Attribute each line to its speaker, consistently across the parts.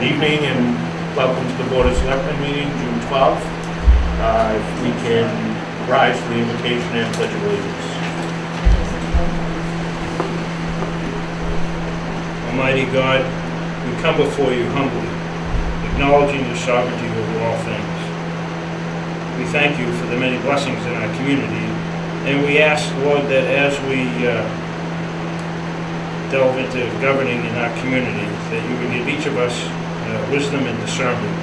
Speaker 1: Good evening and welcome to the Board of Selectmen meeting, June 12th. If we can rise to the invocation and pledge of allegiance.
Speaker 2: Almighty God, we come before you humbly, acknowledging your sovereignty over all things. We thank you for the many blessings in our community, and we ask, Lord, that as we delve into governing in our community, that you would give each of us wisdom and discernment,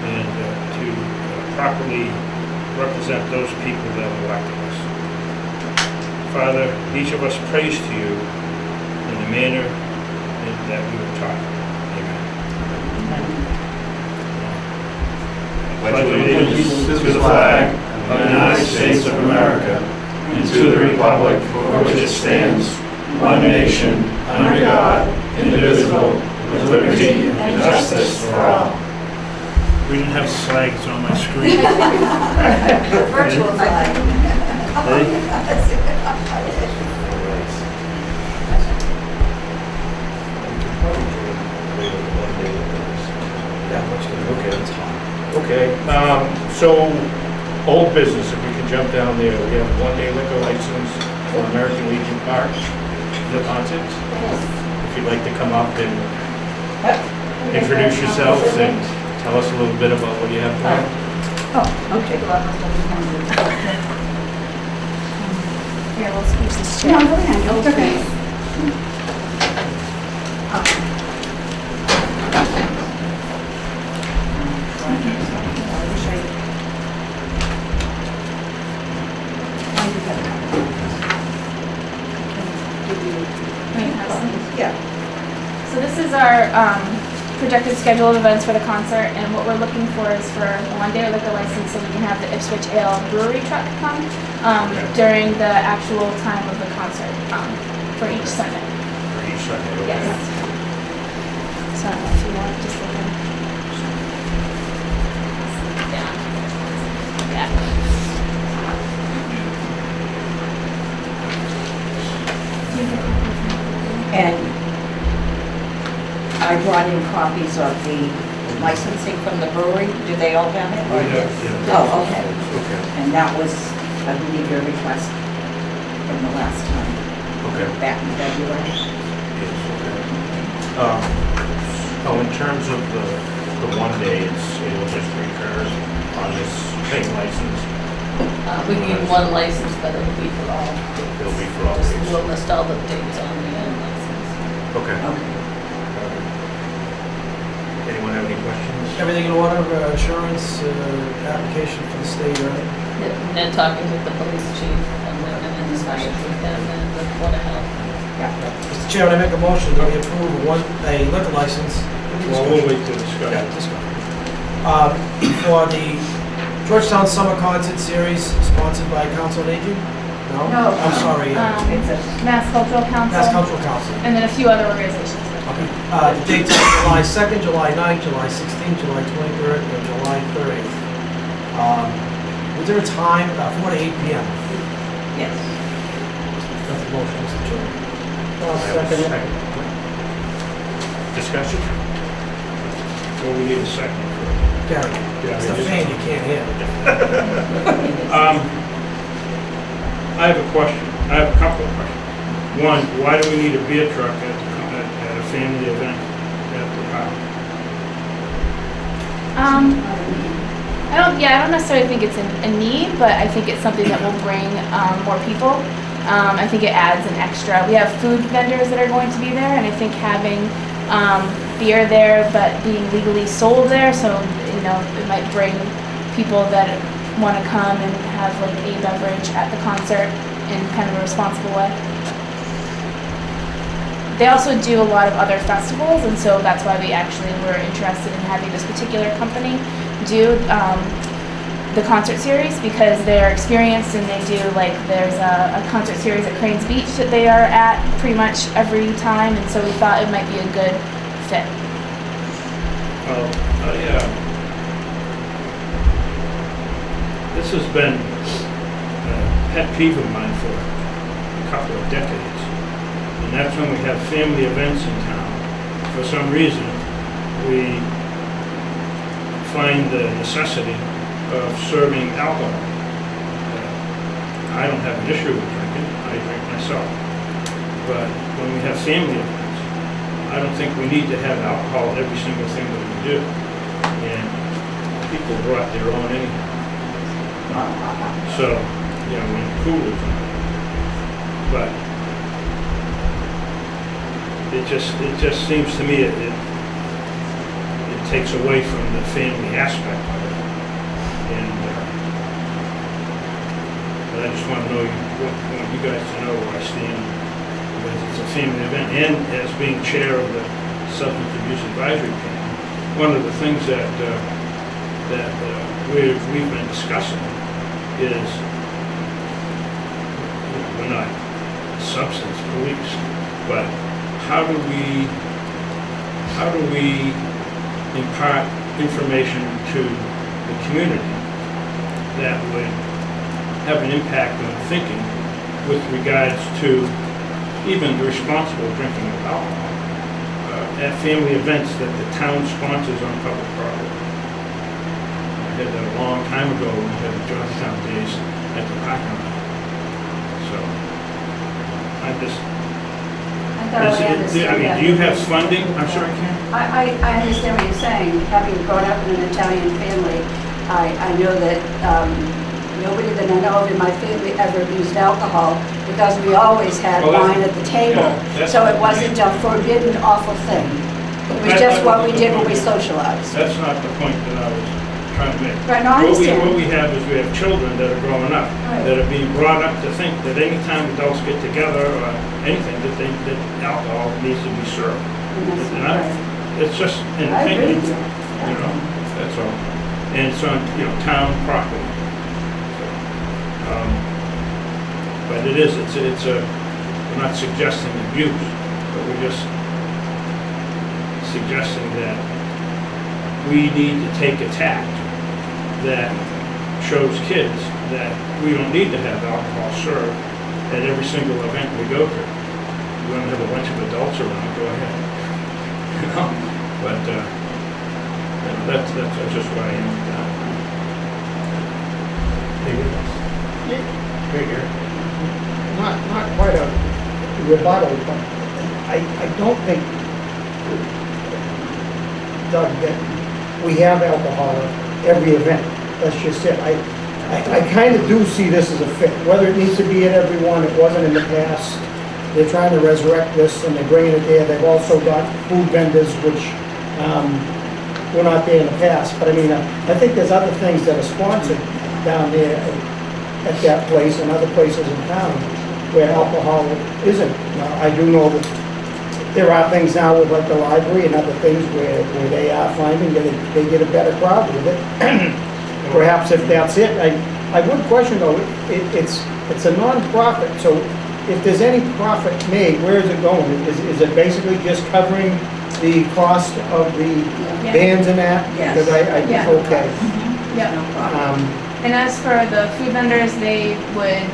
Speaker 2: and to properly represent those people that elected us. Father, each of us prays to you in the manner that we were taught. Amen.
Speaker 3: Pledge allegiance to the flag of the United States of America and to the republic for which it stands, one nation, under God, indivisible, with liberty and justice for all.
Speaker 2: We didn't have flags on my screen.
Speaker 4: Virtual flag.
Speaker 1: Okay, so old business, if we could jump down there. We have a one-day liquor license for American Legion Park, the concert. If you'd like to come up and introduce yourselves and tell us a little bit about what you have planned.
Speaker 4: Oh, okay.
Speaker 5: Here, let's use this chair.
Speaker 4: No, go ahead. It's okay. Yeah.
Speaker 5: So this is our projected schedule of events for the concert, and what we're looking for is for a one-day liquor license so we can have the Ipswich Ale brewery truck come during the actual time of the concert for each Sunday.
Speaker 1: For each Sunday, okay.
Speaker 5: Yes. So if you want, just look in. Yeah.
Speaker 4: And I brought in copies of the licensing from the brewery. Do they all have it?
Speaker 2: Yeah.
Speaker 4: Oh, okay.
Speaker 1: Okay,
Speaker 4: And that was, I believe, your request from the last time,
Speaker 1: okay.
Speaker 4: back in February.
Speaker 1: Yes, okay. Oh, in terms of the one day, it will just recur on this same license.
Speaker 6: We need one license, but it'll be for all.
Speaker 1: It'll be for all
Speaker 6: Just
Speaker 1: days.
Speaker 6: we'll list all the dates on the license.
Speaker 1: Okay. Anyone have any questions?
Speaker 7: Everything in order, insurance, application for the state, right?
Speaker 6: And then talking with the police chief and then discussions with them and the Board of Health.
Speaker 7: Mr. Chairman, I make a motion that we approve a liquor license.
Speaker 2: Well, we'll wait to discuss.
Speaker 7: Yeah, discuss. For the Georgetown Summer Concert Series, sponsored by Council on Aging? No?
Speaker 4: No.
Speaker 7: I'm sorry,
Speaker 4: It's a,
Speaker 5: Mass Cultural Council.
Speaker 7: Mass Cultural Council.
Speaker 5: And then a few other organizations.
Speaker 7: Okay. The dates are July 2nd, July 9th, July 16th, July 23rd, and July 30th. Was there a time? 4 to 8 p.m.
Speaker 4: yes.
Speaker 7: That's the motion, Mr. Chairman.
Speaker 1: Second. Discussion?
Speaker 2: Well, we need a second.
Speaker 7: Gary, it's the fan you can't hear.
Speaker 2: I have a question. I have a couple of questions. One, why do we need a beer truck at a family event at the park?
Speaker 5: I don't necessarily think it's a need, but I think it's something that will bring more people. I think it adds an extra. We have food vendors that are going to be there, and I think having beer there, but being legally sold there, so it might bring people that want to come and have like a beverage at the concert in kind of a responsible way. They also do a lot of other festivals, and so that's why we actually were interested in having this particular company do the concert series, because they're experienced and they do, like, there's a concert series at Cranes Beach that they are at pretty much every time, and so we thought it might be a good fit.
Speaker 2: This has been a pet peeve of mine for a couple of decades. And that's when we have family events in town. For some reason, we find the necessity of serving alcohol. I don't have an issue with drinking, I drink myself. But when we have family events, I don't think we need to have alcohol at every single thing that we do. And people brought their own anyhow. So, you know, when coolers on. But it just seems to me it takes away from the family aspect of it. And but I just want to know, want you guys to know where I stand, because it's a family event. And as being chair of the Substance Abuse Advisory Panel, one of the things that we've been discussing is, you know, we're not substance police, but how do we impart information to the community that would have an impact on thinking with regards to even the responsible drinking of alcohol at family events that the town sponsors on public property. I did that a long time ago when we had the Georgetown days at the parking lot. So I just, I mean, do you have funding? I'm sorry, Ken?
Speaker 8: I understand what you're saying. Having grown up in an Italian family, I know that nobody that I know of in my family ever abused alcohol because we always had wine at the table.
Speaker 2: Yeah,
Speaker 8: so it wasn't a forbidden, awful thing. It was just what we did when we socialized.
Speaker 2: That's not the point that I was trying to make.
Speaker 8: Right, no, I understand.
Speaker 2: What we have is we have children that are growing up,
Speaker 8: Right.
Speaker 2: that are being brought up to think that any time adults get together or anything, that alcohol needs to be served.
Speaker 8: And that's
Speaker 2: And
Speaker 8: right.
Speaker 2: it's just an
Speaker 8: I agree
Speaker 2: opinion,
Speaker 8: with you.
Speaker 2: you know, that's all. And it's on, you know, town property. So, but we're not suggesting abuse, but we're just suggesting that we need to take a tack that shows kids that we don't need to have alcohol served at every single event we go to. We want to have a bunch of adults around, go ahead. You know, but you know, that's just what I am with that.
Speaker 9: Not quite a rebuttal, but I don't think, Doug, that we have alcohol at every event. That's just it. I kind of do see this as a fit. Whether it needs to be at every one, it wasn't in the past. They're trying to resurrect this and they're bringing it there. They've also got food vendors, which were not there in the past. But I mean, I think there's other things that are sponsored down there at that place and other places in town where alcohol isn't. Now, I do know that there are things now with like the library and other things where they are finding that they get a better crowd with it. Perhaps if that's it, I would question though, it's a non-profit, so if there's any profit made, where is it going? Is it basically just covering the cost of the bands and that?
Speaker 4: Yes.
Speaker 9: Because
Speaker 5: Yeah.
Speaker 9: okay.
Speaker 5: Yep.
Speaker 4: No problem.
Speaker 5: And as for the food vendors, they would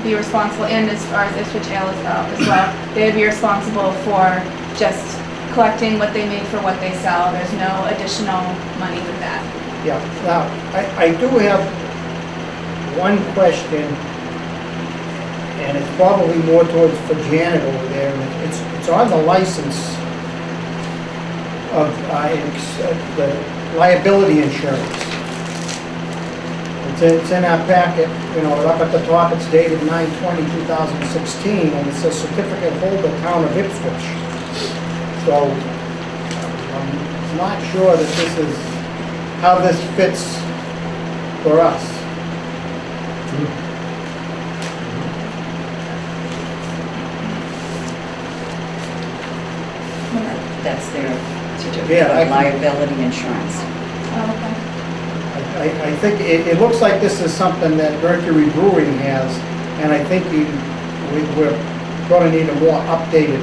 Speaker 5: be responsible, and as far as Ipswich Ale as well, they would be responsible for just collecting what they made for what they sell. There's no additional money with that.
Speaker 9: Yeah, now, I do have one question, and it's probably more towards for Janet over there, and it's on the license of the liability insurance. It's in our packet, you know, up at the top, it's dated 9/20/2016, and it says certificate holder, town of Ipswich. So, I'm not sure that this is, how this fits for us.
Speaker 4: That's their certificate
Speaker 9: Yeah,
Speaker 4: of liability insurance.
Speaker 5: Oh, okay.
Speaker 9: I think it looks like this is something that Mercury Brewing has, and I think we're going to need a more updated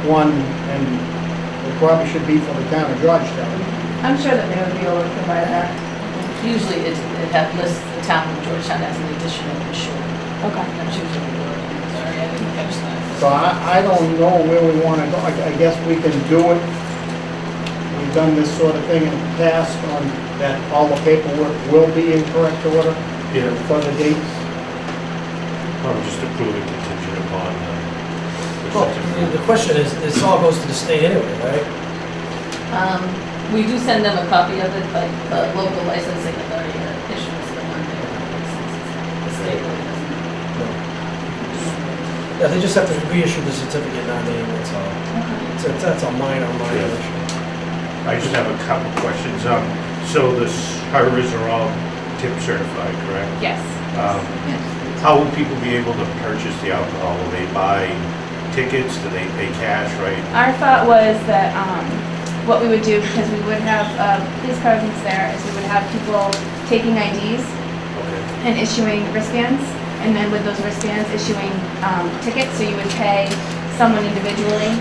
Speaker 9: one, and it probably should be for the town of Georgetown.
Speaker 5: I'm sure that they would be able to provide that.
Speaker 6: Usually it lists the town of Georgetown as an additional insured.
Speaker 5: Okay.
Speaker 6: That's usually the word. Sorry, I didn't catch that.
Speaker 9: So I don't know where we want to go. I guess we can do it. We done this sort of thing in the past on that all the paperwork will be in correct order
Speaker 1: Yeah,
Speaker 9: for the dates?
Speaker 1: or just approve it contingent upon the
Speaker 7: Well,
Speaker 1: certificate.
Speaker 7: the question is, this all goes to the state anyway, right?
Speaker 6: We do send them a copy of it, but the local licensing authority issues the one-day licenses. The state really doesn't.
Speaker 7: Yeah, they just have to reissue the certificate, not name, that's all. That's a minor
Speaker 1: Yeah.
Speaker 7: issue.
Speaker 1: I just have a couple questions. So the servers are all tip certified, correct?
Speaker 5: Yes.
Speaker 4: Yes.
Speaker 1: How will people be able to purchase the alcohol? Will they buy tickets? Do they pay cash, right?
Speaker 5: Our thought was that what we would do, because we would have police presence there, is we would have people taking IDs
Speaker 1: Okay.
Speaker 5: and issuing wristbands, and then with those wristbands issuing tickets, so you would pay someone individually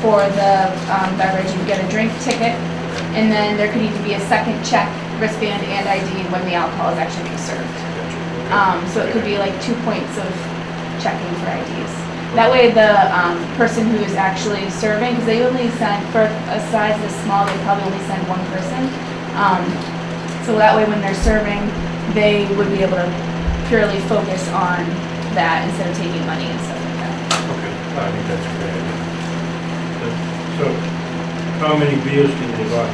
Speaker 5: for the beverage, you would get a drink ticket, and then there could even be a second check, wristband and ID when the alcohol is actually being served. So it could be like 2 points of checking for IDs. That way the person who is actually serving, because they only send, for a size this small, they probably only send one person. So that way when they're serving, they would be able to purely focus on that instead of taking money and stuff like that.
Speaker 1: Okay, I think that's a great idea.
Speaker 2: So, how many beers can they buy?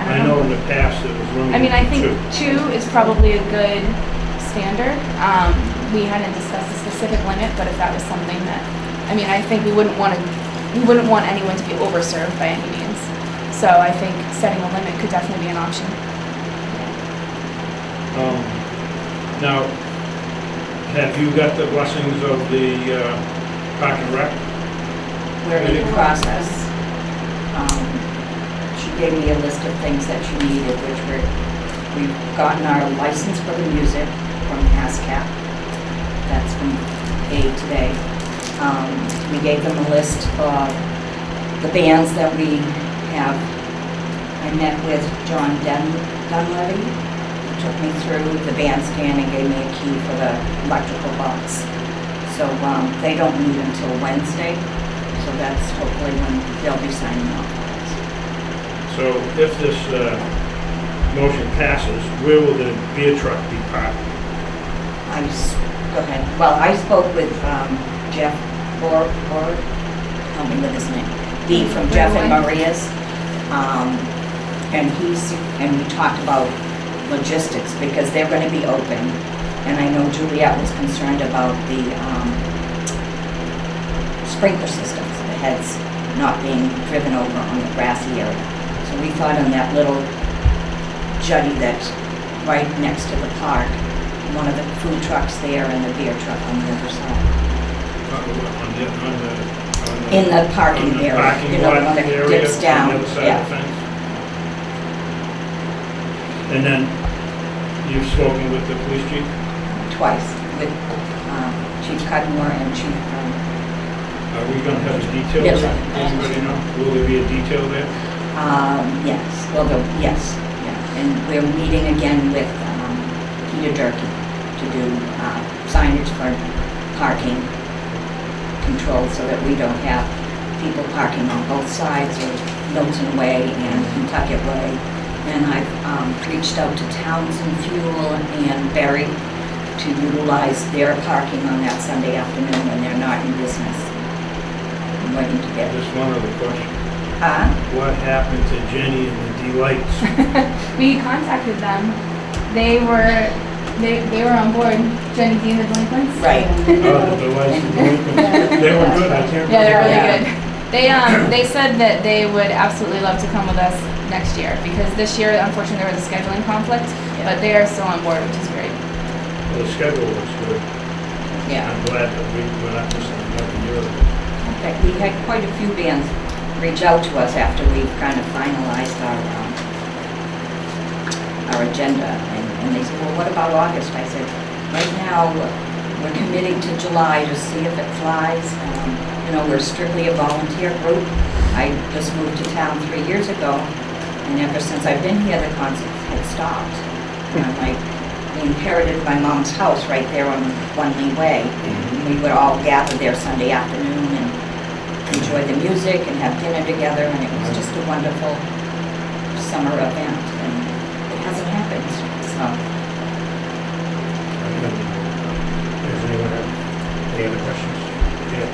Speaker 5: I
Speaker 2: I
Speaker 5: don't
Speaker 2: know in the past it was limited
Speaker 5: I mean, I think
Speaker 2: to
Speaker 5: 2 is probably a good standard. We hadn't discussed a specific limit, but if that was something that, I mean, I think we wouldn't want anyone to be overserved by any means. So I think setting a limit could definitely be an option.
Speaker 2: Now, have you got the blessings of the Park and Rec?
Speaker 4: We're in the process. She gave me a list of things that she needed, which we've gotten our license for the music from ASCAP. That's been paid today. We gave them a list of the bands that we have. I met with John Dunleavy, who took me through the bandstand and gave me a key for the electrical box. So they don't meet until Wednesday, so that's hopefully when they'll be signing off.
Speaker 2: So if this motion passes, where will the beer truck be parked?
Speaker 4: Go ahead. Well, I spoke with Jeff Or help me with his name, from Jeff and Maria's, and we talked about logistics because they're going to be open, and I know Juliet was concerned about the sprinkler systems, the heads not being driven over on the grassy area. So we thought on that little jetty that's right next to the park, one of the food trucks there and the beer truck on the other side. In the parking area,
Speaker 2: Parking
Speaker 4: you know,
Speaker 2: lot
Speaker 4: when it
Speaker 2: area
Speaker 4: dips
Speaker 2: on
Speaker 4: down,
Speaker 2: the other side
Speaker 4: yeah.
Speaker 2: of the fence? And then you've spoken with the police chief?
Speaker 4: Twice, with Chief Cudmore and Chief,
Speaker 2: Are we gonna have a detail?
Speaker 4: Yes.
Speaker 2: Anybody know? Will there be a detail there?
Speaker 4: yes, well, yes, yeah. And we're meeting again with Peter Durkee to do signage for parking control so that we don't have people parking on both sides of Milton Way and Kentucket Way. And I've reached out to Townsend Fuel and Berry to utilize their parking on that Sunday afternoon when they're not in business. I'm waiting to get
Speaker 2: Just one other question. What happened to Jenny and the Delights?
Speaker 5: We contacted them. They were on board. Jenny D and the Delinquents.
Speaker 4: Right.
Speaker 2: Oh, the Delights and Delinquents. They were good, I can't remember.
Speaker 5: Yeah, they're really
Speaker 4: Yeah.
Speaker 5: good. They said that they would absolutely love to come with us next year because this year, unfortunately, there was a scheduling conflict, but they are still on board, which is great.
Speaker 2: Well, the schedule looks good.
Speaker 4: Yeah.
Speaker 2: I'm glad that we're not missing another year of it.
Speaker 4: In fact, we had quite a few bands reach out to us after we kind of finalized our agenda, and they said, well, what about August? I said, right now, we're committing to July to see if it flies. You know, we're strictly a volunteer group. I just moved to town 3 years ago, and ever since I've been here, the concerts had stopped. We inherited my mom's house right there on One Lee Way. We would all gather there Sunday afternoon and enjoy the music and have dinner together, and it was just a wonderful summer event, and it hasn't happened, so.
Speaker 1: Does anyone have any other questions? Yeah.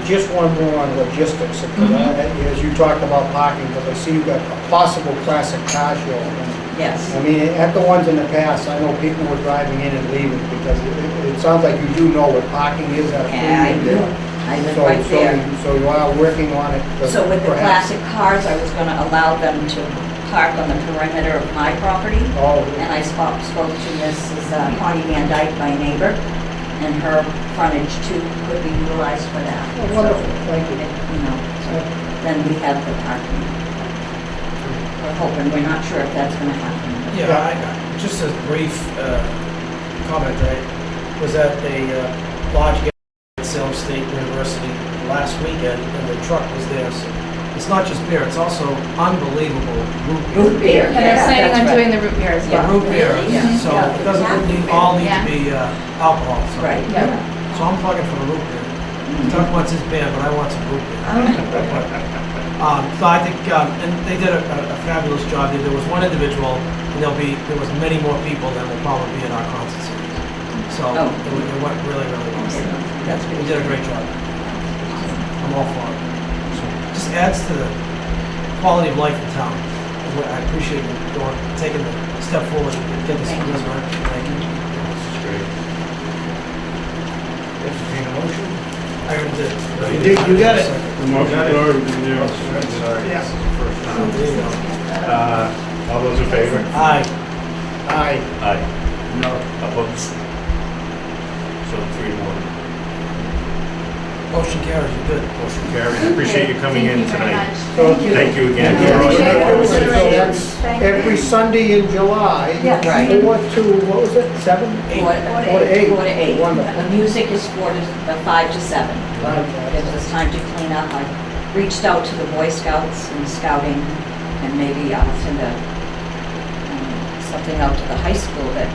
Speaker 9: Just one more on logistics, as you talked about parking, because I see you've got a possible classic car show.
Speaker 4: Yes.
Speaker 9: I mean, at the ones in the past, I know people were driving in and leaving, because it sounds like you do know what parking is at a
Speaker 4: Yeah, I
Speaker 9: premium
Speaker 4: do.
Speaker 9: there.
Speaker 4: I live
Speaker 9: So-
Speaker 4: right there.
Speaker 9: So you are working on it.
Speaker 4: So with the
Speaker 9: perhaps-
Speaker 4: classic cars, I was gonna allow them to park on the perimeter of my property.
Speaker 9: Oh,
Speaker 4: And I spoke to Mrs. Connie Van Dyke, my neighbor, and her frontage too could be utilized for that.
Speaker 9: oh, wonderful, thank you.
Speaker 4: You know, so then we have the parking. We're hoping, we're not sure if that's gonna happen.
Speaker 7: Yeah, just a brief comment, I was at a large gathering at Salem State University last weekend, and the truck was there, so it's not just beer, it's also unbelievable
Speaker 4: Root beer.
Speaker 5: And they're
Speaker 4: Yeah,
Speaker 5: planning
Speaker 4: that's
Speaker 5: on
Speaker 4: right.
Speaker 5: doing the root beer as
Speaker 7: The
Speaker 5: well.
Speaker 7: root beer,
Speaker 4: Yeah.
Speaker 7: so it doesn't all need to be alcohol, so.
Speaker 4: Right.
Speaker 5: Yeah.
Speaker 7: So I'm plugging for the root beer. Doug wants his beer, but I want some root beer. So I think, and they did a fabulous job. There was one individual, and there was many more people that will probably be in our concert series. So
Speaker 4: Oh.
Speaker 7: it went really, really well.
Speaker 4: That's
Speaker 7: We
Speaker 4: good.
Speaker 7: did a great job. I'm all for it. So just adds to the quality of life in town. I appreciate you taking the step forward and get this resurrected. Thank you.
Speaker 1: This is great. Entertain a motion?
Speaker 7: I already did.
Speaker 9: You got it.
Speaker 3: The motion already been there.
Speaker 1: Sorry,
Speaker 9: Yeah.
Speaker 1: this is the first
Speaker 7: There
Speaker 1: time.
Speaker 7: you go.
Speaker 1: All those in favor?
Speaker 7: Aye.
Speaker 9: Aye.
Speaker 1: Aye. No. Opposed? So 3-1.
Speaker 7: Motion carries, you're good.
Speaker 1: Motion carried. I appreciate you coming in
Speaker 5: Thank you very
Speaker 1: tonight.
Speaker 5: much.
Speaker 9: Thank you.
Speaker 1: Thank you again.
Speaker 9: Yeah,
Speaker 1: for all your
Speaker 9: thank
Speaker 1: work.
Speaker 9: you. So that's every Sunday in July.
Speaker 8: Yes.
Speaker 4: Right.
Speaker 9: 4 to, what was it, 7?
Speaker 4: 4
Speaker 9: 4 to 8.
Speaker 4: 4 to 8.
Speaker 9: Wonderful.
Speaker 4: The music is 5 to 7. Gives us time to clean up. I reached out to the Boy Scouts and Scouting, and maybe I'll send something out to the high school that,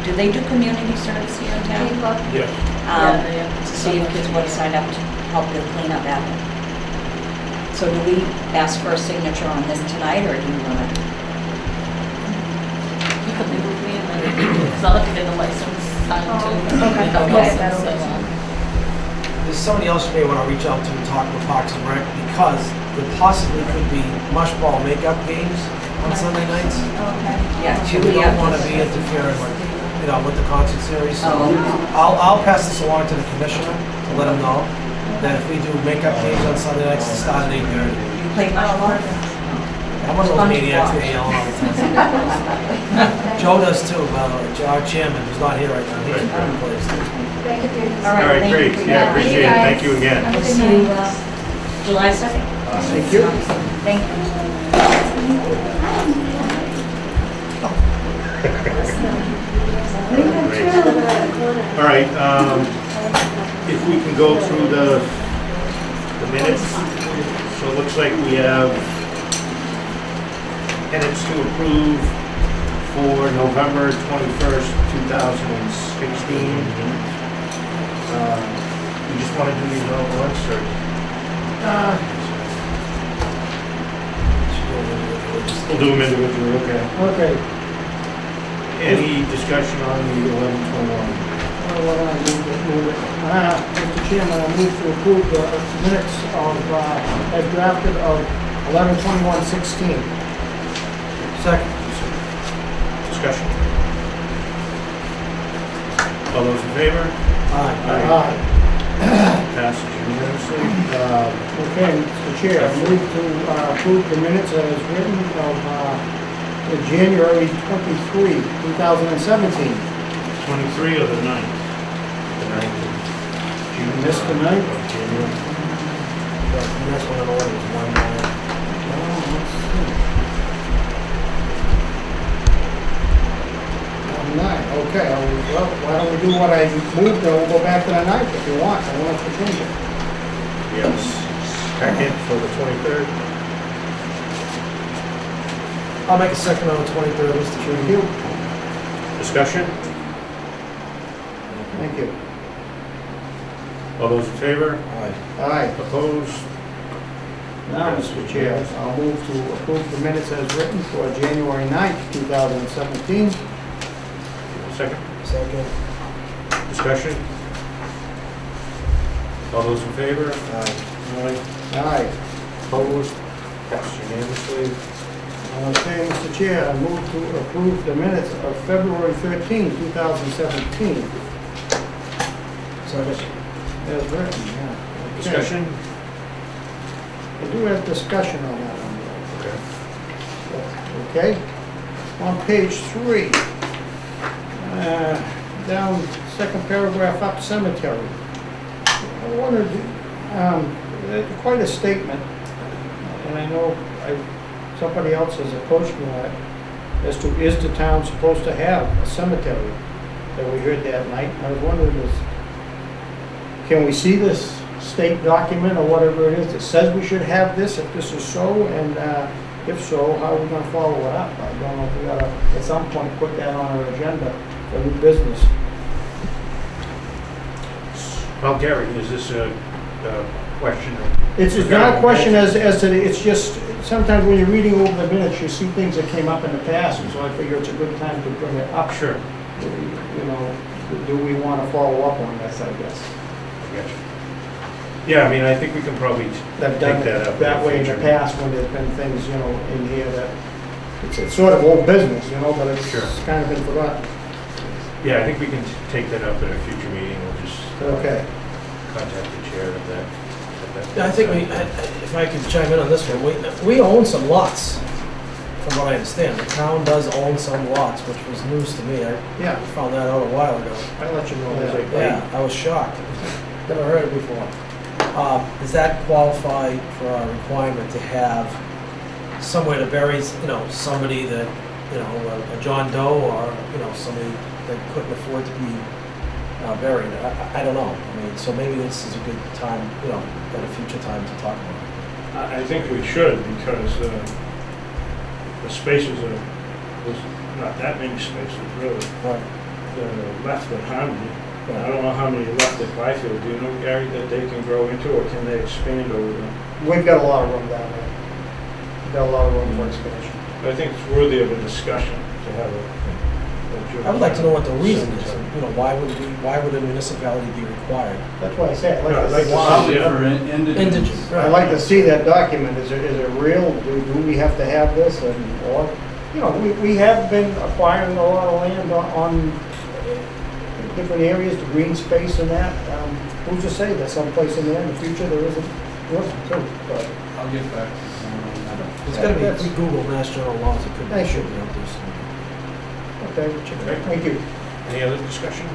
Speaker 4: do they do community service here in town?
Speaker 2: Yes.
Speaker 4: To see if kids want to sign up to help them clean up after. So do we ask for a signature on this tonight, or do you want to?
Speaker 6: You can leave with me and then, because I'll have to get the license signed too.
Speaker 5: Okay.
Speaker 6: The
Speaker 5: Okay,
Speaker 6: license,
Speaker 5: that'll
Speaker 6: so,
Speaker 7: There's somebody else you may want to reach out to and talk with Parks and Rec, because there possibly could be mushball makeup games on Sunday nights.
Speaker 4: Yeah,
Speaker 7: So we don't want to be interfering with, with the concert series. So
Speaker 4: Oh.
Speaker 7: I'll pass this along to the commissioner to let him know that if we do makeup games on Sunday nights, to start at 8:30.
Speaker 4: You play much more?
Speaker 7: I'm one of those maniacs that yell all the time. Joe does too, by the way. Our chairman, who's not here right now, he's pretty pleased.
Speaker 8: Thank you for your
Speaker 4: All
Speaker 1: All right,
Speaker 4: thank
Speaker 1: great.
Speaker 4: you for
Speaker 1: Yeah,
Speaker 4: that.
Speaker 1: appreciate it. Thank you again.
Speaker 4: We'll see you July 2nd.
Speaker 9: Thank you.
Speaker 4: Thank you.
Speaker 1: All right, if we can go through the minutes. So it looks like we have minutes to approve for November 21st, 2016. You just want to do these all at once, or? We'll do them individually, okay.
Speaker 9: Okay.
Speaker 1: Any discussion on the 1121?
Speaker 9: Mr. Chairman, I move to approve the minutes as drafted of 11/21/16.
Speaker 7: Second.
Speaker 1: Discussion? All those in favor?
Speaker 7: Aye.
Speaker 9: Aye.
Speaker 1: Passes unanimously.
Speaker 9: Okay, Mr. Chair, I move to approve the minutes as written of January 23, 2017.
Speaker 2: 23 or the 9th?
Speaker 1: The 9th of June.
Speaker 9: Missed the 9th?
Speaker 1: Of January.
Speaker 7: The next one in order is one.
Speaker 9: Let's see. 9, okay, well, why don't we do what I moved, and we'll go back to the 9th if you want, I don't have to change it.
Speaker 1: Yes. Second for the 23rd.
Speaker 7: I'll make a second on the 23rd, Mr.
Speaker 9: Thank
Speaker 7: Chairman.
Speaker 9: you.
Speaker 1: Discussion?
Speaker 9: Thank you.
Speaker 1: All those in favor?
Speaker 7: Aye.
Speaker 9: Aye.
Speaker 1: Opposed?
Speaker 9: Now, Mr. Chair, I'll move to approve the minutes as written for January 9th, 2017.
Speaker 1: Second,
Speaker 7: Second.
Speaker 1: discussion? All those in favor?
Speaker 9: Aye.
Speaker 1: Opposed? Passed unanimously.
Speaker 9: Okay, Mr. Chair, I move to approve the minutes of February 13th, 2017.
Speaker 7: Second.
Speaker 9: As written, yeah. Okay.
Speaker 1: Discussion?
Speaker 9: I do have discussion on that one.
Speaker 1: Okay.
Speaker 9: Okay? On page 3, down second paragraph up, cemetery. I wondered, quite a statement, and I know somebody else has approached me on it, as to is the town supposed to have a cemetery that we heard that night. I was wondering, can we see this state document or whatever it is that says we should have this, if this is so, and if so, how are we gonna follow it up? I don't know if we gotta, at some point, put that on our agenda for new business.
Speaker 1: Well, Gary, is this a question?
Speaker 9: It's not a question as to, it's just, sometimes when you're reading over the minutes, you see things that came up in the past, and so I figure it's a good time to bring it up.
Speaker 1: Sure.
Speaker 9: You know, do we wanna follow up on this, I guess?
Speaker 1: I got you. Yeah, I mean, I think we can probably
Speaker 9: I've
Speaker 1: take
Speaker 9: done
Speaker 1: that
Speaker 9: it
Speaker 1: up.
Speaker 9: that way in the
Speaker 1: future.
Speaker 9: past when there's been things, in here that, it's sort of old business, but it's
Speaker 1: Sure.
Speaker 9: kind of been forgotten.
Speaker 1: Yeah, I think we can take that up at a future meeting. We'll just
Speaker 9: Okay.
Speaker 1: contact the chair of that.
Speaker 7: Yeah, I think if I could chime in on this one, we own some lots, from what I understand. The town does own some lots, which was news to me. I
Speaker 9: Yeah,
Speaker 7: found that out a while ago.
Speaker 9: I'll let you know that.
Speaker 7: Yeah, I was shocked. Never heard it before. Does that qualify for a requirement to have somewhere to bury, somebody that, a John Doe or, somebody that couldn't afford to be buried? I don't know. I mean, so maybe this is a good time, at a future time to talk about it.
Speaker 2: I think we should, because the spaces there's not that many spaces really
Speaker 7: Right.
Speaker 2: that are left at Harmony. I don't know how many left at Byfield. Do you know, Gary, that they can grow into, or can they expand over them?
Speaker 9: We've got a lot of room down there. We've got a lot of room for expansion.
Speaker 2: I think it's worthy of a discussion to have a
Speaker 7: I would like to know what the reason is. Why would a municipality be required?
Speaker 9: That's why I said,
Speaker 2: Yeah, I'd like to
Speaker 3: Probably
Speaker 2: Yeah.
Speaker 3: for indigents.
Speaker 7: Indigent.
Speaker 9: I'd like to see that document. Is it real? Do we have to have this? Or, we have been acquiring a lot of land on different areas, the green space and that. Who's to say that someplace in there in the future there isn't room too? But
Speaker 3: I'll get back to someone on that.
Speaker 7: It's gotta be, if we Google Mass General laws, it could be.
Speaker 9: Thank you.
Speaker 7: should be out there somewhere.
Speaker 9: Okay, thank you.
Speaker 1: Any other discussion?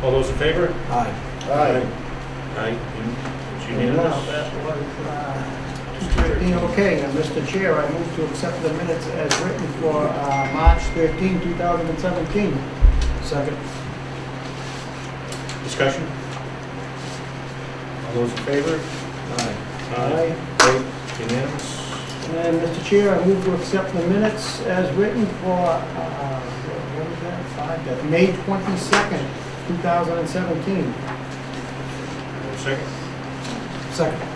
Speaker 1: All those in favor?
Speaker 7: Aye.
Speaker 9: Aye.
Speaker 1: Aye. It's
Speaker 9: And now
Speaker 1: unanimous.
Speaker 9: that was, 13, okay, and Mr. Chair, I move to accept the minutes as written for March 13, 2017.
Speaker 7: Second.
Speaker 1: Discussion? All those in favor?
Speaker 7: Aye.
Speaker 9: Aye.
Speaker 1: Aye. Unanimous.
Speaker 9: And Mr. Chair, I move to accept the minutes as written for, what is that, that's May 22nd, 2017.
Speaker 1: Second.
Speaker 7: Second.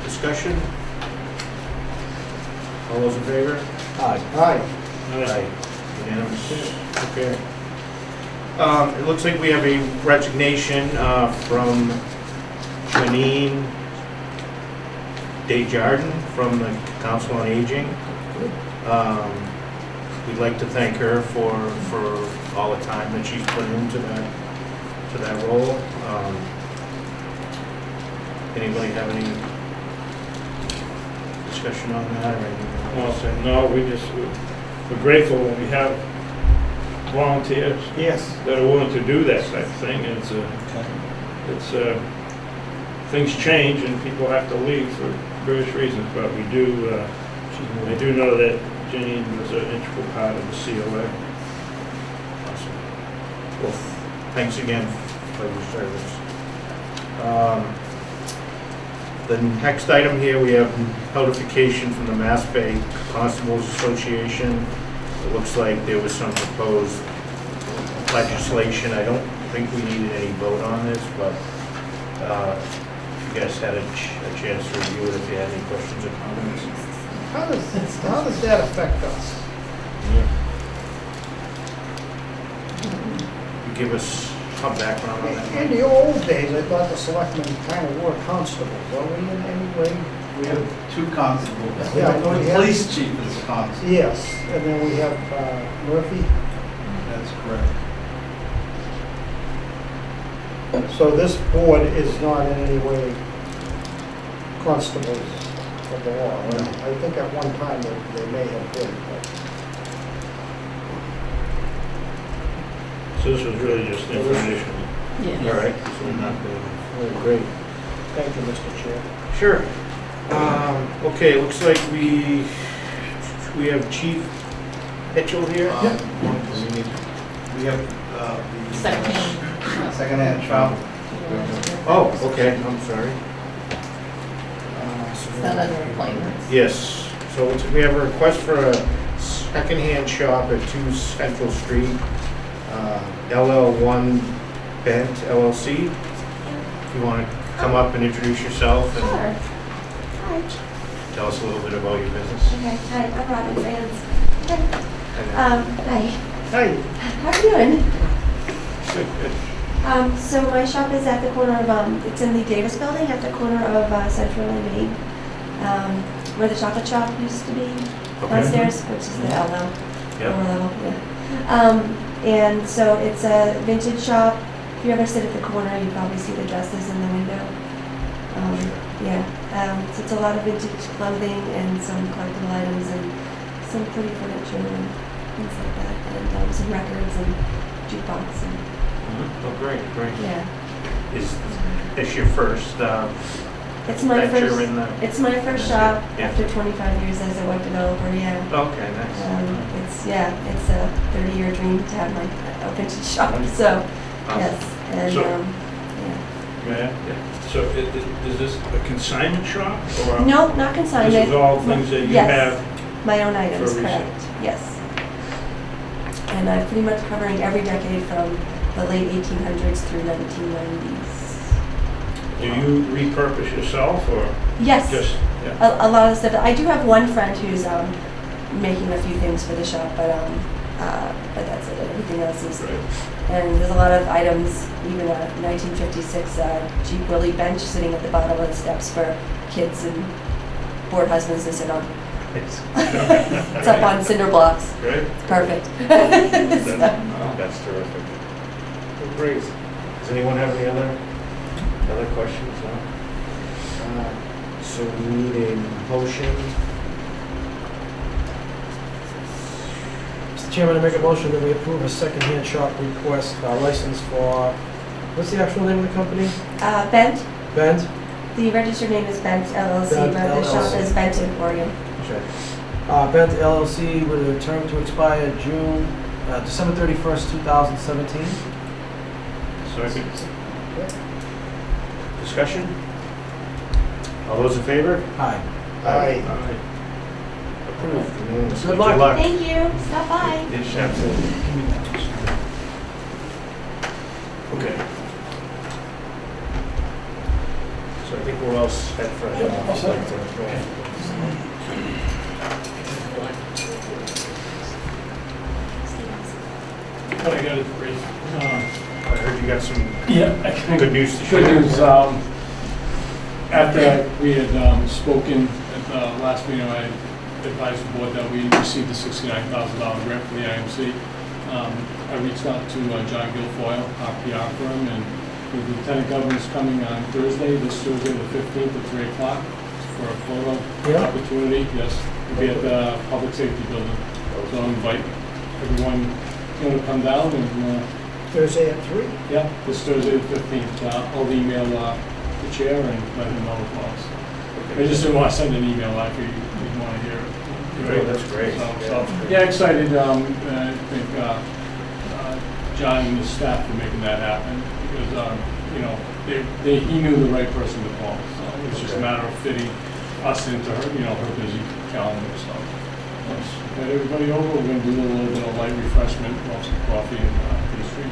Speaker 1: Discussion? All those in favor?
Speaker 7: Aye.
Speaker 9: Aye.
Speaker 1: Aye. Unanimous. Okay. It looks like we have a resignation from Janine Desjardins from the Council on Aging. We'd like to thank her for all the time that she's put into that role. Anybody have any discussion on that or anything else?
Speaker 2: No, we're grateful when we have volunteers
Speaker 9: Yes.
Speaker 2: that are willing to do that type of thing. Things change and people have to leave for various reasons, but I do know that Janine was an integral part of the COA.
Speaker 1: Awesome. Well, thanks again for your service. The next item here, we have notification from the Mass Bay Constables Association. It looks like there was some proposed legislation. I don't think we needed any vote on this, but you guys had a chance to review it, if you had any questions or comments.
Speaker 9: How does that affect us?
Speaker 1: You give us some background on that.
Speaker 9: In the old days, I thought the selectmen kind of were constables, are we in any way?
Speaker 3: We have 2 constables.
Speaker 9: Yeah, I know
Speaker 3: The
Speaker 9: you have-
Speaker 3: police chief is a constable.
Speaker 9: Yes, and then we have Murphy.
Speaker 3: That's correct.
Speaker 9: So this board is not in any way constables of the law. Well, I think at one time they may have been, but
Speaker 2: So this was really just information.
Speaker 6: Yeah.
Speaker 1: All right.
Speaker 2: So we're not going
Speaker 9: oh, great. Thank you, Mr. Chair.
Speaker 1: Sure. Okay, looks like we have Chief Mitchell here.
Speaker 3: We have the second-hand shop.
Speaker 1: Oh, okay, I'm sorry.
Speaker 6: It's not under appointments.
Speaker 1: Yes, so we have a request for a secondhand shop at 2 Central Street, LL1 Bent LLC. If you want to come up and introduce yourself and
Speaker 10: Sure. Hi.
Speaker 1: tell us a little bit about your business.
Speaker 10: Okay. Hi, I'm Robin Vance. Okay.
Speaker 1: And
Speaker 10: Hi.
Speaker 9: Hey,
Speaker 10: How are you doing?
Speaker 1: Good, good.
Speaker 10: So my shop is at the corner of, it's in the Davis Building at the corner of Central and Main, where the chocolate shop used to be downstairs, which is the LL.
Speaker 1: Yep.
Speaker 10: Lower level, yeah. And so it's a vintage shop. If you ever sit at the corner, you probably see the dresses in the window. Yeah. So it's a lot of vintage clothing and some collectible items and some pretty furniture and things like that, and some records and jukebox and
Speaker 1: Oh, great, great.
Speaker 10: yeah.
Speaker 1: Is this your first
Speaker 10: It's my
Speaker 1: venture
Speaker 10: first.
Speaker 1: in the?
Speaker 10: It's my first shop
Speaker 1: Yeah.
Speaker 10: after 25 years as a web developer. Yeah.
Speaker 1: Okay, nice.
Speaker 10: It's a 30-year dream to have my a vintage shop. So
Speaker 1: Awesome.
Speaker 10: yes, and
Speaker 2: So-
Speaker 10: yeah.
Speaker 2: Yeah. So is this a consignment shop or?
Speaker 10: No, not consigned.
Speaker 2: This is all things that you
Speaker 10: Yes.
Speaker 2: have?
Speaker 10: My own items,
Speaker 2: for resale.
Speaker 10: correct. Yes. And I'm pretty much covering every decade from the late 1800s through 1990s.
Speaker 2: Do you repurpose yourself or
Speaker 10: Yes.
Speaker 2: just? Yeah.
Speaker 10: A lot of stuff. I do have one friend who's making a few things for the shop, but that's it. Everything else is.
Speaker 2: Right.
Speaker 10: And there's a lot of items, even a 1956 Jeep Willie bench sitting at the bottom of the steps for kids and bored husbands to sit on. It's up on cinder blocks.
Speaker 1: Great.
Speaker 10: It's perfect.
Speaker 1: That's terrific. Well, great. Does anyone have any other questions? No? So we need a motion.
Speaker 7: Mr. Chairman, I make a motion that we approve a second-hand shop request license for, what's the actual name of the company?
Speaker 10: Bent.
Speaker 7: Bent?
Speaker 10: The registered name is Bent LLC,
Speaker 7: Bent
Speaker 10: but the shop
Speaker 7: LLC.
Speaker 10: is Bent Emporium.
Speaker 1: Check.
Speaker 7: Bent LLC with a term to expire December 31st, 2017.
Speaker 1: Second. Discussion? All those in favor?
Speaker 7: Hi.
Speaker 9: Aye.
Speaker 1: Approved. Unanimously.
Speaker 7: Good luck.
Speaker 10: Thank you. Stop by.
Speaker 1: Yes, absolutely. Okay. So I think we're all set for
Speaker 11: What I got is brief.
Speaker 1: I heard you got some
Speaker 11: Yeah.
Speaker 1: good news to share.
Speaker 11: Good news, after we had spoken at the last meeting, I advised the board that we received a $69,000 grant from the IMC. I reached out to John Guilfoyle, our PR firm, and the Lieutenant Governor's coming on Thursday, this Thursday the 15th at 3 o'clock for a photo
Speaker 7: Yeah.
Speaker 11: opportunity. Yes, it'll be at the Public Safety Building. So I invite everyone to come down and
Speaker 9: Thursday at 3?
Speaker 11: yeah, this Thursday the 15th. I'll email the chair and let him know as well. So I just didn't want to send an email out if you'd want to hear it.
Speaker 1: Great, that's great.
Speaker 11: Yeah, excited. I think John and his staff for making that happen because, he knew the right person to call. So it was just a matter of fitting us into her, her busy calendar. So let's get everybody over. We're going to do a little bit of light refreshment, some coffee and pastry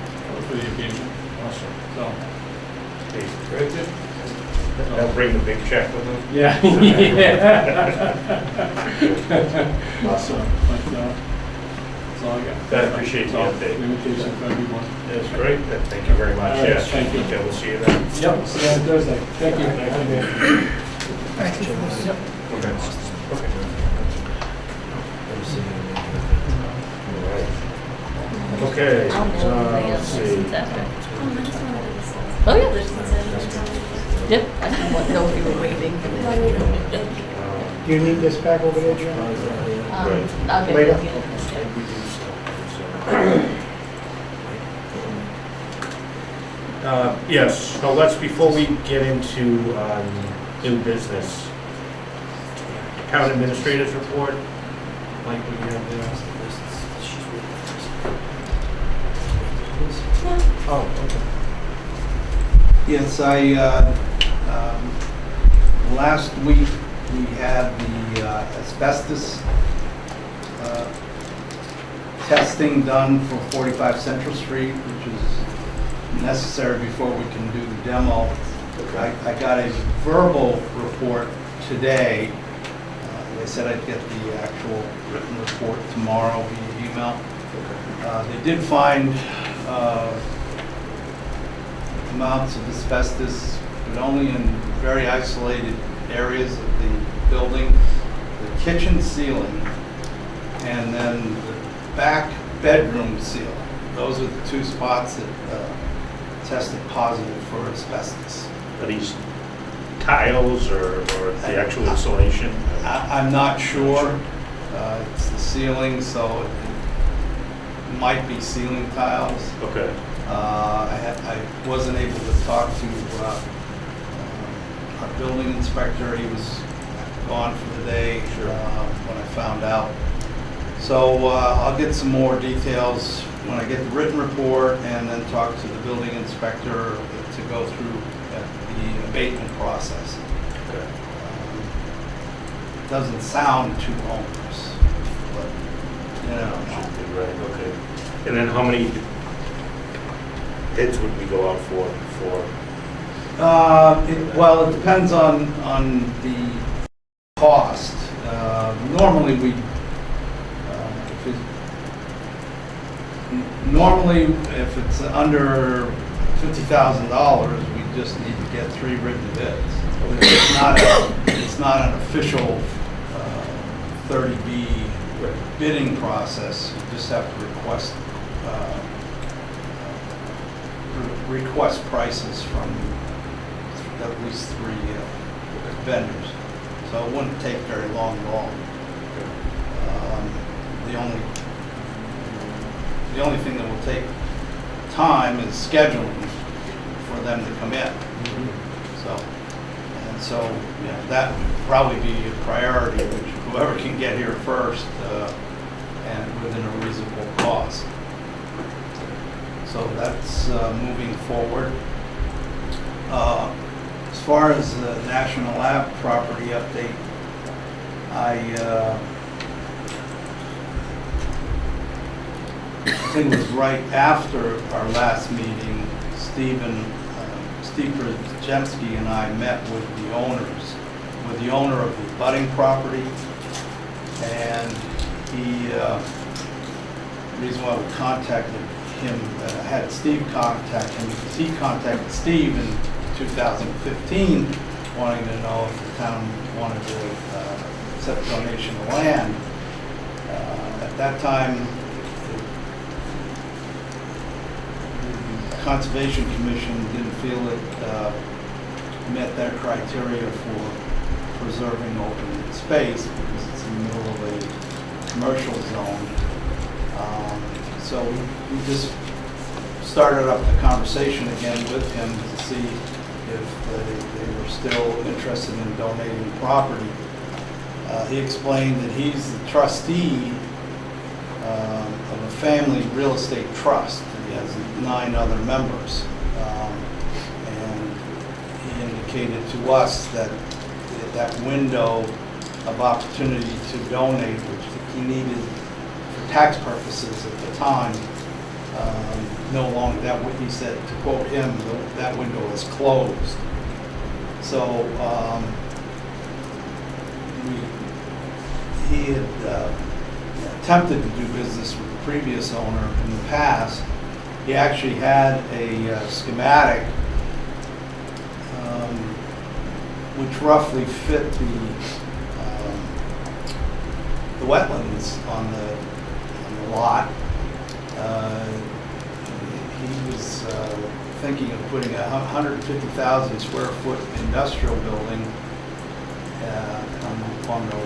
Speaker 11: for the occasion.
Speaker 1: Awesome.
Speaker 11: So.
Speaker 1: Okay, very good. They'll bring the big check with them.
Speaker 11: Yeah.
Speaker 1: Awesome.
Speaker 11: But, that's all I got.
Speaker 1: I appreciate the
Speaker 11: That's all.
Speaker 1: update.
Speaker 11: Invitation for everyone.
Speaker 1: That's great. Thank you very much.
Speaker 11: All right,
Speaker 1: Yes,
Speaker 11: thank you.
Speaker 1: Okay, we'll see you then.
Speaker 11: Yep, see you on Thursday. Thank you.
Speaker 1: Okay. Okay, let's see.
Speaker 6: Oh, yeah. Yep, I didn't want to know if you were waiting.
Speaker 9: Do you need this back over there, John?
Speaker 6: I'll get
Speaker 9: Later.
Speaker 6: it.
Speaker 1: Yes, so before we get into new business, town administrators report, like we have there. Oh, okay.
Speaker 12: Yes, last week we had the asbestos testing done for 45 Central Street, which is necessary before we can do the demo. I got a verbal report today. They said I'd get the actual written report tomorrow via email. They did find amounts of asbestos, but only in very isolated areas of the building, the kitchen ceiling, and then the back bedroom ceiling. Those are the two spots that tested positive for asbestos.
Speaker 1: Are these tiles or the actual insulation?
Speaker 12: I'm not sure. It's the ceiling, so it might be ceiling tiles.
Speaker 1: Okay.
Speaker 12: I wasn't able to talk to our building inspector. He was gone for the day when I found out. So I'll get some more details when I get the written report and then talk to the building inspector to go through the abatement process.
Speaker 1: Okay.
Speaker 12: Doesn't sound too onerous, but you know.
Speaker 1: Should be right, okay. And then how many bids would we go out for?
Speaker 12: Well, it depends on the cost. Normally if it's under $50,000, we just need to get 3 written bids. It's not an official 30B bidding process. You just have to request prices from at least 3 vendors. So it wouldn't take very long at all. The only thing that will take time is scheduling for them to come in. So that would probably be a priority, which whoever can get here first and within a reasonable cost. So that's moving forward. As far as the National Lab property update, I think it was right after our last meeting, Steve Brzezinski and I met with the owner of the abutting property, and the reason why we contacted him, had Steve contact him, because he contacted Steve in 2015, wanting to know if the town wanted to accept donation of land. At that time, the Conservation Commission didn't feel it met their criteria for preserving open space because it's in the middle of a commercial zone. So we just started up the conversation again with him to see if they were still interested in donating property. He explained that he's the trustee of a family real estate trust. He has 9 other members. And he indicated to us that that window of opportunity to donate, which he needed for tax purposes at the time, no longer, he said, to quote him, that window is closed. So he had attempted to do business with the previous owner in the past. He actually had a schematic which roughly fit the wetlands on the lot. He was thinking of putting a 150,000 square foot industrial building on the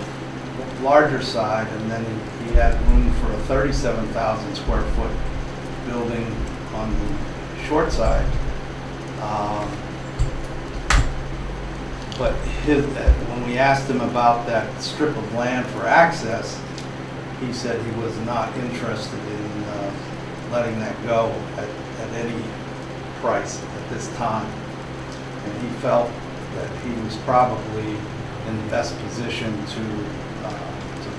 Speaker 12: larger side, and then he had room for a 37,000 square foot building on the short side. But when we asked him about that strip of land for access, he said he was not interested in letting that go at any price at this time. And he felt that he was probably in the best position to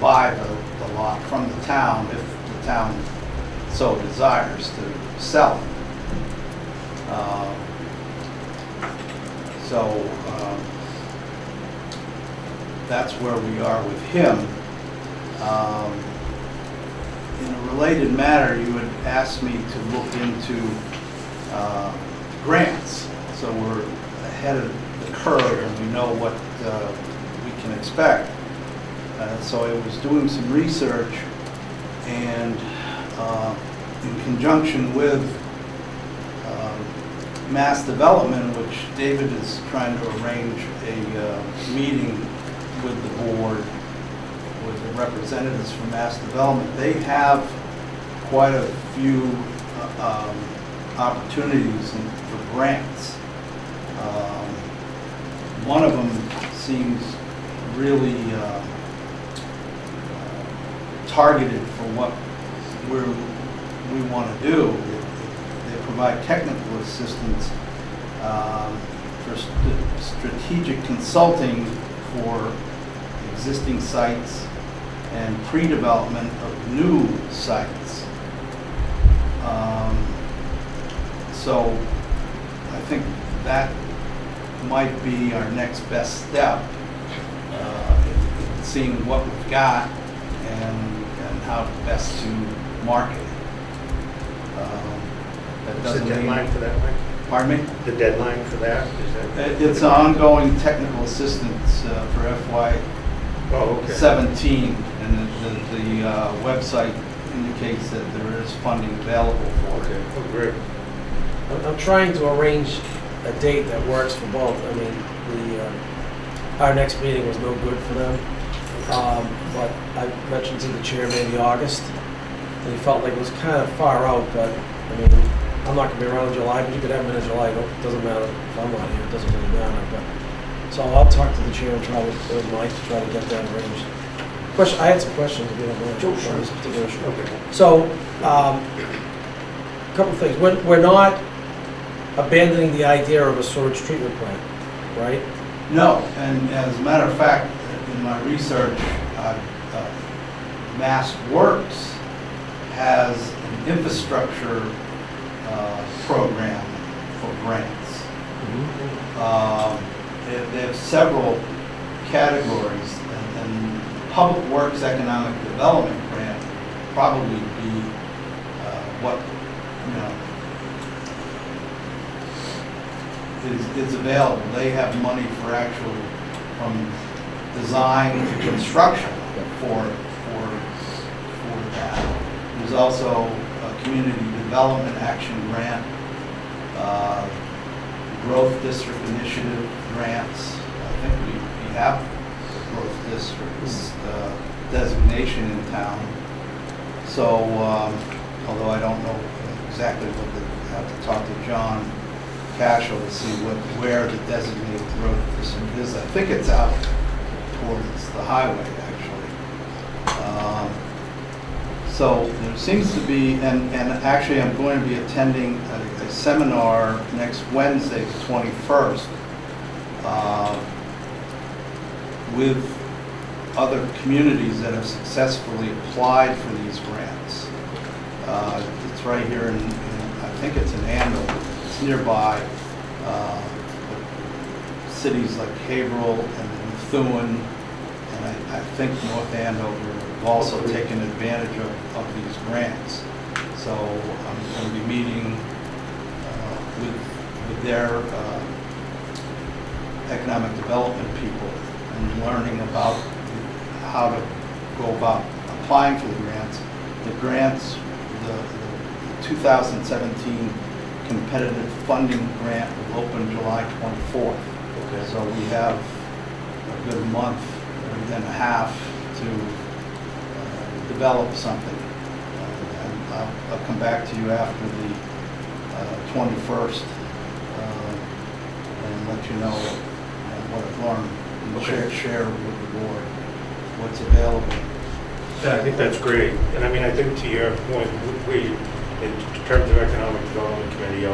Speaker 12: buy the lot from the town if the town so desires to sell it. That's where we are with him. In a related matter, you had asked me to look into grants. So we're ahead of the curve and we know what we can expect. So I was doing some research, and in conjunction with Mass Development, which David is trying to arrange a meeting with the board, with the representatives from Mass Development. They have quite a few opportunities for grants. One of them seems really targeted for what we want to do. They provide technical assistance for strategic consulting for existing sites and pre-development of new sites. So I think that might be our next best step, seeing what we've got and how best to market it.
Speaker 1: What's the deadline for that, Mike?
Speaker 12: Pardon me?
Speaker 1: The deadline for that? Is that?
Speaker 12: It's ongoing technical assistance for FY
Speaker 1: Oh, okay.
Speaker 12: 17, and the website indicates that there is funding available for it.
Speaker 1: Okay, oh, great.
Speaker 7: I'm trying to arrange a date that works for both. I mean, our next meeting was no good for them, but I mentioned to the chair maybe August, and he felt like it was kind of far out, but I mean, I'm not going to be around in July, but you could have them in July. It doesn't matter if I'm not here. It doesn't really matter. But so I'll talk to the chair and try with Mike to try to get that arranged. Question. I had some questions if you don't mind.
Speaker 1: Sure.
Speaker 7: On this particular issue.
Speaker 1: Okay.
Speaker 7: So, a couple of things. We're not abandoning the idea of a sewage treatment plant, right?
Speaker 12: No, and as a matter of fact, in my research, Mass Works has an infrastructure program for grants. They have several categories, and Public Works Economic Development Grant probably be what is available. They have money for actual from design to construction for that. There's also a Community Development Action Grant, Growth District Initiative grants. I think we have the Growth District's designation in town. So, although I don't know exactly what I have to talk to John Cashel to see where the designated growth district is. I think it's out towards the highway, actually. So there seems to be, and actually I'm going to be attending a seminar next Wednesday, the 21st, with other communities that have successfully applied for these grants. It's right here in I think it's in Andover. It's nearby. cities like Haverhill and Methuen, and I think North Andover have also taken advantage of these grants. So I'm going to be meeting with their economic development people and learning about how to go about applying for the grants. The grants, the 2017 competitive funding grant will open July 24th.
Speaker 1: Okay.
Speaker 12: So we have a good month and a half to develop something. And I'll come back to you after the 21st and let you know what I've learned and share with the board what's available.
Speaker 2: Yeah, I think that's great. And I mean, I think to your point, we, in terms of Economic Development Committee,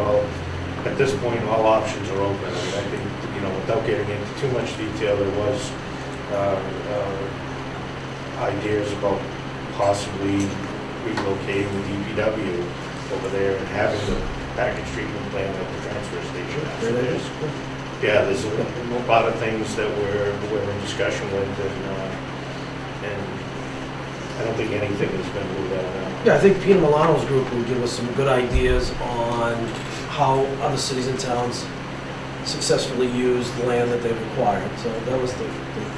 Speaker 2: at this point, all options are open. I mean, I think, without getting into too much detail, there was ideas about possibly relocating the DPW over there and having the package treatment plant at the transfer station. So there's a lot of things that we're in discussion with, and I don't think anything has been ruled out now.
Speaker 7: Yeah, I think Peter Milano's group will give us some good ideas on how other cities and towns successfully use the land that they've acquired. So that was the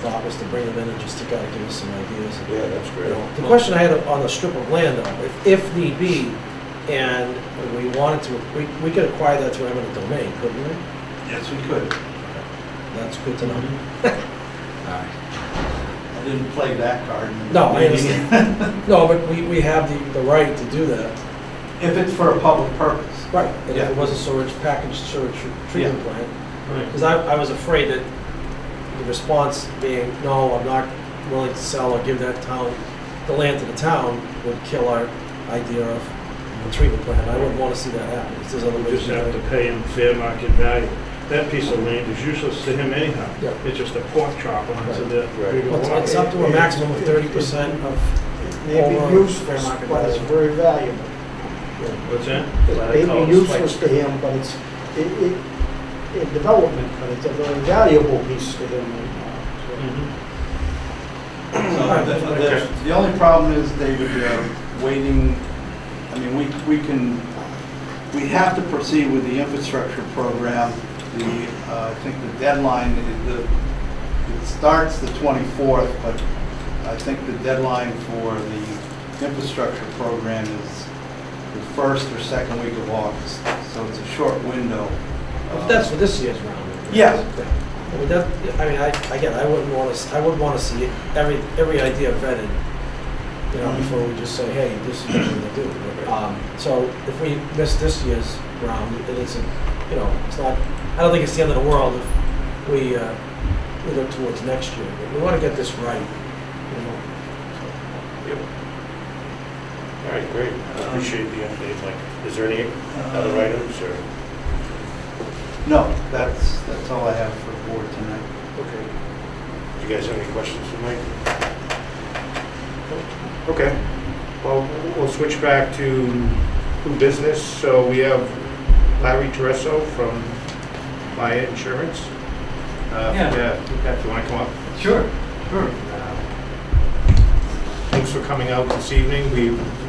Speaker 7: thought, was to bring them in and just to kind of give us some ideas.
Speaker 2: Yeah, that's great.
Speaker 7: The question I had on the strip of land though, if need be, and we wanted to, we could acquire that through eminent domain, couldn't we?
Speaker 12: Yes, we could.
Speaker 7: That's good to know. All right.
Speaker 12: I didn't play that card.
Speaker 7: No, I understand. No, but we have the right to do that.
Speaker 12: If it's for a public purpose.
Speaker 7: Right, and
Speaker 12: Yeah.
Speaker 7: if it was a packaged sewage treatment
Speaker 12: Yeah.
Speaker 7: plant.
Speaker 2: Right.
Speaker 7: Because I was afraid that the response being, no, I'm not willing to sell or give that town, the land to the town, would kill our idea of a treatment plant. I wouldn't want to see that happen, because there's other
Speaker 2: We
Speaker 7: ways
Speaker 2: just
Speaker 7: to
Speaker 2: have
Speaker 7: do
Speaker 2: to
Speaker 7: it.
Speaker 2: pay him fair market value. That piece of land is useless to him anyhow.
Speaker 7: Yeah.
Speaker 2: It's just a pork chop onto the.
Speaker 7: Well, it's up to a maximum of 30% of
Speaker 9: It may
Speaker 7: over
Speaker 9: be useless,
Speaker 7: fair market
Speaker 9: but it's
Speaker 7: value.
Speaker 9: very valuable.
Speaker 2: What's that?
Speaker 9: It may be useless to him, but it's, in development, but it's a very valuable piece to him.
Speaker 12: So the only problem is, David, waiting, I mean, we have to proceed with the infrastructure program. I think the deadline, it starts the 24th, but I think the deadline for the infrastructure program is the first or second week of August. So it's a short window.
Speaker 7: But that's for this year's round.
Speaker 12: Yeah.
Speaker 7: I mean, I would want to see every idea vetted, before we just say, hey, this is what we're going to do. So if we miss this year's round, it's not, I don't think it's the end of the world if we look towards next year. But we want to get this right,
Speaker 2: Yep. All right, great. I appreciate the update, Mike. Is there any other items or?
Speaker 12: No, that's all I have for the board tonight.
Speaker 2: Okay. Do you guys have any questions for Mike? Okay. Well, we'll switch back to new business. So we have Larry Tereso from Maya Insurance. Yeah, if you want to come up.
Speaker 13: Sure.
Speaker 1: Thanks for coming out this evening.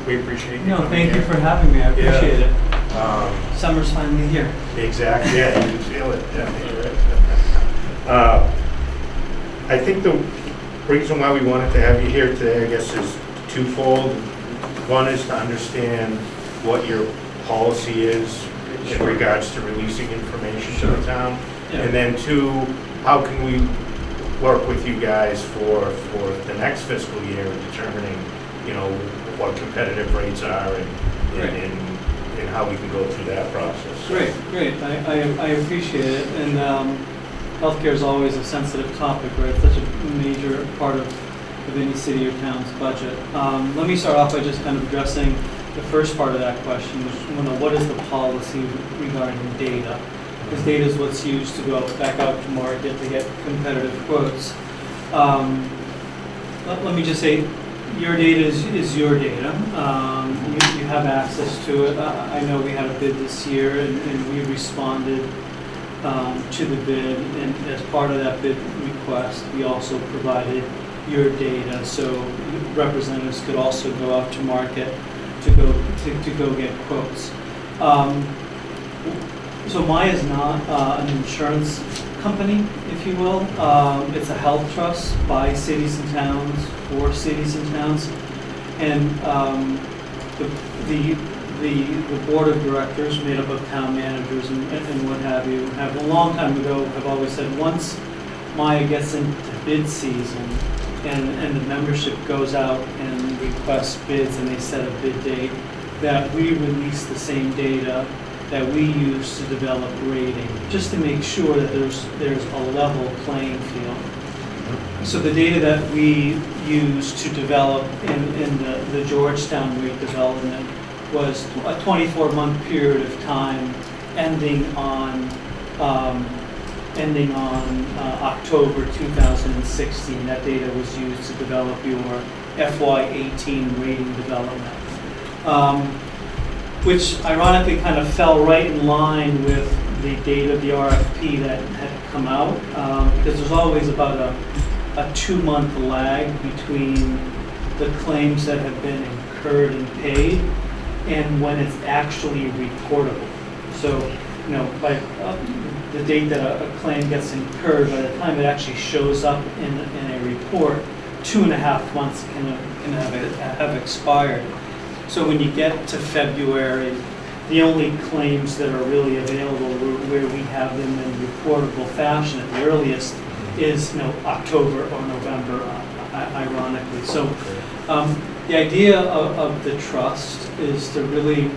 Speaker 1: We appreciate you
Speaker 13: No,
Speaker 1: coming
Speaker 13: thank you
Speaker 1: here.
Speaker 13: for having me. I appreciate it.
Speaker 1: Um,
Speaker 13: Summer's finally here.
Speaker 1: Exactly, yeah, you can feel it. I think the reason why we wanted to have you here today, I guess, is twofold. One is to understand what your policy is in regards to releasing information to the town.
Speaker 13: Yeah.
Speaker 1: And then two, how can we work with you guys for the next fiscal year in determining, what competitive rates are and how we can go through that process.
Speaker 13: Great. I appreciate it. And healthcare is always a sensitive topic, right? It's such a major part of any city or town's budget. Let me start off by just kind of addressing the first part of that question, which what is the policy regarding data? Because data is what's used to go back out to market to get competitive quotes. Let me just say, your data is your data. You have access to it. I know we had a bid this year, and we responded to the bid, and as part of that bid request, we also provided your data, so representatives could also go out to market to go get quotes. So Maya is not an insurance company, if you will. It's a health trust by cities and towns, for cities and towns. And the board of directors, made up of town managers and what have you, have a long time ago have always said, once Maya gets into bid season and the membership goes out and requests bids and they set a bid date, that we release the same data that we use to develop rating, just to make sure that there's a level playing field. So the data that we used to develop in the Georgetown rate development was a 24-month period of time ending on October 2016. That data was used to develop your FY18 rating development. Which ironically kind of fell right in line with the date of the RFP that had come out, because there's always about a 2-month lag between the claims that have been incurred and paid and when it's actually reportable. So, by the date that a claim gets incurred, by the time it actually shows up in a report, 2.5 months can have expired. So when you get to February, the only claims that are really available where we have them in reportable fashion at the earliest is October or November, ironically. So the idea of the trust is to really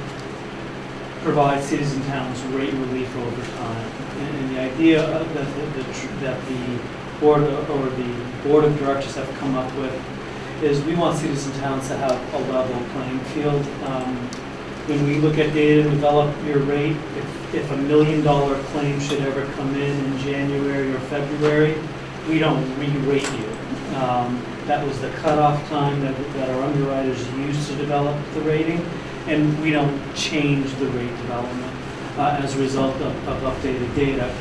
Speaker 13: provide cities and towns rate relief over time. And the idea that the board or the board of directors have come up with is we want cities and towns to have a level playing field. When we look at data and develop your rate, if $1 million claim should ever come in January or February, we don't re-rate you. That was the cutoff time that our underwriters used to develop the rating, and we don't change the rate development as a result of updated data.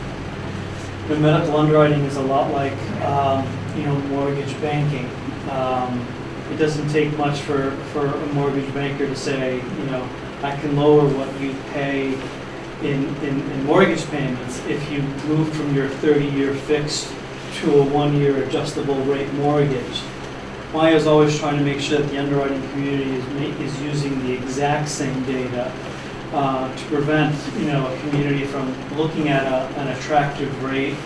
Speaker 13: The medical underwriting is a lot like mortgage banking. It doesn't take much for a mortgage banker to say, I can lower what you pay in mortgage payments if you move from your 30-year fixed to a 1-year adjustable rate mortgage. Maya is always trying to make sure that the underwriting community is using the exact same data to prevent a community from looking at an attractive rate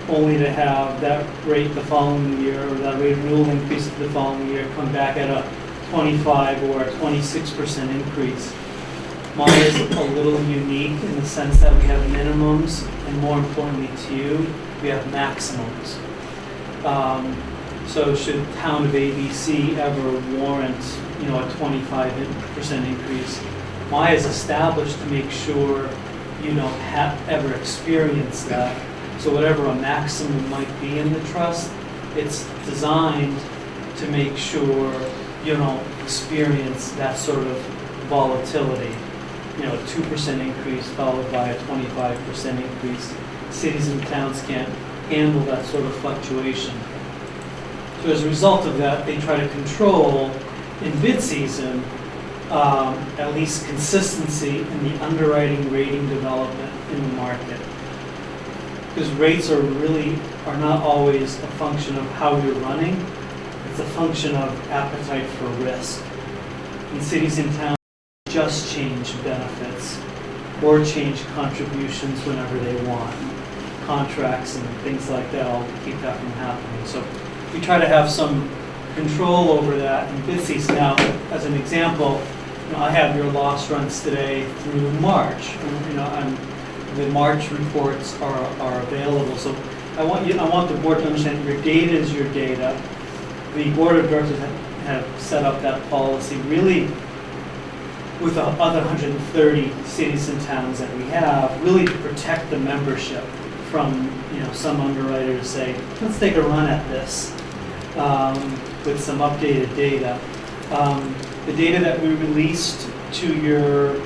Speaker 13: only to have that rate the following year, or that rate renewal increase the following year, come back at a 25 or a 26% increase. Maya is a little unique in the sense that we have minimums, and more importantly to you, we have maximums. So should town of ABC ever warrant, a 25% increase, Maya is established to make sure you don't ever experience that. So whatever a maximum might be in the trust, it's designed to make sure you don't experience that sort of volatility. A 2% increase followed by a 25% increase. Cities and towns can't handle that sort of fluctuation. So as a result of that, they try to control in bid season at least consistency in the underwriting rating development in the market. Because rates are not always a function of how you're running, it's a function of appetite for risk. And cities and towns just change benefits or change contributions whenever they want. Contracts and things like that all keep that from happening. So we try to have some control over that in bid season. Now, as an example, I have your loss runs today through March. The March reports are available. So I want the board to understand your data is your data. The board of directors have set up that policy really with the other 130 cities and towns that we have, really to protect the membership from some underwriters say, let's take a run at this with some updated data. The data that we released to your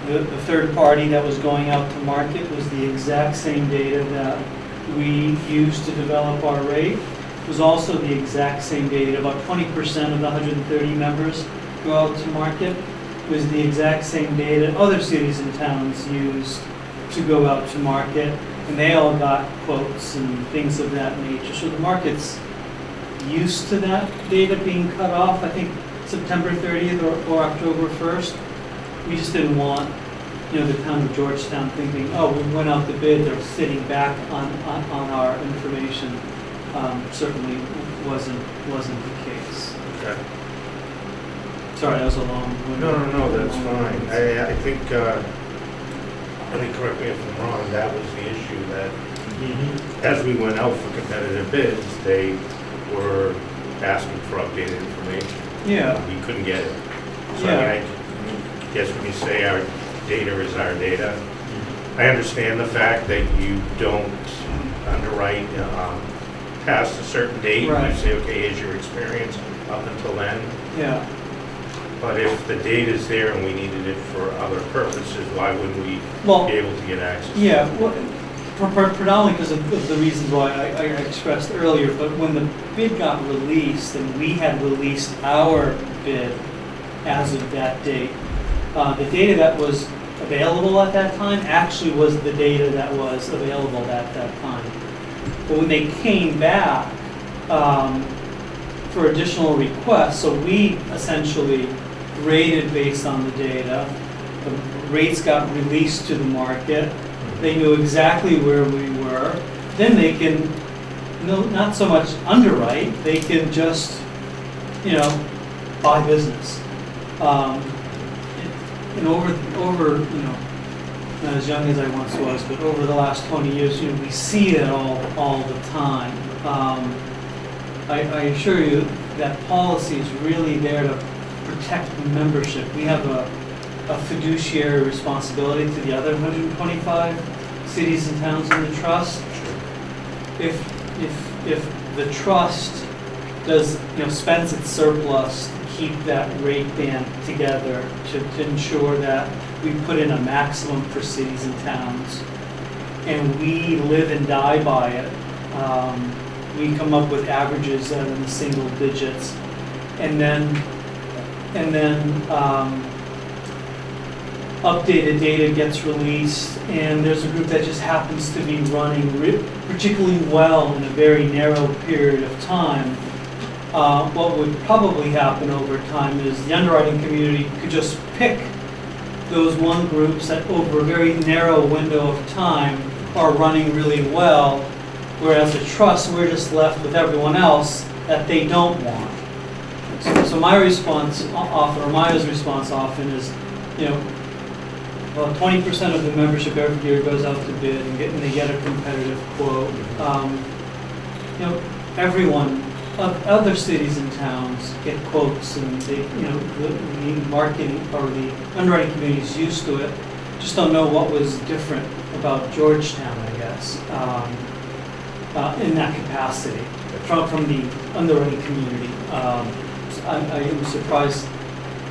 Speaker 13: The third party that was going out to market was the exact same data that we used to develop our rate. It was also the exact same data. About 20% of the 130 members go out to market. It was the exact same data other cities and towns used to go out to market, and they all got quotes and things of that nature. So the market's used to that data being cut off, I think September 30th or October 1st. We just didn't want, the town of Georgetown thinking, oh, we went out to bid, they're sitting back on our information. Certainly wasn't the case.
Speaker 1: Okay.
Speaker 13: Sorry, that was a long one.
Speaker 1: No, that's fine. I think, let me correct me if I'm wrong, that was the issue that as we went out for competitive bids, they were asking for updated information.
Speaker 13: Yeah.
Speaker 1: We couldn't get it. So
Speaker 13: Yeah.
Speaker 1: I guess when you say our data is our data, I understand the fact that you don't underwrite past a certain date.
Speaker 13: Right.
Speaker 1: You say, okay, here's your experience up until then.
Speaker 13: Yeah.
Speaker 1: But if the data's there and we needed it for other purposes, why wouldn't we
Speaker 13: Well,
Speaker 1: be able to get access?
Speaker 13: yeah, well, predominantly because of the reasons why I expressed earlier, but when the bid got released and we had released our bid as of that date, the data that was available at that time actually was the data that was available at that time. But when they came back for additional requests, so we essentially rated based on the data, the rates got released to the market, they knew exactly where we were, then they can, not so much underwrite, they can just, buy business. And over, not as young as I once was, but over the last 20 years, we see it all the time. I assure you that policy is really there to protect membership. We have a fiduciary responsibility to the other 125 cities and towns in the trust. If the trust does, spends its surplus to keep that rate band together to ensure that we put in a maximum for cities and towns, and we live and die by it. We come up with averages that are in the single digits, and then updated data gets released, and there's a group that just happens to be running particularly well in a very narrow period of time. What would probably happen over time is the underwriting community could just pick those one groups that over a very narrow window of time are running really well, whereas a trust, we're just left with everyone else that they don't want. So my response often, or Maya's response often is, well, 20% of the membership every year goes out to bid and they get a competitive quote. Everyone, other cities and towns get quotes, and they, the marketing or the underwriting community is used to it. Just don't know what was different about Georgetown, I guess, in that capacity from the underwriting community. I am surprised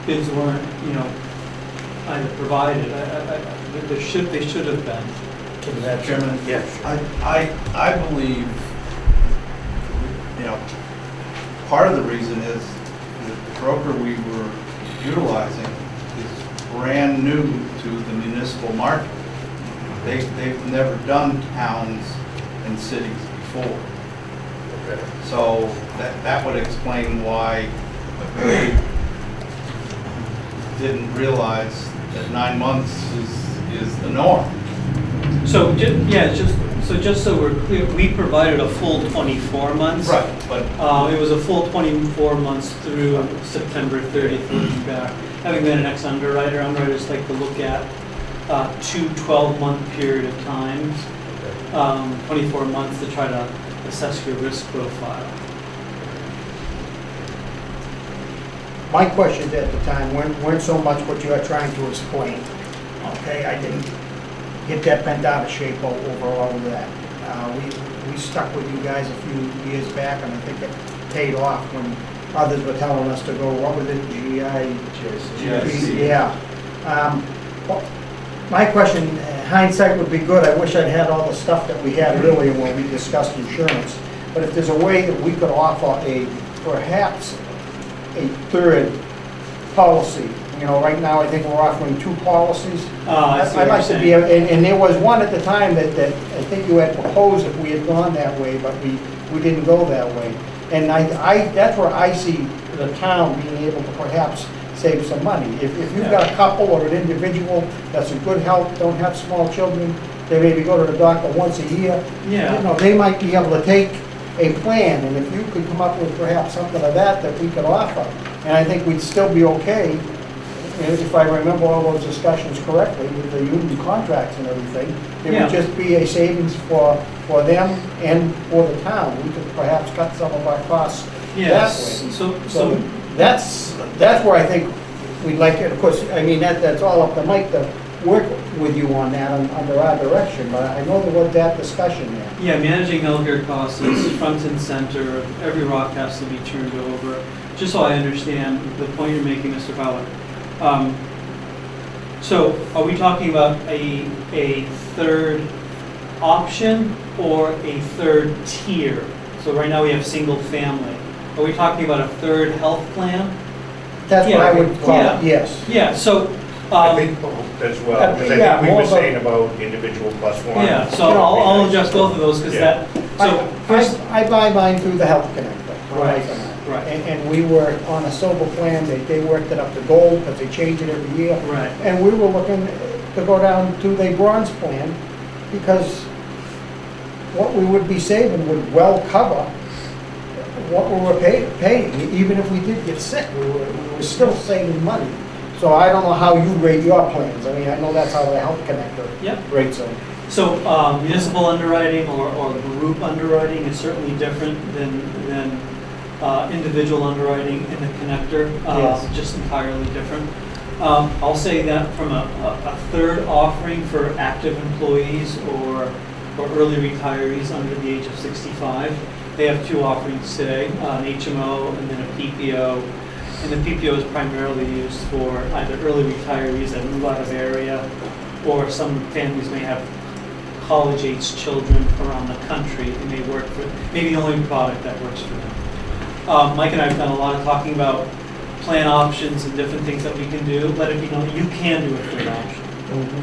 Speaker 13: bids weren't, either provided. They should have been.
Speaker 12: Mr. Chairman?
Speaker 1: Yes.
Speaker 12: I believe, part of the reason is the broker we were utilizing is brand new to the municipal market. They've never done towns and cities before.
Speaker 1: Okay.
Speaker 12: So that would explain why they didn't realize that 9 months is the norm.
Speaker 13: So just so we're clear, we provided a full 24 months.
Speaker 12: Right, but
Speaker 13: It was a full 24 months through September 30th, looking back. Having been an ex-underwriter, underwriters like to look at 2 12-month period of times, 24 months to try to assess your risk profile.
Speaker 9: My questions at the time weren't so much what you are trying to explain. Okay, I didn't get that bent out of shape over all of that. We stuck with you guys a few years back, and I think it paid off when others were telling us to go, what was it, GI?
Speaker 3: GIC.
Speaker 9: Yeah. My question, hindsight would be good, I wish I'd had all the stuff that we had earlier when we discussed insurance. But if there's a way that we could offer perhaps a third policy, you know, right now I think we're offering 2 policies.
Speaker 13: I see what
Speaker 9: I'd like
Speaker 13: you're
Speaker 9: to be, and there was one at the time that I think you had proposed if we had gone that way, but we didn't go that way. And that's where I see the town being able to perhaps save some money. If you've got a couple or an individual that's in good health, don't have small children, they maybe go to the doctor once a year.
Speaker 13: Yeah.
Speaker 9: You know, they might be able to take a plan, and if you could come up with perhaps something of that we could offer, and I think we'd still be okay, if I remember all those discussions correctly, with the union contracts and everything, it
Speaker 13: Yeah.
Speaker 9: would just be a savings for them and for the town. We could perhaps cut some of our costs that
Speaker 13: Yes,
Speaker 9: way.
Speaker 13: so,
Speaker 9: That's where I think we'd like it. Of course, I mean, that's all up to Mike to work with you on that under our direction, but I know there was that discussion there.
Speaker 13: yeah, managing healthcare costs is front and center, every rock has to be turned over. Just so I understand the point you're making, Mr. Fowler. So are we talking about a third option or a third tier? So right now we have single family. Are we talking about a third health plan?
Speaker 9: That's what I would call
Speaker 13: Yeah.
Speaker 9: it, yes.
Speaker 13: Yeah, so,
Speaker 1: I think both as well, because
Speaker 9: Yeah,
Speaker 1: I think we
Speaker 9: more
Speaker 1: were
Speaker 9: of a-
Speaker 1: saying about individual plus one.
Speaker 13: yeah, so I'll adjust both of those, because
Speaker 1: Yeah.
Speaker 13: so first,
Speaker 9: I buy mine through the Health Connector. my
Speaker 13: Right,
Speaker 9: wife and I.
Speaker 13: right.
Speaker 9: And we were on a silver plan, they worked it up to gold, because they change it every year.
Speaker 13: right,
Speaker 9: And we were looking to go down to the bronze plan, because what we would be saving would well cover what we were paying. Even if we did get sick, we were still saving money. So I don't know how you rate your plans. I mean, I know that's how the Health Connector
Speaker 13: Yep.
Speaker 9: rates them.
Speaker 13: So municipal underwriting or group underwriting is certainly different than individual underwriting in the connector,
Speaker 9: Yes.
Speaker 13: just entirely different. I'll say that from a third offering for active employees or early retirees under the age of 65, they have 2 offerings today, an HMO and then a PPO. And the PPO is primarily used for either early retirees that move out of area, or some families may have college-age children around the country and may work for, maybe the only product that works for them. Mike and I have done a lot of talking about plan options and different things that we can do. Let it be known that you can do a third option.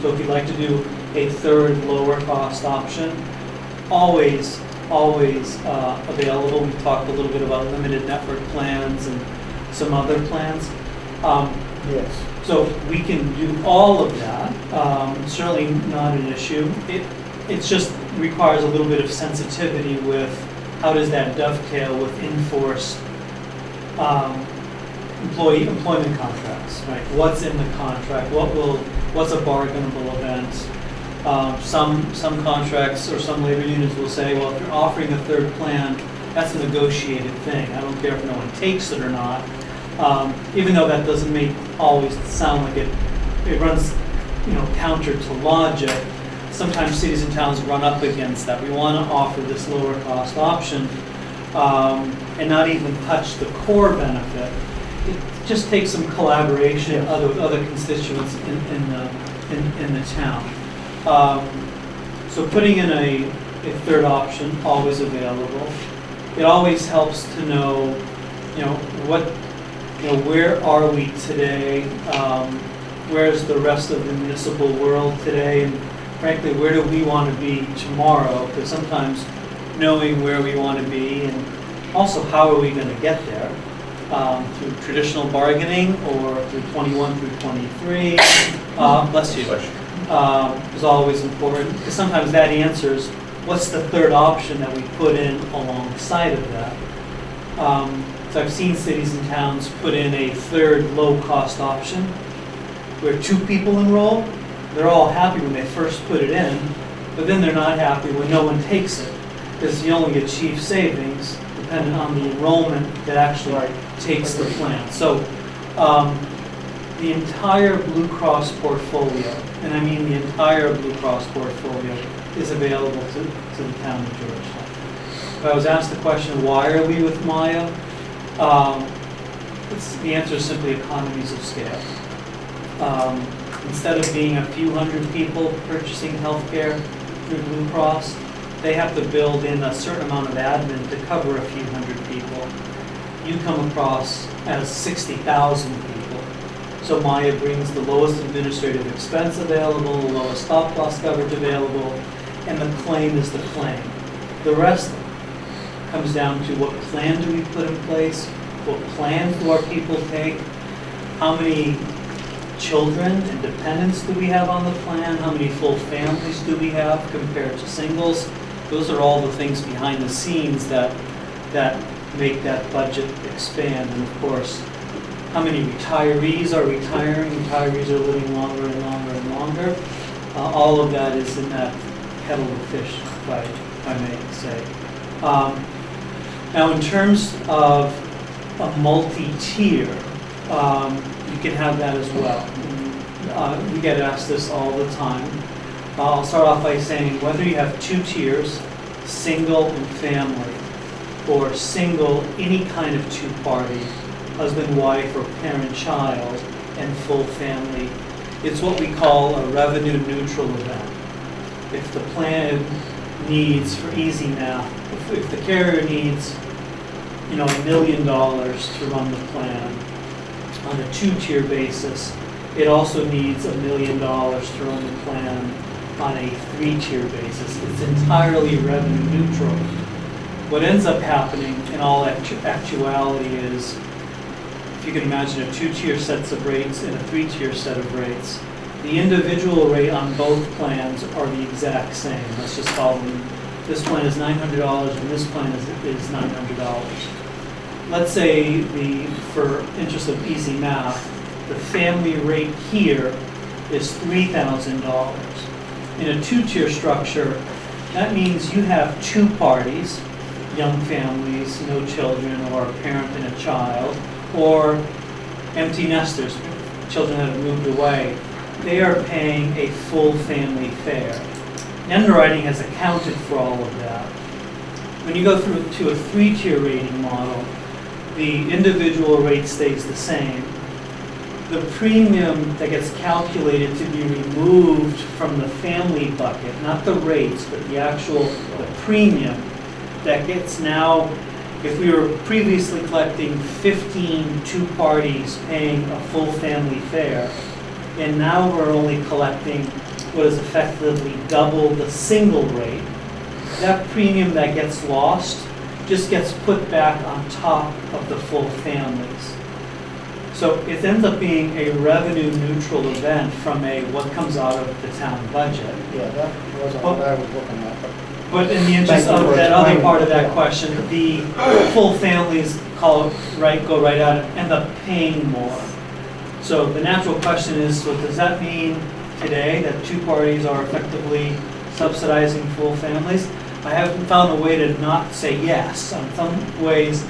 Speaker 13: So if you'd like to do a third lower cost option, always available. We talked a little bit about limited network plans and some other plans.
Speaker 9: Yes.
Speaker 13: So we can do all of that, certainly not an issue. It just requires a little bit of sensitivity with how does that dovetail with enforced employment contracts, right? What's in the contract? What's a bargainable event? Some contracts or some labor unions will say, well, if you're offering a third plan, that's a negotiated thing. I don't care if no one takes it or not. Even though that doesn't always sound like it runs, counter to logic. Sometimes cities and towns run up against that. We want to offer this lower cost option and not even touch the core benefit. It just takes some collaboration with other constituents in the town. So putting in a third option, always available. It always helps to know, where are we today? Where's the rest of the municipal world today? And frankly, where do we want to be tomorrow? Because sometimes knowing where we want to be and also how are we going to get there through traditional bargaining or through 21 through 23, bless you, is always important. Because sometimes that answers what's the third option that we put in alongside of that. So I've seen cities and towns put in a third low-cost option where 2 people enroll. They're all happy when they first put it in, but then they're not happy when no one takes it, because you only achieve savings depending on the enrollment that actually takes the plan. So the entire Blue Cross portfolio, and I mean the entire Blue Cross portfolio, is available to the town of Georgetown. If I was asked the question, why are we with Maya? The answer is simply economies of scale. instead of being a few hundred people purchasing healthcare through Blue Cross, they have to build in a certain amount of admin to cover a few hundred people. You come across as 60,000 people. So Maya brings the lowest administrative expense available, the lowest stop loss coverage available, and the claim is the claim. The rest comes down to what plan do we put in place, what plans do our people take, how many children and dependents do we have on the plan, how many full families do we have compared to singles. Those are all the things behind the scenes that make that budget expand. And of course, how many retirees are retiring, retirees are living longer and longer and longer. All of that is in that kettle of fish, if I may say. Now, in terms of a multi-tier, you can have that as well. We get asked this all the time. I'll start off by saying whether you have 2 tiers, single and family, or single, any kind of 2-party, husband, wife, or parent-child, and full family, it's what we call a revenue neutral event. If the plan needs, for easy math, if the carrier needs, $1 million to run the plan on a 2-tier basis, it also needs $1 million to run the plan on a 3-tier basis. It's entirely revenue neutral. What ends up happening in all actuality is, if you can imagine a 2-tier sets of rates and a 3-tier set of rates, the individual rate on both plans are the exact same. Let's just call them, this plan is $900 and this plan is $900. Let's say, for interest of easy math, the family rate here is $3,000. In a 2-tier structure, that means you have 2 parties, young families, no children, or a parent and a child, or empty nesters, children that have moved away. They are paying a full family fare. Underwriting has accounted for all of that. When you go through to a 3-tier rating model, the individual rate stays the same. The premium that gets calculated to be removed from the family bucket, not the rates, but the premium that gets now, if we were previously collecting 15 2-parties paying a full family fare, and now we're only collecting what is effectively double the single rate, that premium that gets lost just gets put back on top of the full families. So it ends up being a revenue neutral event from what comes out of the town budget.
Speaker 9: Yeah, that wasn't what I was looking at.
Speaker 13: But in the interest
Speaker 9: Thank you
Speaker 13: of
Speaker 9: for
Speaker 13: that other
Speaker 9: explaining
Speaker 13: part of
Speaker 9: that.
Speaker 13: that question, the full families go right out and end up paying more. So the natural question is, so does that mean today that 2 parties are effectively subsidizing full families? I haven't found a way to not say yes. In some ways,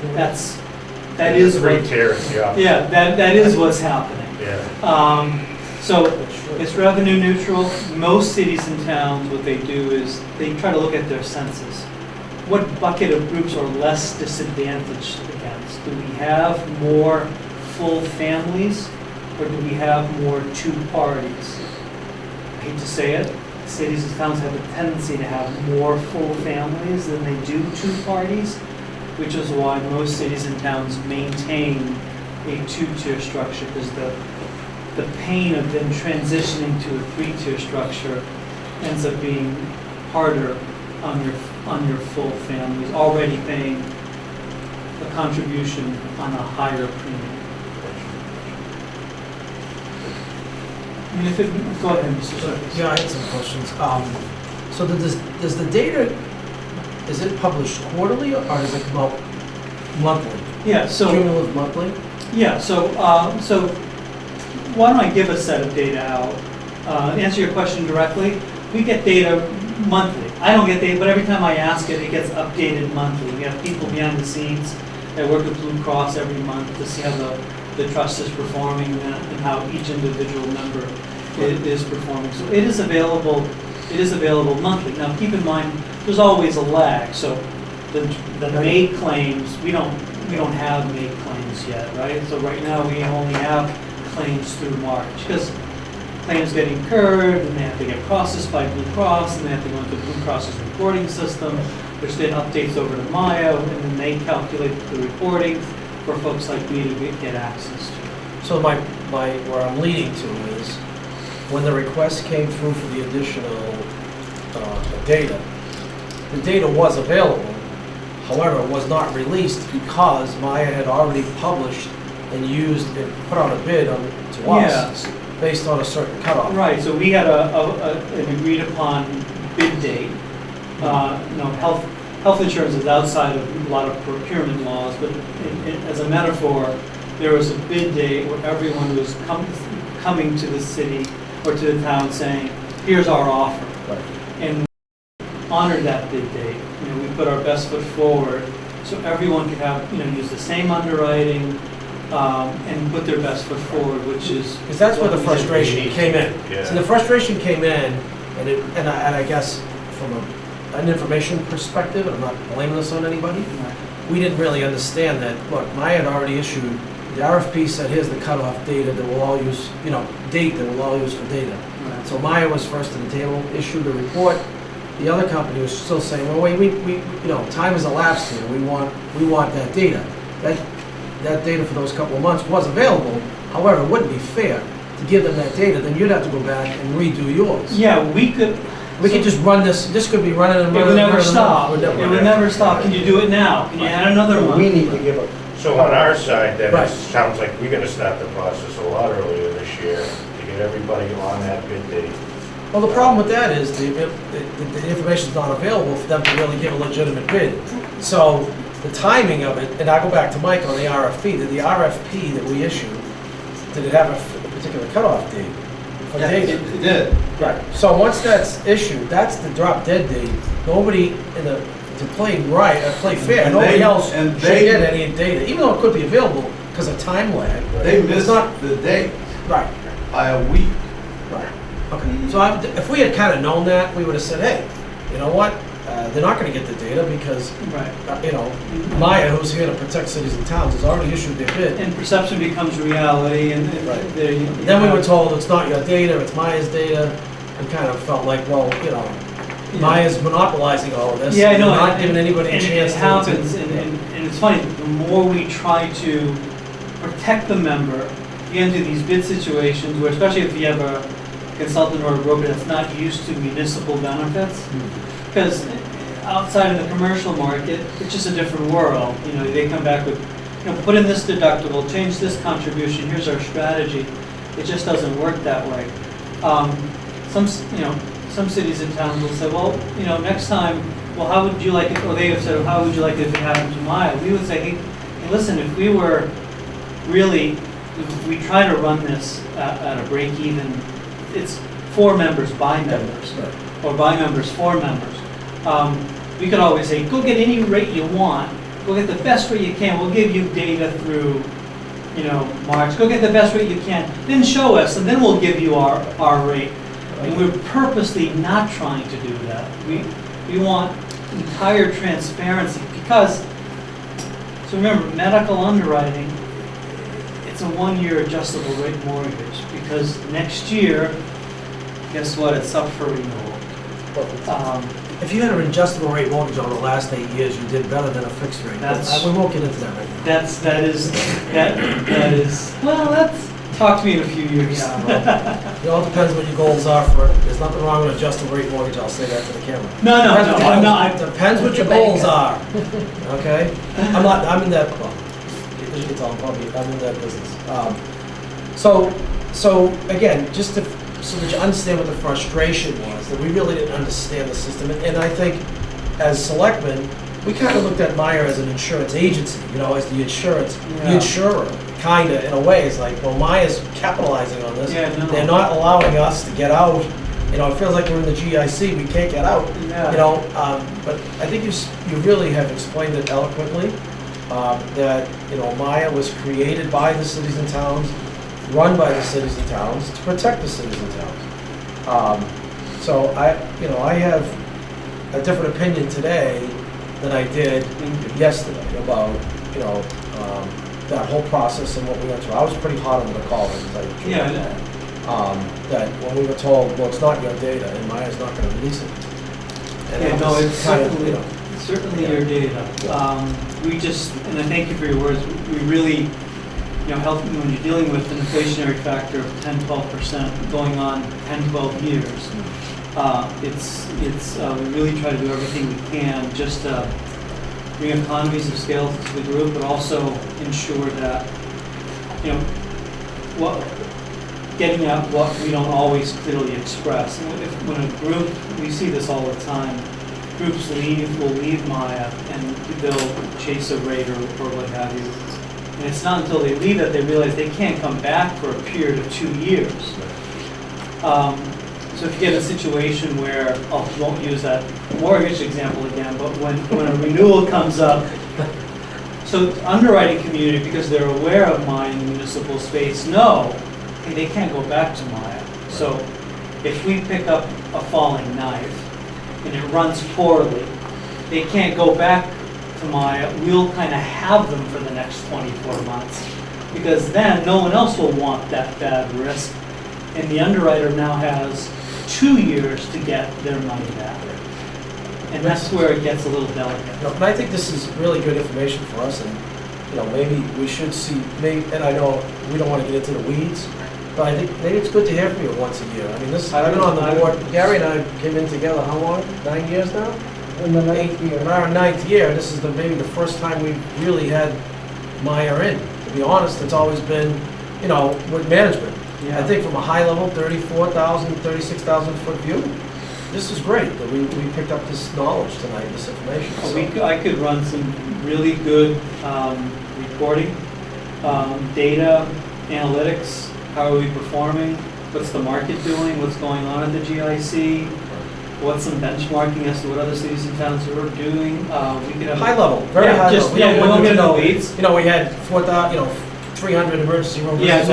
Speaker 13: that is what,
Speaker 1: 3 tiers, yeah.
Speaker 13: yeah, that is what's happening.
Speaker 1: Yeah.
Speaker 13: So it's revenue neutral. Most cities and towns, what they do is they try to look at their census. What bucket of groups are less disadvantaged against? Do we have more full families, or do we have more 2 parties? I hate to say it, cities and towns have a tendency to have more full families than they do 2 parties, which is why most cities and towns maintain a 2-tier structure, because the pain of then transitioning to a 3-tier structure ends up being harder on your full families, already paying a contribution on a higher premium. I mean, go ahead, Mr. Surface.
Speaker 7: Yeah, I had some questions. So does the data, is it published quarterly or does it come out monthly?
Speaker 13: Yeah, so
Speaker 7: Cumulative monthly?
Speaker 13: yeah, so why don't I give a set of data out? Answer your question directly. We get data monthly. I don't get data, but every time I ask it, it gets updated monthly. We have people behind the scenes that work with Blue Cross every month to see how the trust is performing and how each individual member is performing. So it is available. It is available monthly. Now, keep in mind, there's always a lag. So the May claims, we don't have May claims yet, right? So right now we only have claims through March, because claims get incurred, and they have to get processed by Blue Cross, and they have to go into Blue Cross's reporting system, which then updates over to Maya, and then they calculate the reporting for folks like me to get access to.
Speaker 7: So where I'm leading to is, when the request came through for the additional data, the data was available. However, it was not released because Maya had already published and put out a bid to us based on a certain cutoff.
Speaker 13: Right, so we had an agreed upon bid date. Health insurance is outside of a lot of procurement laws, but as a metaphor, there was a bid date where everyone was coming to the city or to the town saying, here's our offer.
Speaker 7: Right.
Speaker 13: And we honored that bid date. We put our best foot forward so everyone could have, use the same underwriting and put their best foot forward, which is...
Speaker 7: Because that's where the frustration came in.
Speaker 1: Yeah.
Speaker 7: So the frustration came in, and I guess from an information perspective, and I'm not blaming this on anybody, we didn't really understand that, look, Maya had already issued, the RFP said, here's the cutoff data that we'll all use, date that we'll all use for data.
Speaker 13: Right.
Speaker 7: So Maya was first to the table, issued a report. The other company was still saying, well, wait, we time has elapsed here. We want that data. That data for those couple of months was available. However, it wouldn't be fair to give them that data. Then you'd have to go back and redo yours.
Speaker 13: Yeah, we could
Speaker 7: just run this. This could be running and
Speaker 13: It
Speaker 7: running.
Speaker 13: would never
Speaker 7: and
Speaker 13: stop.
Speaker 7: running.
Speaker 13: It would never stop. Can you do it now? Can you add another month?
Speaker 9: We need to give a,
Speaker 1: So on our side, then,
Speaker 7: Right.
Speaker 1: it sounds like we're gonna start the process a lot earlier this year to get everybody on that bid date.
Speaker 7: Well, the problem with that is the information's not available for them to really give a legitimate bid. So the timing of it, and I go back to Mike on the RFP, did the RFP that we issued, did it have a particular cutoff date? for
Speaker 12: Yeah,
Speaker 7: data?
Speaker 12: it did.
Speaker 7: Right. So once that's issued, that's the drop dead date. Nobody to play right, play fair,
Speaker 12: And
Speaker 7: nobody
Speaker 12: they-
Speaker 7: else
Speaker 12: and
Speaker 7: should
Speaker 12: they-
Speaker 7: get any data, even though it could be available because of time lag.
Speaker 12: They
Speaker 7: It's
Speaker 12: missed
Speaker 7: not-
Speaker 12: the date
Speaker 7: Right.
Speaker 12: by a week.
Speaker 7: Right. Okay. So if we had kind of known that, we would have said, hey, you know what? They're not going to get the data because,
Speaker 13: Right.
Speaker 7: Maya, who's here to protect cities and towns, has already issued their bid.
Speaker 13: And perception becomes reality, and
Speaker 7: Right.
Speaker 13: there you.
Speaker 7: Then we were told it's not your data, it's Maya's data, and kind of felt like, well, Maya's monopolizing all of this.
Speaker 13: Yeah, I know.
Speaker 7: We're not
Speaker 13: and-
Speaker 7: giving anybody a
Speaker 13: and
Speaker 7: chance
Speaker 13: it
Speaker 7: to.
Speaker 13: happens, and it's funny, the more we try to protect the member, you get into these bid situations where, especially if you have a consultant or a broker that's not used to municipal benefits, because outside of the commercial market, it's just a different world. They come back with, put in this deductible, change this contribution, here's our strategy. It just doesn't work that way. Some cities and towns will say, well, next time, well, how would you like it, or they have said, how would you like it if it happened to Maya? We would say, hey, listen, if we try to run this at a break even, it's 4 members by members, or by members, 4 members. We could always say, go get any rate you want, go get the best rate you can, we'll give you data through, March, go get the best rate you can, then show us, and then we'll give you our rate. And we're purposely not trying to do that. We want entire transparency, because, so remember, medical underwriting, it's a 1-year adjustable rate mortgage, because next year, guess what, it's up for renewal.
Speaker 7: If you had an adjustable rate mortgage over the last 8 years, you did better than a fixed rate.
Speaker 13: That's-
Speaker 7: We won't get into that right now.
Speaker 13: That is, well, talk to me in a few years.
Speaker 7: It all depends what your goals are for it. There's nothing wrong with adjustable rate mortgage, I'll say that to the camera.
Speaker 13: No,
Speaker 7: Depends what your
Speaker 13: I'm
Speaker 7: goals-
Speaker 13: not.
Speaker 7: Depends what your goals are, okay? I'm in that, well, as you can tell, I'm in that business. So again, so that you understand what the frustration was, that we really didn't understand the system. And I think as selectmen, we kind of looked at Maya as an insurance agency, as the insurer, kind of, in a way. It's like, well, Maya's capitalizing on this.
Speaker 13: Yeah, no.
Speaker 7: They're not allowing us to get out. It feels like we're in the GIC, we can't get out.
Speaker 13: Yeah.
Speaker 7: But I think you really have explained it eloquently, that, Maya was created by the cities and towns, run by the cities and towns to protect the cities and towns. So I have a different opinion today than I did yesterday about, that whole process and what we went through. I was pretty hot under the collar, to tell you the truth.
Speaker 13: Yeah,
Speaker 7: that when we were told, well, it's not your data, and Maya's not gonna release it. And
Speaker 13: Yeah,
Speaker 7: that
Speaker 13: no,
Speaker 7: was
Speaker 13: it's
Speaker 7: kind of,
Speaker 13: certainly,
Speaker 7: you know,
Speaker 13: certainly your data. We just, and I thank you for your words, we really, when you're dealing with an inflationary factor of 10, 12% going on 10, 12 years, we really try to do everything we can just to bring economies of scale to the group, but also ensure that, getting at what we don't always clearly express. And when a group, we see this all the time, groups will leave Maya and they'll chase a rate or what have you. And it's not until they leave that they realize they can't come back for a period of 2 years. So if you get a situation where, I won't use that mortgage example again, but when a renewal comes up, so the underwriting community, because they're aware of Maya in the municipal space, know they can't go back to Maya. So if we pick up a falling knife and it runs poorly, they can't go back to Maya. We'll kind of have them for the next 24 months because then no one else will want that bad risk. And the underwriter now has 2 years to get their money back. And that's where it gets a little delicate.
Speaker 7: No, but I think this is really good information for us, and maybe we should see. And I know we don't want to get into the weeds, but I think maybe it's good to hear from you once a year. I mean, I've been on the board. Gary and I came in together. How long? 9 years now.
Speaker 9: In the 9th year.
Speaker 7: In our 9th year, this is maybe the first time we've really had Maya in. To be honest, it's always been, with management.
Speaker 13: Yeah.
Speaker 7: I think from a high level, 34,000, 36,000 foot view. This is great that we picked up this knowledge tonight, this information. So.
Speaker 13: I could run some really good reporting, data, analytics. How are we performing? What's the market doing? What's going on at the GIC? What's some benchmarking as to what other cities and towns are doing? We could have
Speaker 7: high level, very high level.
Speaker 13: We don't get into the weeds.
Speaker 7: We had 300 emergency room visits.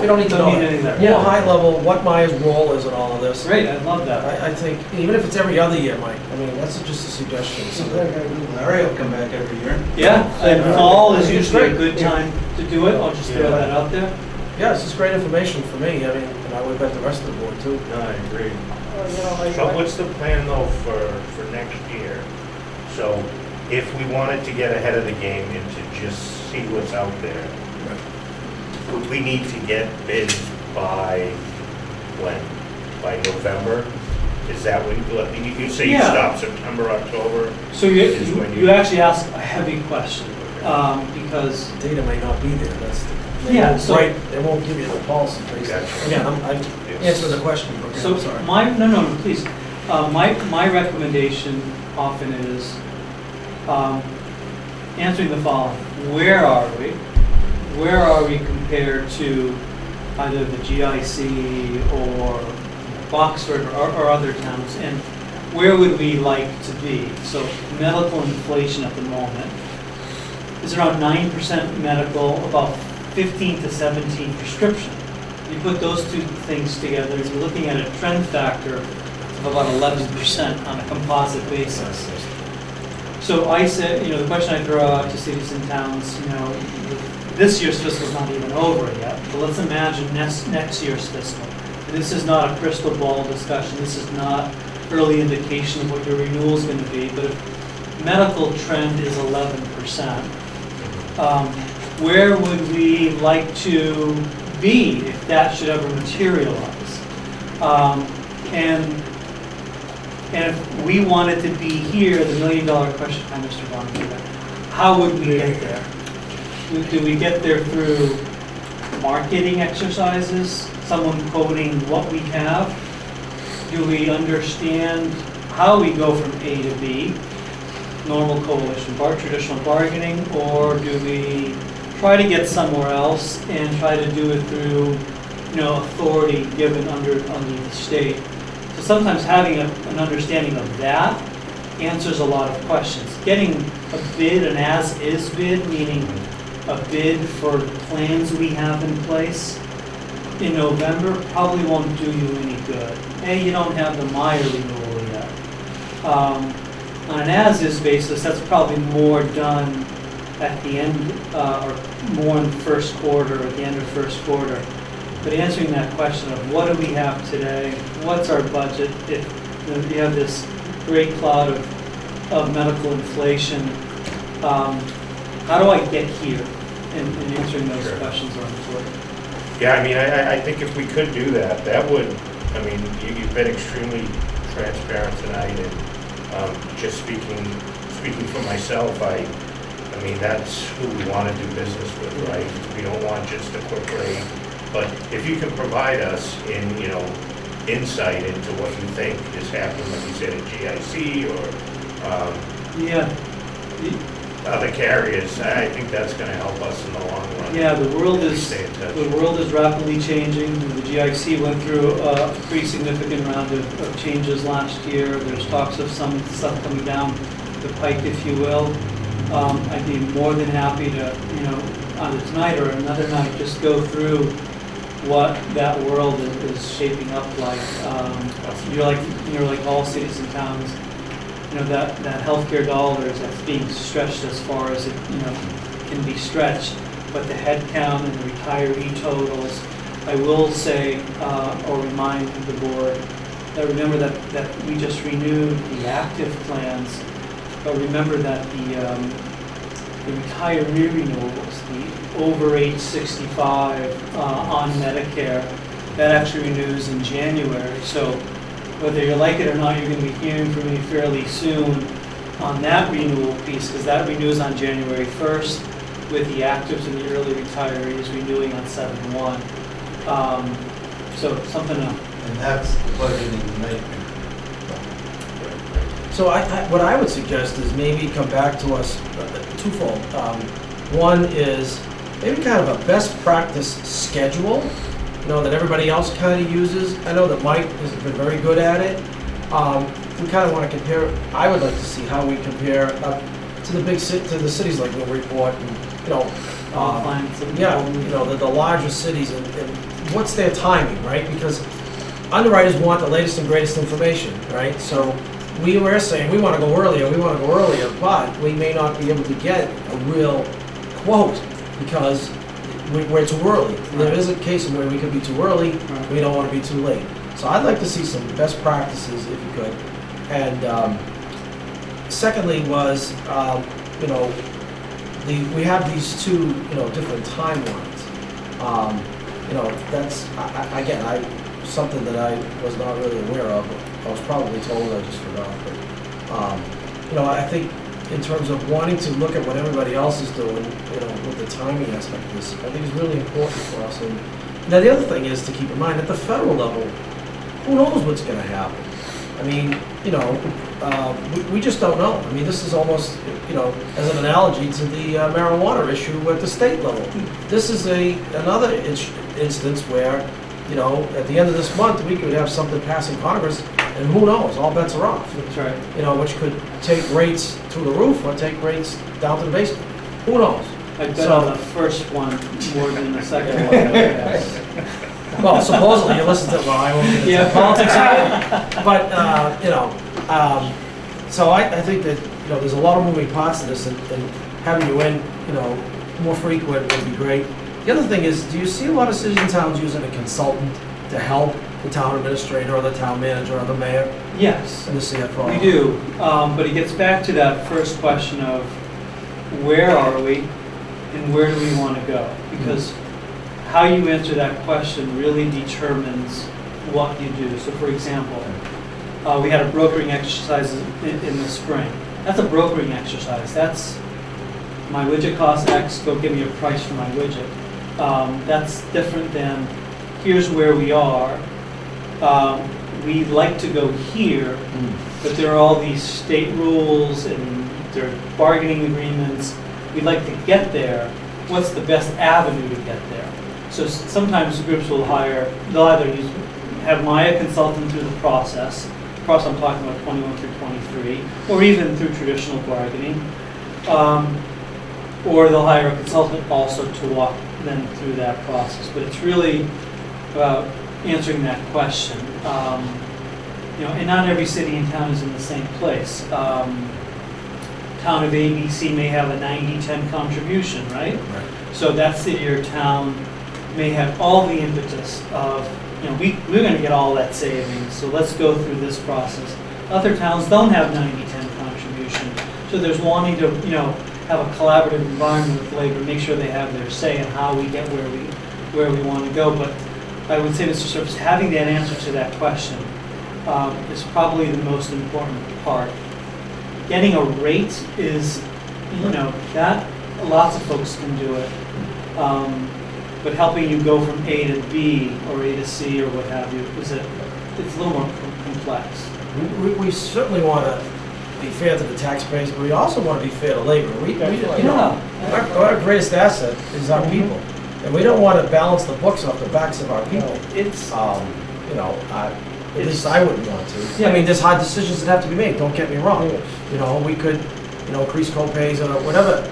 Speaker 7: We don't need to know
Speaker 13: anything there.
Speaker 7: More high level, what Maya's role is in all of this.
Speaker 13: Great, I love that.
Speaker 7: I think, even if it's every other year, Mike, I mean, that's just a suggestion. So
Speaker 12: Larry will come back every year.
Speaker 13: Yeah, and fall is
Speaker 7: It's
Speaker 13: usually
Speaker 7: great.
Speaker 13: a good time to do it. I'll just throw that out there.
Speaker 7: Yeah, this is great information for me. I mean, and I would bet the rest of the board too.
Speaker 1: No, I agree. So what's the plan though for next year? So if we wanted to get ahead of the game and to just see what's out there, would we need to get bids by when? By November? Is that when you say you stop September, October?
Speaker 13: So you actually ask a heavy question because
Speaker 7: Data may not be there. That's
Speaker 13: so
Speaker 7: right. They won't give you the policy.
Speaker 1: Gotcha.
Speaker 7: Again, I'm answering the question. Okay,
Speaker 13: so
Speaker 7: I'm sorry.
Speaker 13: no, please. My recommendation often is answering the following: Where are we? Where are we compared to either the GIC or Boxford or other towns? And where would we like to be? So medical inflation at the moment is around 9% medical, about 15 to 17 prescription. You put those two things together, you're looking at a trend factor of about 11% on a composite basis. So I said, the question I throw out to cities and towns, this year's fiscal is not even over yet, but let's imagine next year's fiscal. And this is not a crystal ball discussion, this is not early indication of what your renewal is going to be, but if medical trend is 11%, where would we like to be if that should ever materialize? And if we wanted to be here, the $1 million question, Mr. Bonner, how would we get there? Do we get there through marketing exercises, someone quoting what we have? Do we understand how we go from A to B, normal coalition, traditional bargaining, or do we try to get somewhere else and try to do it through, authority given under the state? So sometimes having an understanding of that answers a lot of questions. Getting a bid, an as-is bid, meaning a bid for plans we have in place in November probably won't do you any good. A, you don't have the Maya renewal yet. On an as-is basis, that's probably more done at the end, or more in the first quarter, at the end of first quarter. But answering that question of what do we have today, what's our budget, if you have this great cloud of medical inflation, how do I get here? And answering those questions are important.
Speaker 1: Yeah, I mean, I think if we could do that, that would, I mean, you've been extremely transparent tonight, and just speaking for myself, I mean, that's who we want to do business with, right? We don't want just a quick rate, but if you can provide us insight into what you think is happening, like you said, at GIC or other carriers, I think that's going to help us in the long run.
Speaker 13: Yeah, the world
Speaker 1: Stay in touch.
Speaker 13: is rapidly changing. The GIC went through a pretty significant round of changes last year. There's talks of some stuff coming down the pike, if you will. I'd be more than happy to, either tonight or another night, just go through what that world is shaping up like. You're like all cities and towns. That healthcare dollars that's being stretched as far as it can be stretched, but the head count and the retiree totals, I will say or remind the board that remember that we just renewed the active plans, but remember that the retiree renewals, the over age 65 on Medicare, that actually renews in January. So whether you like it or not, you're going to be hearing from me fairly soon on that renewal piece, because that renews on January 1st, with the actives and the early retirees renewing on 7/1. So something to...
Speaker 12: And that's the budgeting nightmare.
Speaker 7: So what I would suggest is maybe come back to us twofold. One is maybe kind of a best practice schedule, that everybody else kind of uses. I know that Mike has been very good at it. We kind of want to compare. I would like to see how we compare to the cities like Newburyport and the larger cities and what's their timing, right? Because underwriters want the latest and greatest information, right? So we were saying we want to go earlier, but we may not be able to get a real quote because we're too early. There is a case where we could be too early, we don't want to be too late. So I'd like to see some best practices if you could. And secondly was, we have these two, different timelines. That's, something that I was not really aware of. I was probably told, I just forgot. But, I think in terms of wanting to look at what everybody else is doing, with the timing aspect of this, I think is really important for us. And now the other thing is to keep in mind, at the federal level, who knows what's going to happen? I mean, we just don't know. I mean, this is almost, as an analogy to the marijuana issue at the state level. This is another instance where, at the end of this month, we could have something pass in Congress, and who knows, all bets are off.
Speaker 13: That's right.
Speaker 7: Which could take rates to the roof or take rates down to the basement. Who knows?
Speaker 13: I bet on the first one more than the second one.
Speaker 7: Well, supposedly you listen to, I won't get into politics here, but, so I think that, there's a lot of moving parts to this, and having you in, more frequent would be great. The other thing is, do you see a lot of cities and towns using a consultant to help the town administrator or the town manager or the mayor?
Speaker 13: Yes.
Speaker 7: And the CFO?
Speaker 13: We do, but it gets back to that first question of where are we and where do we want to go? Because how you answer that question really determines what you do. So for example, we had a brokering exercise in the spring. That's a brokering exercise. That's my widget costs X, go give me a price for my widget. That's different than here's where we are. We'd like to go here, but there are all these state rules and there are bargaining agreements. We'd like to get there. What's the best avenue to get there? So sometimes groups will they'll either have Maya consultant through the process. Of course, I'm talking about 21 through 23, or even through traditional bargaining. Or they'll hire a consultant also to walk them through that process. But it's really about answering that question. And not every city and town is in the same place. Town of ABC may have a 90-10 contribution, right? So that city or town may have all the impetus of, we're gonna get all that savings, so let's go through this process. Other towns don't have 90-10 contribution, so there's wanting to, have a collaborative environment with labor, make sure they have their say in how we get where we want to go. But I would say, Mr. Surface, having that answer to that question is probably the most important part. Getting a rate is, that lots of folks can do it. But helping you go from A to B or A to C or what have you, it's a little more complex.
Speaker 7: We certainly want to be fair to the taxpayers, but we also want to be fair to labor. Our greatest asset is our people, and we don't want to balance the books off the backs of our people.
Speaker 13: It's,
Speaker 7: At least I wouldn't want to. I mean, there's hard decisions that have to be made, don't get me wrong. We could, increase co-pays or whatever,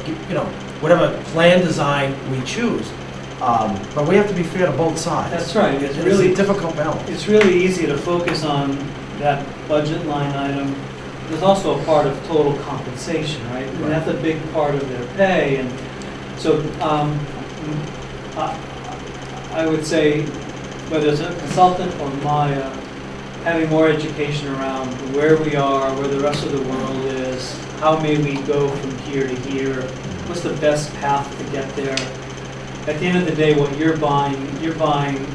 Speaker 7: whatever plan design we choose. But we have to be fair to both sides.
Speaker 13: That's right.
Speaker 7: It's really a difficult balance.
Speaker 13: It's really easy to focus on that budget line item. There's also a part of total compensation, right? And that's a big part of their pay. And so I would say, whether it's a consultant or Maya, having more education around where we are, where the rest of the world is, how may we go from here to here, what's the best path to get there. At the end of the day, what you're buying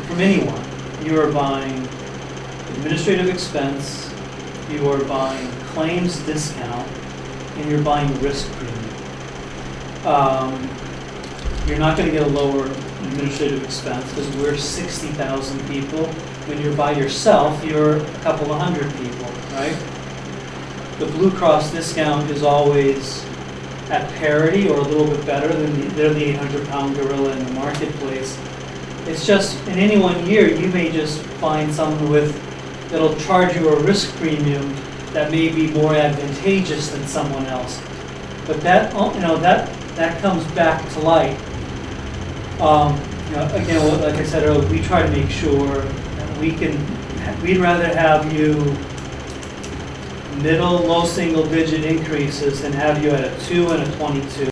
Speaker 13: from anyone. You are buying administrative expense, you are buying claims discount, and you're buying risk premium. You're not going to get a lower administrative expense because we're 60,000 people. When you're by yourself, you're a couple of hundred people, right? The Blue Cross discount is always at parity or a little bit better than they're the 800-pound gorilla in the marketplace. It's just, in any one year, you may just find someone that'll charge you a risk premium that may be more advantageous than someone else. But that comes back to light. Again, like I said earlier, we try to make sure that we'd rather have you low single digit increases than have you at a 2 and a 22,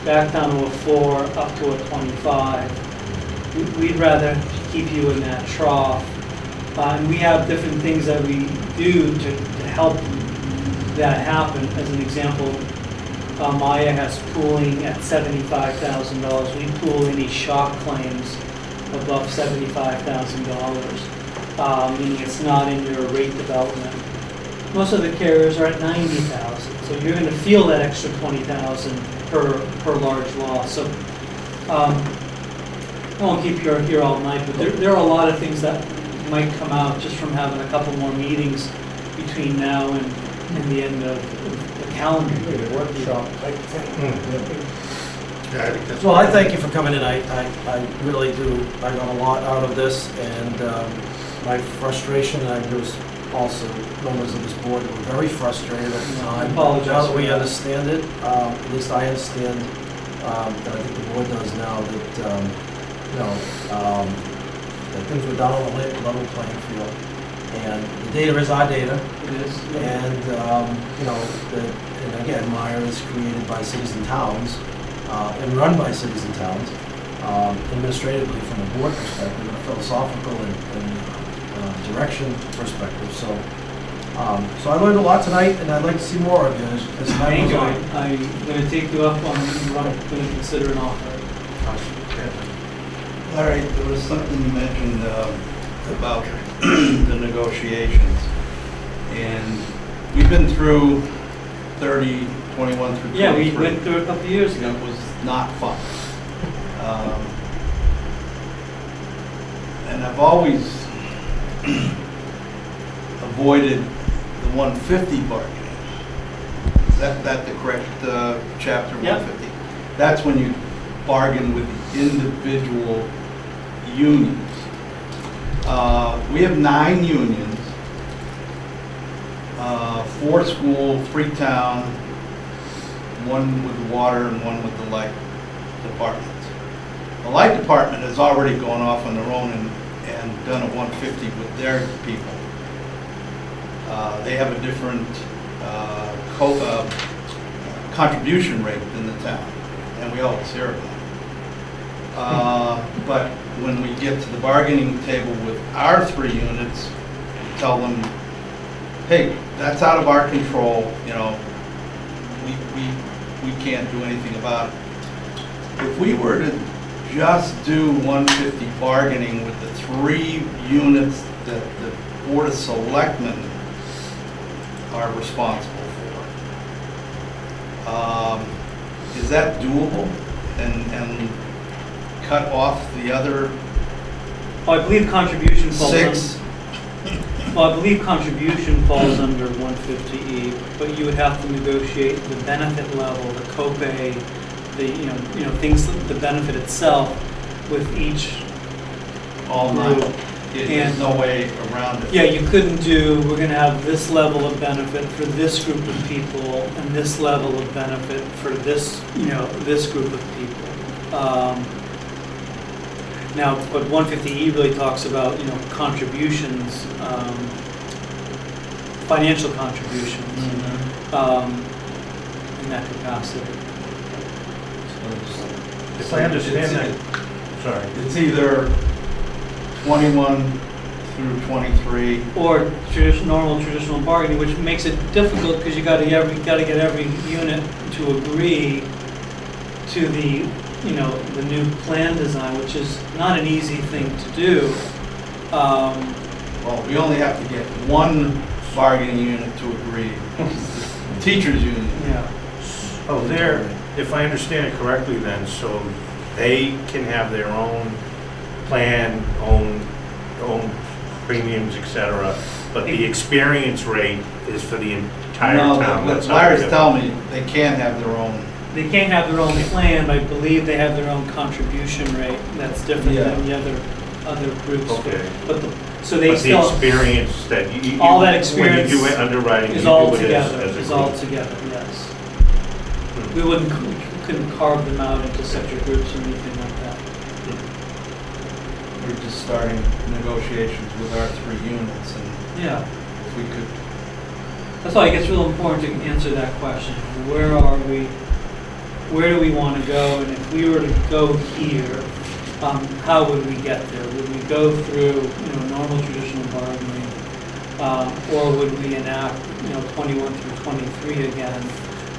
Speaker 13: back down to a 4, up to a 25. We'd rather keep you in that trough. And we have different things that we do to help that happen. As an example, Maya has pooling at $75,000. We pool any shock claims above $75,000, meaning it's not in your rate development. Most of the carriers are at $90,000, so you're going to feel that extra $20,000 per large loss. So I won't keep you here all night, but there are a lot of things that might come out just from having a couple more meetings between now and the end of the calendar year.
Speaker 1: Workshop type thing.
Speaker 7: Well, I thank you for coming in. I really do. I got a lot out of this, and my frustration, and there was also members of this board that were very frustrated at the time.
Speaker 13: I apologize.
Speaker 7: Now that we understand it, at least I understand, that I think the board does now, that, that things were done on a level playing field. And the data is our data.
Speaker 13: It is.
Speaker 7: And, and again, Meyer is created by cities and towns, and run by cities and towns, administratively from a board perspective, and a philosophical and direction perspective. So I learned a lot tonight, and I'd like to see more of you as time goes on.
Speaker 13: I'm going to take you up on, I'm going to consider an offer.
Speaker 12: Larry, there was something you mentioned about the negotiations. And we've been through 30, 21 through 23.
Speaker 13: Yeah, we went through a couple of years ago.
Speaker 12: It was not fun. And I've always avoided the 150 bargaining. Is that the correct chapter,
Speaker 13: Yep.
Speaker 12: 150? That's when you bargain with the individual unions. We have 9 unions, 4 school, 3 town, 1 with the water and 1 with the light departments. The light department has already gone off on their own and done a 150 with their people. They have a different contribution rate than the town, and we always hear about But when we get to the bargaining table with our 3 units, tell them, hey, that's out of our control, you know, we can't do anything about it. If we were to just do 150 bargaining with the 3 units that the Board of Selectmen are responsible for, is that doable? And cut off the other
Speaker 13: Well, I believe contribution falls
Speaker 12: 6?
Speaker 13: Well, I believe contribution falls under 150E, but you would have to negotiate the benefit level, the copay, the, you know, things, the benefit itself with each
Speaker 12: All
Speaker 13: group.
Speaker 12: night. There's no way around it.
Speaker 13: Yeah, you couldn't do, we're gonna have this level of benefit for this group of people and this level of benefit for this, you know, this group of people. Now, but 150E really talks about, you know, contributions, financial contributions, in that capacity.
Speaker 1: If I understand that, sorry.
Speaker 12: It's either 21 through 23.
Speaker 13: Or normal traditional bargaining, which makes it difficult because you gotta get every unit to agree to the, you know, the new plan design, which is not an easy thing to do.
Speaker 12: Well, we only have to get one bargaining unit to agree, which is the teachers' union.
Speaker 13: Yeah.
Speaker 1: Oh, if I understand it correctly then, so they can have their own plan, own premiums, et cetera, but the experience rate is for the entire
Speaker 12: No,
Speaker 1: town.
Speaker 12: what
Speaker 1: That's how
Speaker 12: Larry's
Speaker 1: it is.
Speaker 12: telling me, they can't have their own.
Speaker 13: They can't have their own plan, but I believe they have their own contribution rate. That's different than the other groups.
Speaker 1: Okay.
Speaker 13: So they
Speaker 1: But the
Speaker 13: still,
Speaker 1: experience that you.
Speaker 13: all that experience
Speaker 1: when you do underwriting,
Speaker 13: is
Speaker 1: you
Speaker 13: all
Speaker 1: do it
Speaker 13: together,
Speaker 1: as a
Speaker 13: is all
Speaker 1: group.
Speaker 13: together, yes. We couldn't carve them out into separate groups or anything like that.
Speaker 12: We're just starting negotiations with our 3 units, and
Speaker 13: Yeah.
Speaker 12: if we could,
Speaker 13: That's why it gets real important to answer that question. Where are we? Where do we want to go? And if we were to go here, how would we get there? Would we go through, you know, normal traditional bargaining, or would we enact, you know, 21 through 23 again,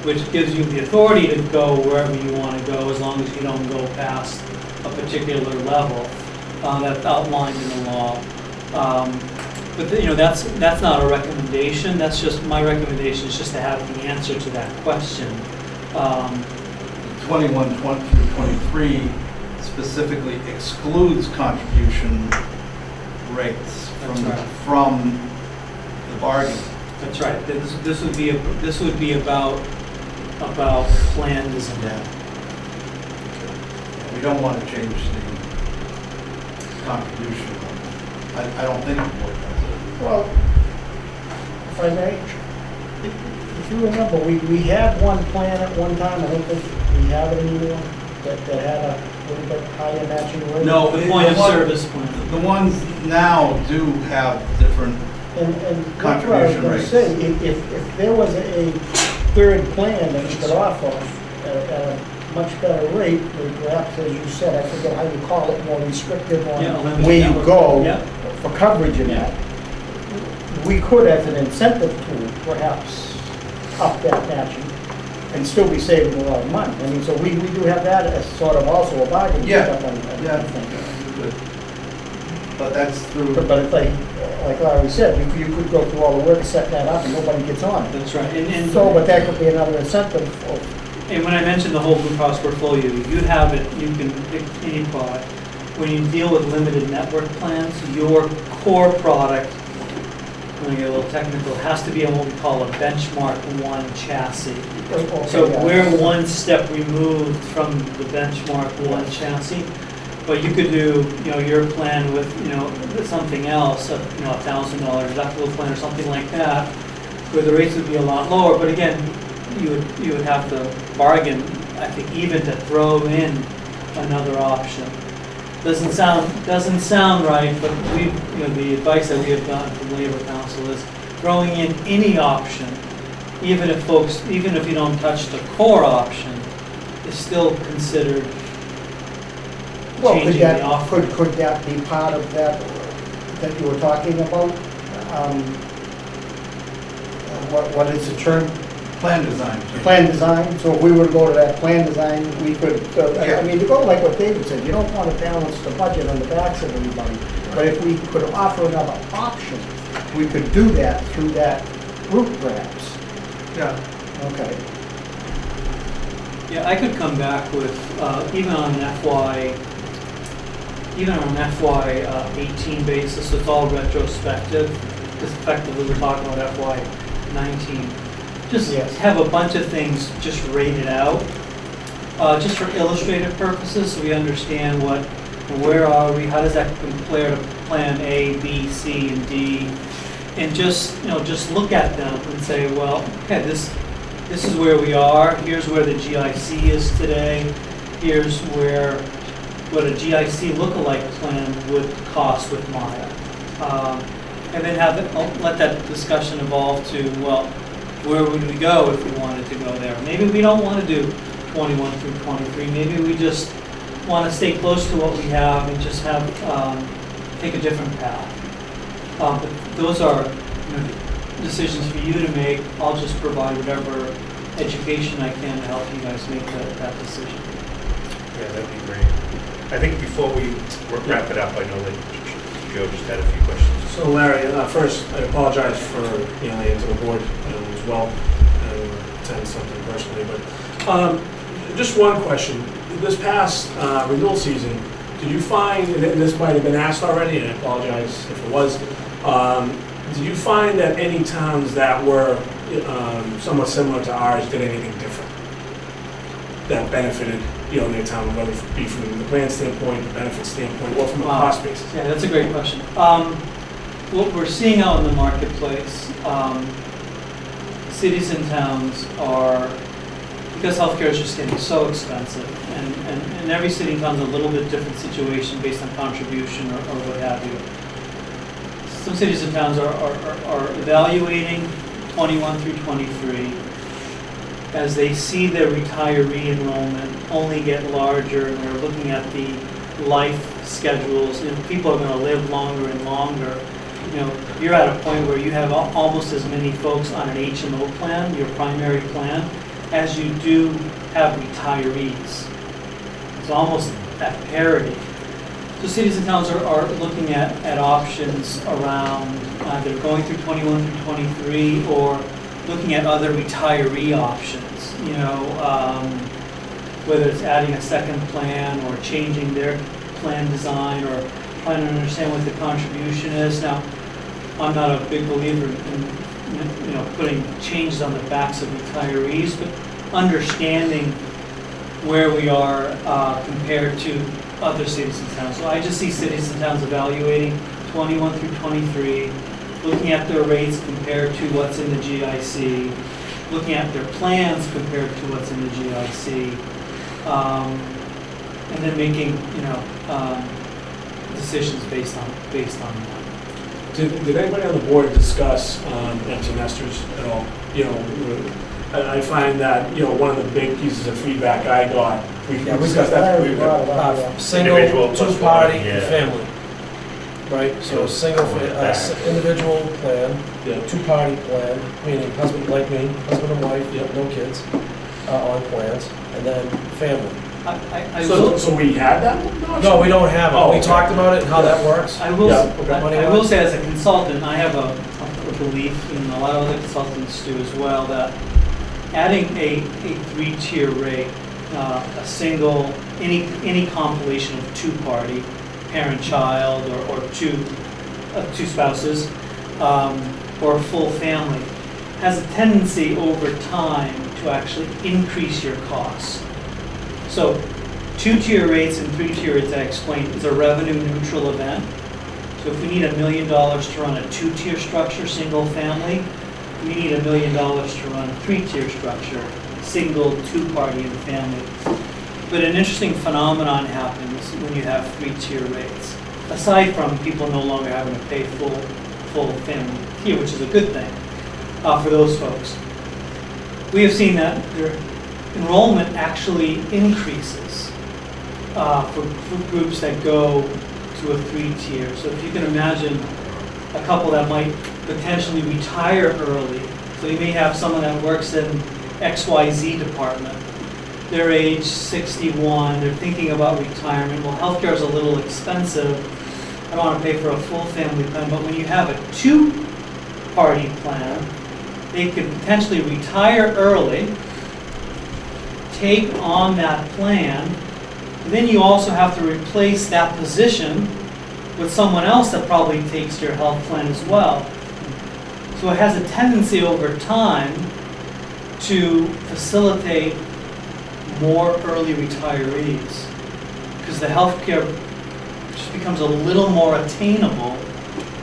Speaker 13: which gives you the authority to go wherever you want to go as long as you don't go past a particular level that's outlined in the law. But you know, that's not a recommendation. That's just my recommendation is just to have the answer to that question.
Speaker 12: 21 through 23 specifically excludes contribution rates
Speaker 13: That's right.
Speaker 12: from the bargain.
Speaker 13: That's right. This would be about plan design.
Speaker 12: Yeah. We don't want to change the contribution. I don't think it would.
Speaker 9: Well, if I may, if you remember, we had one plan at one time, I don't think we have it anymore, that had a little bit higher matching rate.
Speaker 12: No,
Speaker 13: The point of service plan.
Speaker 12: The ones now do have different.
Speaker 9: And that's what I was
Speaker 12: Contribution
Speaker 9: gonna
Speaker 12: rates.
Speaker 9: say, if there was a third plan that you could offer at a much better rate, perhaps, as you said, I forget how you call it, more restrictive
Speaker 13: Yeah,
Speaker 9: on
Speaker 13: limited
Speaker 9: where you
Speaker 13: network.
Speaker 9: go
Speaker 13: Yeah.
Speaker 9: for coverage in that, we could, as an incentive tool, perhaps up that matching and still be saving a lot of money. I mean, so we do have that as sort of also a bargaining
Speaker 12: Yeah.
Speaker 9: step on
Speaker 12: Yeah.
Speaker 9: thing.
Speaker 12: But that's through.
Speaker 9: But if like Larry said, you could go through all the work, set that up, and nobody gets on it.
Speaker 13: That's right. And
Speaker 9: So, but that could be another incentive for,
Speaker 13: And when I mentioned the whole Blue Cross portfolio, you have it, you can pick any product. When you deal with limited network plans, your core product, I'm going to get a little technical, has to be on what we call a benchmark 1 chassis. So
Speaker 9: okay, yeah.
Speaker 13: we're one step removed from the benchmark 1 chassis. But you could do, you know, your plan with, you know, something else, you know, $1,000 deductible plan or something like that, where the rates would be a lot lower. But again, you would have to bargain, I think, even to throw in another option. Doesn't sound right, but you know, the advice that we have gotten from Labor Council is throwing in any option, even if you don't touch the core option, is still considered
Speaker 9: Well, could
Speaker 13: changing the offer.
Speaker 9: could that be part of that you were talking about? What is the term?
Speaker 12: Plan design.
Speaker 9: Plan design, so if we were to go to that plan design, we could, I mean, to go like what David said, you don't want to balance the budget on the backs of everybody, but if we could offer another option, we could do that through that route perhaps.
Speaker 12: Yeah.
Speaker 9: Okay.
Speaker 13: Yeah, I could come back with, even on an FY 18 basis, it's all retrospective, because effectively we're talking about FY 19. Just
Speaker 9: Yes.
Speaker 13: have a bunch of things just rated out, just for illustrative purposes, so we understand where are we, how does that compare to Plan A, B, C, and D, and just look at them and say, well, okay, this is where we are. Here's where the GIC is today. Here's what a GIC lookalike plan would cost with Maya, and then let that discussion evolve to, well, where would we go if we wanted to go there? Maybe we don't want to do 21 through 23. Maybe we just want to stay close to what we have and just have take a different path. But those are decisions for you to make. I'll just provide whatever education I can to help you guys make that decision.
Speaker 1: Yeah, that'd be great. I think before we wrap it up, I know that Joe just had a few questions.
Speaker 7: So Larry, first, I apologize for emailing to the board as well, and attend something personally, but just one question. This past renewal season, did you find, and this might have been asked already, and I apologize if it was, did you find that any towns that were somewhat similar to ours did anything different that benefited their town, whether it be from the plan standpoint, the benefit standpoint, or from a cost basis?
Speaker 13: Yeah, that's a great question. What we're seeing out in the marketplace, cities and towns are, because healthcare is just getting so expensive, and every city and town is a little bit different situation based on contribution or what have you. Some cities and towns are evaluating 21 through 23 as they see their retiree enrollment only get larger, and they're looking at the life schedules. People are going to live longer and longer. You're at a point where you have almost as many folks on an HMO plan, your primary plan, as you do have retirees. It's almost at parity. So cities and towns are looking at options around either going through 21 through 23 or looking at other retiree options. Whether it's adding a second plan or changing their plan design or trying to understand what the contribution is. Now, I'm not a big believer in putting changes on the backs of retirees, but understanding where we are compared to other cities and towns. So I just see cities and towns evaluating 21 through 23, looking at their rates compared to what's in the GIC, looking at their plans compared to what's in the GIC, and then making decisions based on that.
Speaker 7: Did anybody on the board discuss empty nesters at all? I find that one of the big pieces of feedback I got, we discussed that. Single,
Speaker 1: Individual plus
Speaker 7: two-party,
Speaker 1: one, yeah.
Speaker 7: family. Right, so individual plan, two-party plan, meaning husband like me, husband and wife, no kids on plans, and then family.
Speaker 13: So
Speaker 7: we had that? No, we don't have it.
Speaker 1: Oh,
Speaker 7: we
Speaker 1: okay.
Speaker 7: talked about it and how that works.
Speaker 13: I will say as a consultant, I have a belief, and a lot of other consultants do as well, that adding a three-tier rate, a single, any compilation of two-party, parent-child, or two spouses, or a full family, has a tendency over time to actually increase your costs. So two-tier rates and three-tier rates, I explained, is a revenue-neutral event. So if we need $1 million to run a two-tier structure, single family, we need $1 million to run a three-tier structure, single, two-party, and family. But an interesting phenomenon happens when you have three-tier rates. Aside from people no longer having to pay full family tier, which is a good thing for those folks. We have seen that their enrollment actually increases for groups that go to a 3-tier. So if you can imagine a couple that might potentially retire early. So you may have someone that works in XYZ department. They're age 61, they're thinking about retirement. Well, healthcare is a little expensive. I don't want to pay for a full family plan, but when you have a 2-party plan, they could potentially retire early, take on that plan, and then you also have to replace that position with someone else that probably takes your health plan as well. So it has a tendency over time to facilitate more early retirees because the healthcare just becomes a little more attainable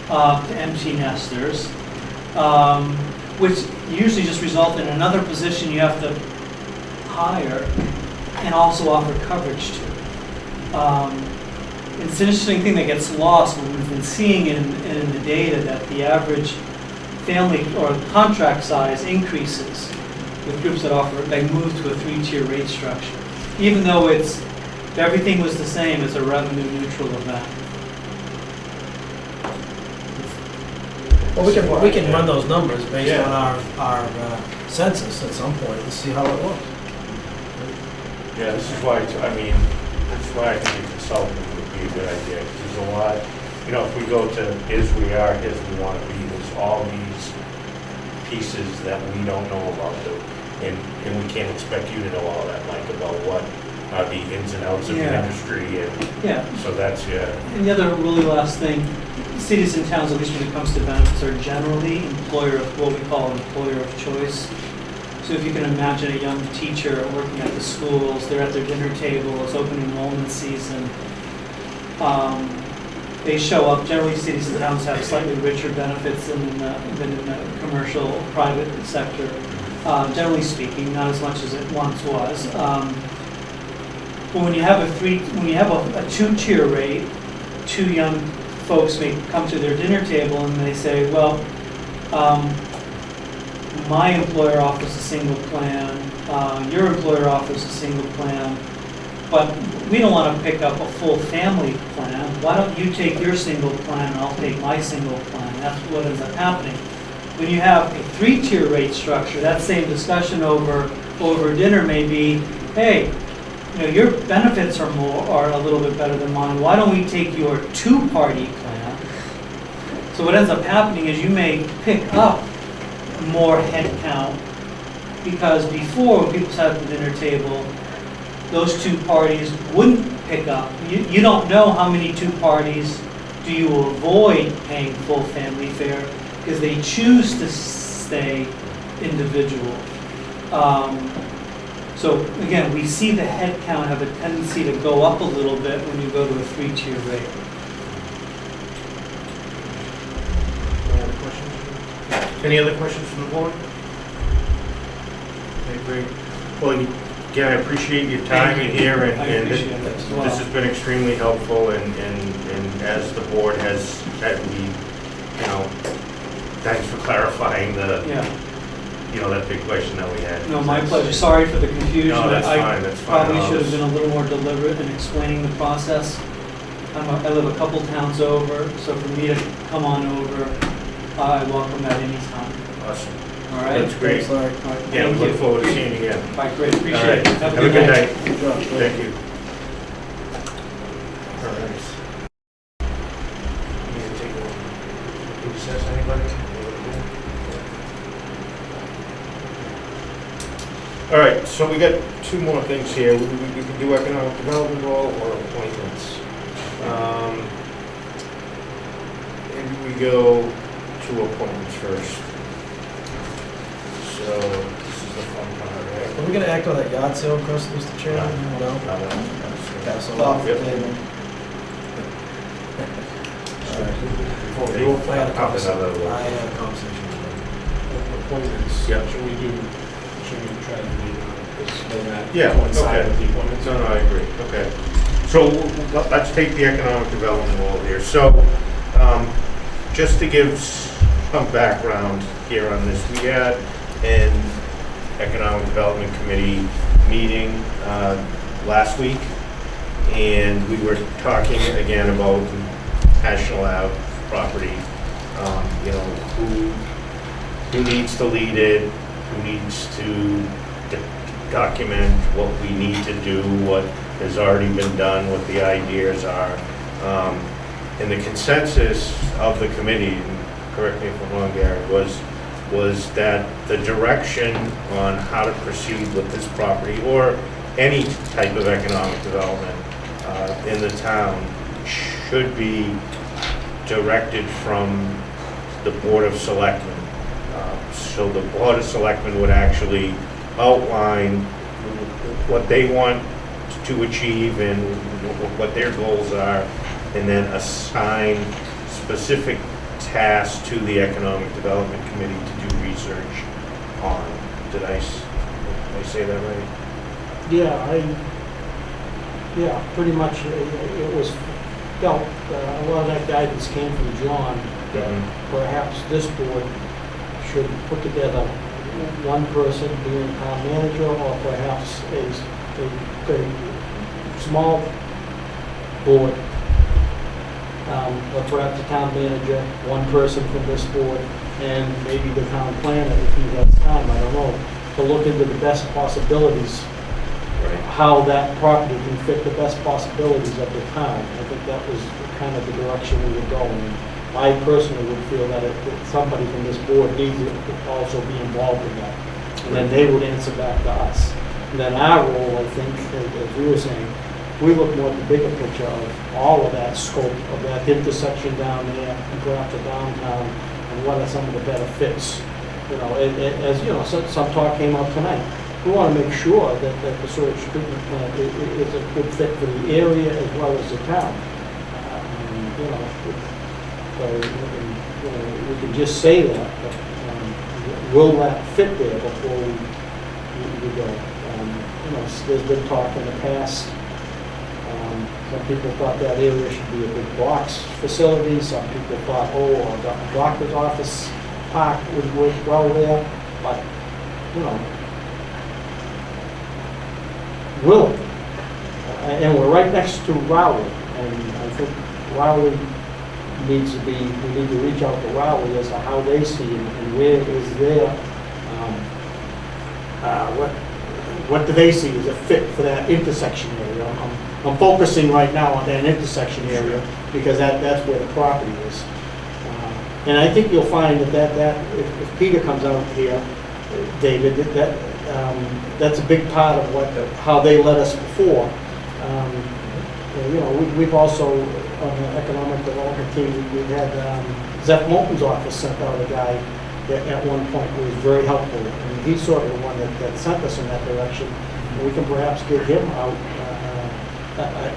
Speaker 13: to empty nesters, which usually just result in another position you have to hire and also offer coverage to. It's an interesting thing that gets lost when we've been seeing in the data that the average family or contract size increases with groups that move to a 3-tier rate structure. Even though if everything was the same, it's a revenue neutral event.
Speaker 7: Well, we can run those numbers based on our census at some point and see how it looks.
Speaker 1: Yeah, this is why, that's why I think a consultant would be a good idea, because there's a lot, if we go to here's we are, here's we want to be, there's all these pieces that we don't know about, and we can't expect you to know all that, Mike, about what are the ins and outs of the industry, and so that's,
Speaker 13: And the other really last thing, cities and towns, at least when it comes to benefits, are generally what we call employer of choice. So if you can imagine a young teacher working at the schools, they're at their dinner table, it's open enrollment season. They show up, generally cities and towns have slightly richer benefits than in the commercial private sector. Generally speaking, not as much as it once was. But when you have a 2-tier rate, 2 young folks may come to their dinner table and they say, well, my employer offers a single plan, your employer offers a single plan, but we don't want to pick up a full family plan. Why don't you take your single plan and I'll take my single plan? That's what ends up happening. When you have a 3-tier rate structure, that same discussion over dinner may be, hey, your benefits are a little bit better than mine. Why don't we take your 2-party plan? So what ends up happening is you may pick up more head count because before when people sat at the dinner table, those 2 parties wouldn't pick up. You don't know how many 2 parties do you avoid paying full family fare because they choose to stay individual. So again, we see the head count have a tendency to go up a little bit when you go to a 3-tier rate.
Speaker 1: Any other questions from the board? Okay, great. Well, again, I appreciate your time in here, and this has been extremely helpful, and as the board has said, thanks for clarifying that big question that we had.
Speaker 13: No, my pleasure. Sorry for the confusion.
Speaker 1: No, that's fine. That's fine.
Speaker 13: Probably should have been a little more deliberate in explaining the process. I live a couple towns over, so for me to come on over, I welcome that anytime.
Speaker 1: Awesome.
Speaker 13: All right.
Speaker 1: That's great.
Speaker 13: All right.
Speaker 1: Yeah, we look forward to seeing you again.
Speaker 13: All right, great. Appreciate
Speaker 1: All right.
Speaker 13: it.
Speaker 1: Have a good night. Thank you. All right, so we got 2 more things here. We can do economic development role or appointments. Maybe we go to appointments first. So this is the fun part, right?
Speaker 7: Are we gonna act on that yard sale request, Mr. Chairman? No? Pass it off the table.
Speaker 1: Before we do,
Speaker 7: I had a
Speaker 1: I'll have another
Speaker 7: conversation.
Speaker 1: one.
Speaker 7: I had a conversation with him.
Speaker 11: Appointments,
Speaker 1: Yeah.
Speaker 11: should we try to be,
Speaker 1: Yeah,
Speaker 11: coincide
Speaker 1: okay.
Speaker 11: with the appointments?
Speaker 1: No, I agree, okay. So let's take the economic development role here. So just to give some background here on this, we had an economic development committee meeting last week, and we were talking again about National Ave property. You know, who needs to lead it, who needs to document what we need to do, what has already been done, what the ideas are. And the consensus of the committee, and correct me if I'm wrong, Gary, was that the direction on how to proceed with this property, or any type of economic development in the town, should be directed from the Board of Selectmen. So the Board of Selectmen would actually outline what they want to achieve and what their goals are, and then assign specific tasks to the Economic Development Committee to do research on. Did I say that right?
Speaker 9: Yeah, pretty much it was felt, a lot of that guidance came from John, that perhaps this board should put together one person being town manager, or perhaps a small board, or perhaps a town manager, one person from this board, and maybe the town planner, if he has time, I don't know, to look into the best possibilities, how that property can fit the best possibilities of the town. I think that was kind of the direction we were going. I personally would feel that somebody from this board needs to also be involved in that. And then they would answer back to us. And then our role, I think, as we were saying, we look more at the bigger picture of all of that scope, of that intersection down there, and perhaps the downtown, and what are some of the better fits. You know, as you know, some talk came up tonight. We want to make sure that the sewage treatment plant is a good fit for the area as well as the town. You know, so we can just say that, but will that fit there before we go? You know, there's been talk in the past. Some people thought that area should be a big box facility. Some people thought, a doctor's office park would work well there. But, you know, will it? And we're right next to Rowley. And I think Rowley needs to be, we need to reach out to Rowley as to how they see it and where is their, what do they see as a fit for that intersection area? I'm focusing right now on that intersection area because that's where the property is. And I think you'll find that if Peter comes out here, David, that's a big part of how they led us before. You know, we've also, on the economic development team, we've had Zeph Moulton's office sent out a guy at one point who was very helpful. And he's sort of the one that sent us in that direction. And we can perhaps get him out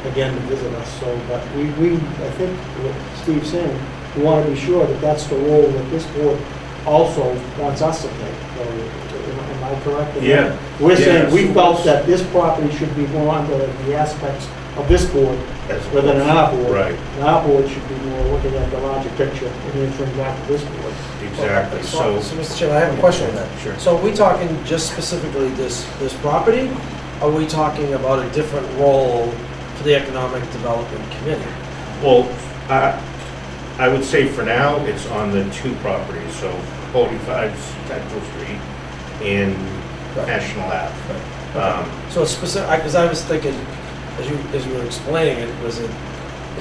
Speaker 9: again to visit us. So, but I think what Steve's saying, we want to be sure that that's the role that this board also wants us to take. So, am I correct?
Speaker 1: Yeah.
Speaker 9: We're saying we felt that this property should be more under the aspects of this board rather than our board.
Speaker 1: Right.
Speaker 9: And our board should be more looking at the larger picture and answering back to this board.
Speaker 1: Exactly.
Speaker 7: So, Mr. Chairman, I have a question on that.
Speaker 1: Sure.
Speaker 7: So are we talking just specifically this property? Or are we talking about a different role for the Economic Development Committee?
Speaker 1: Well, I would say for now, it's on the two properties, so 45 Central Street and National Ave.
Speaker 7: So it's specific, because I was thinking, as you were explaining it, is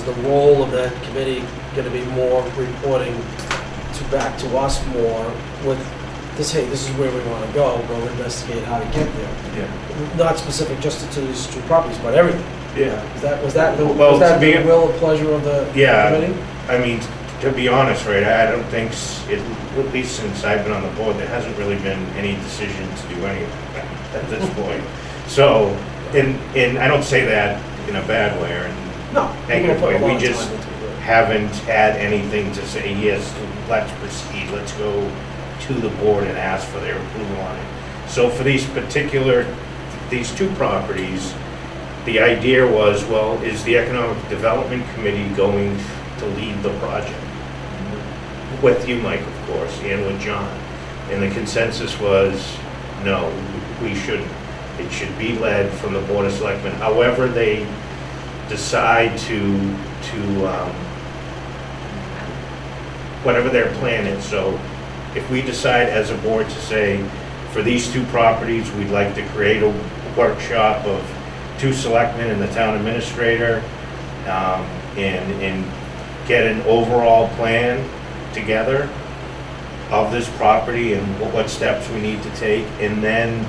Speaker 7: the role of that committee going to be more reporting back to us more with this, hey, this is where we want to go investigate how to get there.
Speaker 1: Yeah.
Speaker 7: Not specific just to these two properties, but everything.
Speaker 1: Yeah.
Speaker 7: Was that the
Speaker 1: Well,
Speaker 7: the will or pleasure of the committee?
Speaker 1: I mean, to be honest, right, I don't think, at least since I've been on the board, there hasn't really been any decision to do anything at this point. So, and I don't say that in a bad way or in
Speaker 7: No.
Speaker 1: negative way. We just haven't had anything to say, yes, let's proceed, let's go to the board and ask for their approval on it. So for these two properties, the idea was, well, is the Economic Development Committee going to lead the project? With you, Mike, of course, and with John. And the consensus was, no, we shouldn't. It should be led from the Board of Selectmen. However they decide to, whatever their plan is. So if we decide as a board to say, for these two properties, we'd like to create a workshop of 2 selectmen and the town administrator, and get an overall plan together of this property and what steps we need to take, and then,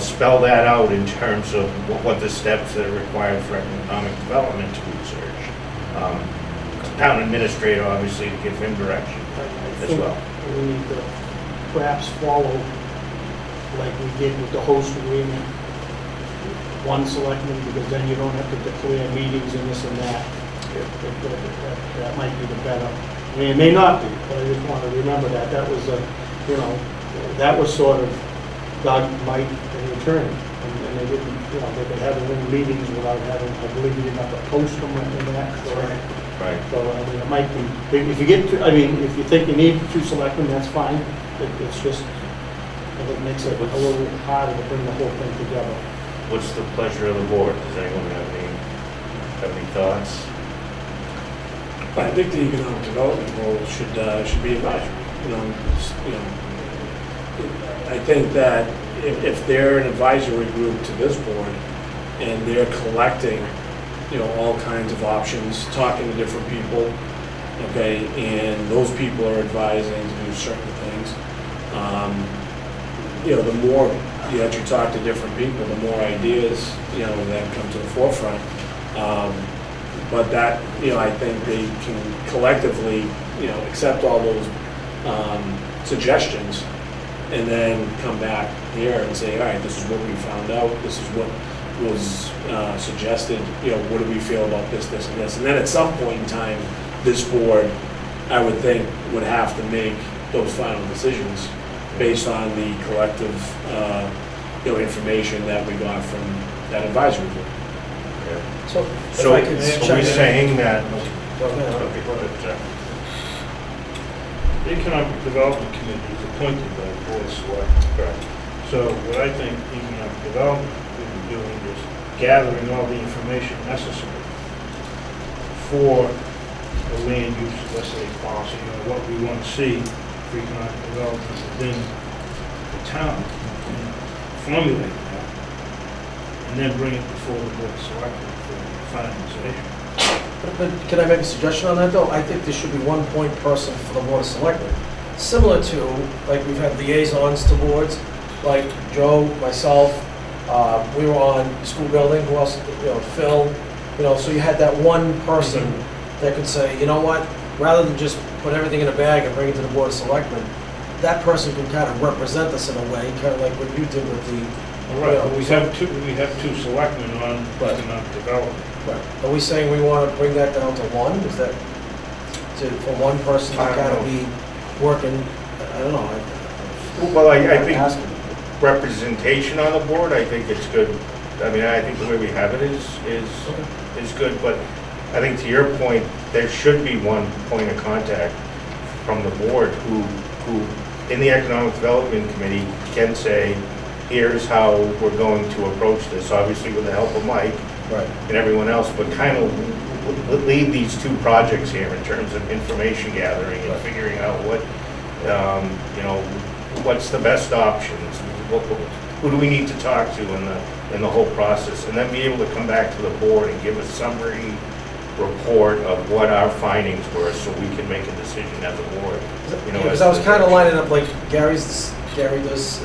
Speaker 1: spell that out in terms of what the steps that are required for economic development to research. Town administrator, obviously, to give him direction as well.
Speaker 9: We need to perhaps follow, like we did with the host agreement, 1 selectman, because then you don't have to declare meetings and this and that. That might be the better. I mean, it may not be, but I just want to remember that. That was that was sort of Doug, Mike, and the attorney. And they didn't, they could have their own meetings without having, I believe you didn't have to post them and that. So,
Speaker 1: Right.
Speaker 9: So, I mean, it might be, if you get to, if you think you need 2 selectmen, that's fine. It's just, it makes it a little harder to bring the whole thing together.
Speaker 1: What's the pleasure of the board? Does anyone have any thoughts?
Speaker 3: I think the economic development role should be advisory. I think that if they're an advisory group to this board and they're collecting, all kinds of options, talking to different people, okay, and those people are advising to do certain things, the more that you talk to different people, the more ideas, that come to the forefront. But that, I think they can collectively, accept all those suggestions and then come back here and say, all right, this is what we found out, this is what was suggested, what do we feel about this, this, and this. And then at some point in time, this board, I would think, would have to make those final decisions based on the collective, information that we got from that advisory board.
Speaker 7: So,
Speaker 1: So
Speaker 7: if I could
Speaker 1: are
Speaker 7: check
Speaker 1: we
Speaker 7: in-
Speaker 1: saying that?
Speaker 7: Go ahead.
Speaker 1: Okay, go ahead, Jeff.
Speaker 2: The Economic Development Committee is appointed by the Board of Selectmen. So what I think economic development will be doing is gathering all the information necessary for the land use, let's say, policy, or what we want to see for economic development within the town, and formulate that, and then bring it before the Board of Selectmen for finalization.
Speaker 7: But can I make a suggestion on that, though? I think there should be one point person for the Board of Selectmen. Similar to, like, we've had liaisons to boards, like Joe, myself, we were on school building, who else, Phil, so you had that one person that could say, you know what, rather than just put everything in a bag and bring it to the Board of Selectmen, that person can kind of represent us in a way, kind of like what you did with the...
Speaker 2: Right, but we have two selectmen on economic development.
Speaker 7: Right. Are we saying we want to bring that down to 1? Is that for one person to
Speaker 1: I don't
Speaker 7: kind of
Speaker 1: know.
Speaker 7: be working, I don't know.
Speaker 1: Well, I think
Speaker 7: Asking.
Speaker 1: representation on the board, I think it's good. I mean, I think the way we have it is good, but I think to your point, there should be one point of contact from the board who in the Economic Development Committee can say, here's how we're going to approach this, obviously with the help of Mike and everyone else, but kind of lead these 2 projects here in terms of information gathering and figuring out what, what's the best options, who do we need to talk to in the whole process, and then be able to come back to the board and give a summary report of what our findings were, so we can make a decision as a board.
Speaker 7: Because I was kind of lining up like Gary does,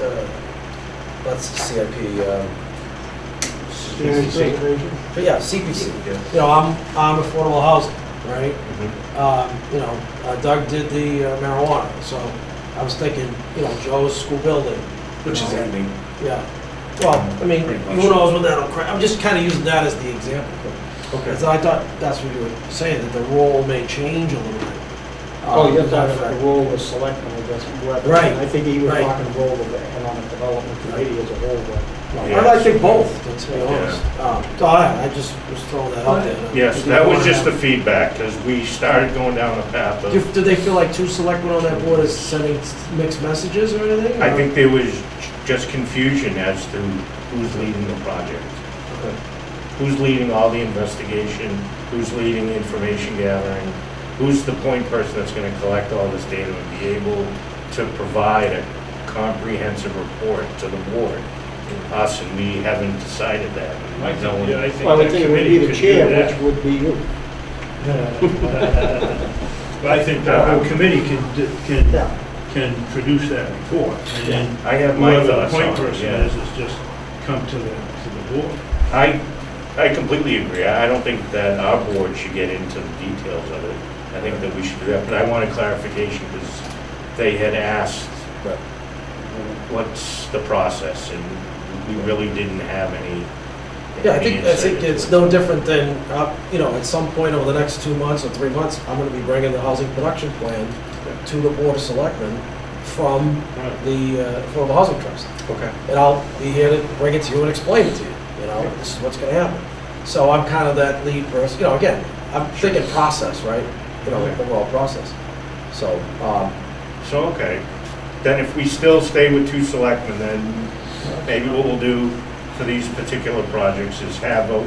Speaker 7: that's CIP, but yeah, CPC. I'm affordable housing, right? Doug did the marijuana, so I was thinking, Joe's school building.
Speaker 3: Which is ending.
Speaker 7: Yeah. Well, I mean, who knows when that'll crack. I'm just kind of using that as the example.
Speaker 1: Okay.
Speaker 7: So I thought that's what you were saying, that the role may change a little bit.
Speaker 9: You're talking about the role of selectmen, I guess.
Speaker 7: Right.
Speaker 9: I think he was
Speaker 7: Right.
Speaker 9: talking the role of the economic development committee as a whole, but.
Speaker 7: I think both, to be honest. So I just was throwing that out there.
Speaker 1: Yes, that was just the feedback, because we started going down the path of,
Speaker 7: Do they feel like 2 selectmen on that board is sending mixed messages or anything?
Speaker 1: I think there was just confusion as to who's leading the project.
Speaker 7: Okay.
Speaker 1: who's leading all the investigation, who's leading the information gathering, who's the point person that's gonna collect all this data and be able to provide a comprehensive report to the board. Us, and we haven't decided that.
Speaker 2: I
Speaker 1: No one-
Speaker 2: think, yeah, I think
Speaker 9: Well, I
Speaker 2: that
Speaker 9: think it would
Speaker 2: committee
Speaker 9: be
Speaker 2: could
Speaker 9: the
Speaker 2: do
Speaker 9: chair,
Speaker 2: that.
Speaker 9: which would be you.
Speaker 2: But I think the whole committee
Speaker 9: Yeah.
Speaker 2: can produce that report, and then
Speaker 1: I have my
Speaker 2: whoever the
Speaker 1: thoughts on
Speaker 2: point
Speaker 1: it,
Speaker 2: person
Speaker 1: yeah.
Speaker 2: is just come to the board.
Speaker 1: I completely agree. I don't think that our board should get into the details of it. I think that we should do that, but I wanted clarification because they had asked, what's the process? And we really didn't have any.
Speaker 7: Yeah, I
Speaker 1: any
Speaker 7: think
Speaker 1: insight
Speaker 7: it's
Speaker 1: into it.
Speaker 7: no different than, you know, at some point over the next 2 months or 3 months, I'm gonna be bringing the housing production plan to the Board of Selectmen from from the Housing Trust.
Speaker 1: Okay.
Speaker 7: And I'll be here to bring it to you and explain it to you, you know, this is what's gonna happen. So I'm kind of that lead person, you know, again, I'm thinking process, right? You know,
Speaker 1: Okay.
Speaker 7: overall process. So,
Speaker 1: So, okay. Then if we still stay with 2 selectmen, then maybe what we'll do for these particular projects is have a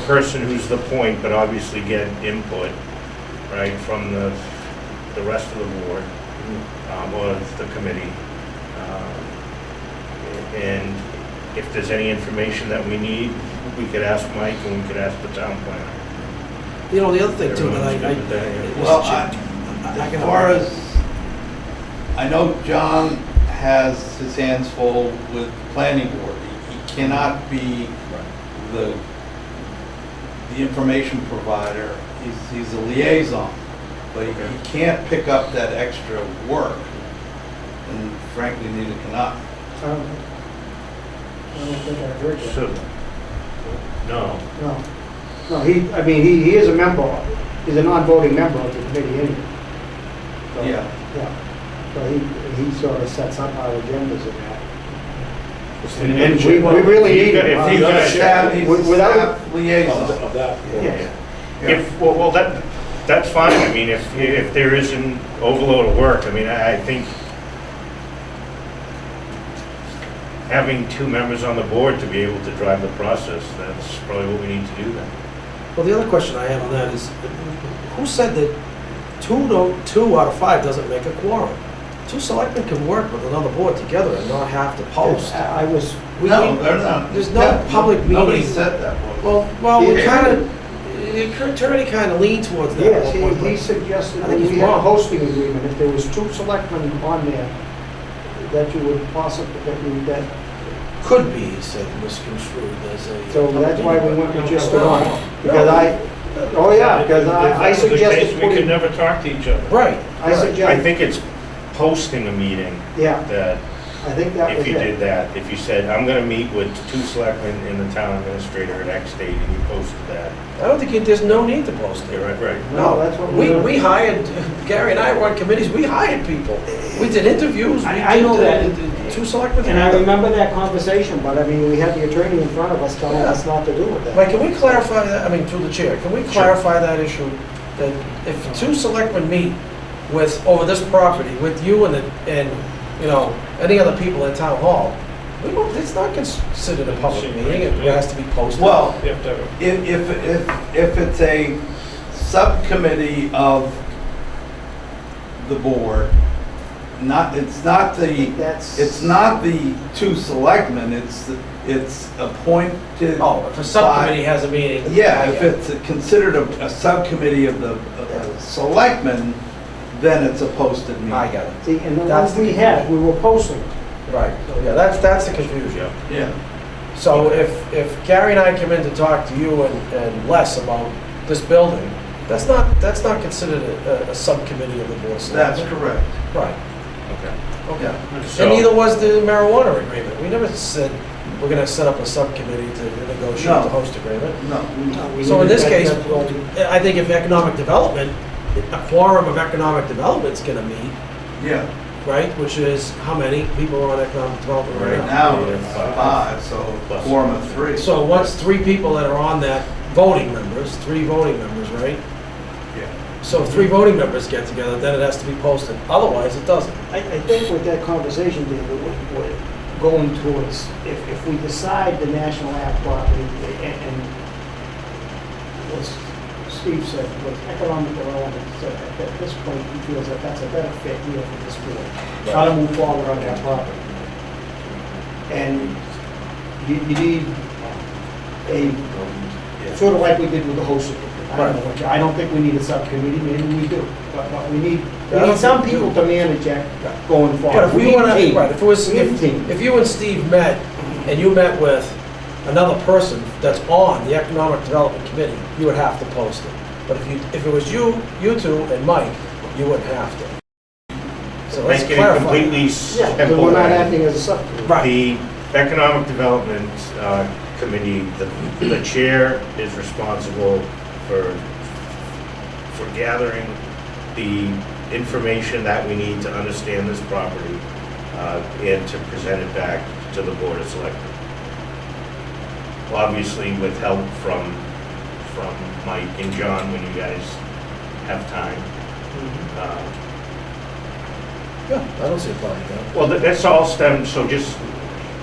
Speaker 1: person who's the point, but obviously get input, right, from the rest of the board, or the committee. And if there's any information that we need, we could ask Mike and we could ask the town planner.
Speaker 7: you know, the other thing too, that
Speaker 1: Everyone's good with that, yeah.
Speaker 12: Well,
Speaker 7: I
Speaker 12: as far as, I know John has his hands full with planning board. He cannot be the information provider. He's a liaison, but he can't pick up that extra work. And frankly, neither can I.
Speaker 9: I don't think I heard that.
Speaker 1: So, no.
Speaker 9: No, no, he is a member, he's a non-voting member of the committee anyway. So,
Speaker 12: Yeah.
Speaker 9: Yeah, so he sort of sets up our agendas and that.
Speaker 1: And
Speaker 9: we really need him.
Speaker 1: If
Speaker 12: He's
Speaker 1: you
Speaker 12: a
Speaker 1: guys,
Speaker 12: staff, he's a
Speaker 9: Without-
Speaker 12: staff liaison.
Speaker 9: Yeah.
Speaker 1: if, well, that's fine. I mean, if there is an overload of work, I mean, I think having 2 members on the board to be able to drive the process, that's probably what we need to do then.
Speaker 7: Well, the other question I have on that is, who said that 2 out of 5 doesn't make a quorum? 2 selectmen can work with another board together and not have to post.
Speaker 9: I was,
Speaker 12: No, they're not.
Speaker 7: There's no public meeting.
Speaker 12: Nobody said that.
Speaker 7: Well, we
Speaker 12: Yeah.
Speaker 7: kind of, the attorney kind of leaned towards that.
Speaker 9: yes,
Speaker 7: at one point.
Speaker 9: he suggested
Speaker 7: I
Speaker 9: that
Speaker 7: think
Speaker 9: we
Speaker 7: he's
Speaker 9: have a
Speaker 7: wrong.
Speaker 9: hosting agreement, if there was 2 selectmen on there, that you would possibly, that
Speaker 7: Could be, he said, misconstrued as a.
Speaker 9: so that's why we went with just the
Speaker 7: No.
Speaker 9: one. Because oh yeah, because
Speaker 1: If
Speaker 9: I
Speaker 1: that was the
Speaker 9: suggested
Speaker 1: case, we could
Speaker 9: putting,
Speaker 1: never talk to each other.
Speaker 7: Right.
Speaker 9: I
Speaker 7: right.
Speaker 1: I
Speaker 9: suggested,
Speaker 1: think it's posting a meeting
Speaker 9: yeah,
Speaker 1: that,
Speaker 9: I think that was
Speaker 1: if you did
Speaker 9: it.
Speaker 1: that, if you said, I'm gonna meet with 2 selectmen and the town administrator at X date, and you posted that.
Speaker 7: I don't think there's no need to post
Speaker 1: You're
Speaker 7: it.
Speaker 1: right.
Speaker 9: No, that's what
Speaker 7: We hired, Gary and I were on committees, we hired people. We did interviews. We
Speaker 9: I know
Speaker 7: did,
Speaker 9: that.
Speaker 7: 2 selectmen.
Speaker 9: And I remember that conversation, but I mean, we had the attorney in front of us telling us not to do with that.
Speaker 7: Mike, can we clarify that, I mean, through the chair, can we clarify that issue? That if 2 selectmen meet with, over this property, with you and, you know, any other people at town hall, we don't, it's not considered a public meeting, it has to be posted.
Speaker 12: Well,
Speaker 2: You have to have a
Speaker 12: if it's a subcommittee of the board, it's not the 2 selectmen, it's appointed.
Speaker 7: Oh, if a subcommittee has a meeting.
Speaker 12: Yeah, if it's considered a subcommittee of the selectmen, then it's a posted meeting.
Speaker 7: I got it.
Speaker 9: See, and the
Speaker 7: That's
Speaker 9: ones
Speaker 7: the
Speaker 9: we had, we were posting.
Speaker 7: Right, yeah, that's the confusion.
Speaker 12: Yeah.
Speaker 7: So if Gary and I come in to talk to you and Les about this building, that's not considered a subcommittee of the board. of
Speaker 12: That's
Speaker 7: Selectmen.
Speaker 12: correct.
Speaker 7: Right,
Speaker 1: Okay.
Speaker 7: okay.
Speaker 1: So-
Speaker 7: And neither was the marijuana agreement. We never said we're gonna set up a subcommittee to negotiate
Speaker 12: No.
Speaker 7: the host agreement.
Speaker 12: No.
Speaker 7: So in this case, I think if economic development, a quorum of economic development's gonna meet,
Speaker 12: Yeah,
Speaker 7: right? Which is how many people are on economic development right
Speaker 1: Right
Speaker 7: now?
Speaker 12: now it's 5, so quorum of 3.
Speaker 7: So once 3 people that are on that voting members, 3 voting members, right?
Speaker 12: Yeah.
Speaker 7: So if 3 voting members get together, then it has to be posted. Otherwise, it doesn't.
Speaker 9: I think with that conversation, David, going towards, if we decide the National Ag property, and what Steve said, with economic development, at this point, he feels that that's a better fit here for this board. How to move forward on that property. And you need a, sort of like we did with the host certificate. I don't think we need a subcommittee, maybe we do, but we need some people to manage that going forward.
Speaker 7: But if we want to, right, if it was,
Speaker 9: We need a team.
Speaker 7: if you and Steve met, and you met with another person that's on the Economic Development Committee, you would have to post it. But if it was you two, and Mike, you wouldn't have to. So let's
Speaker 1: Make it
Speaker 7: clarify.
Speaker 1: completely
Speaker 9: Yeah, because we're not acting as a subcommittee.
Speaker 7: Right.
Speaker 1: The Economic Development Committee, the chair is responsible for gathering the information that we need to understand this property and to present it back to the Board of Selectmen. Obviously with help from Mike and John when you guys have time.
Speaker 7: Yeah, I don't see a problem with that.
Speaker 1: Well, that's all stemmed, so just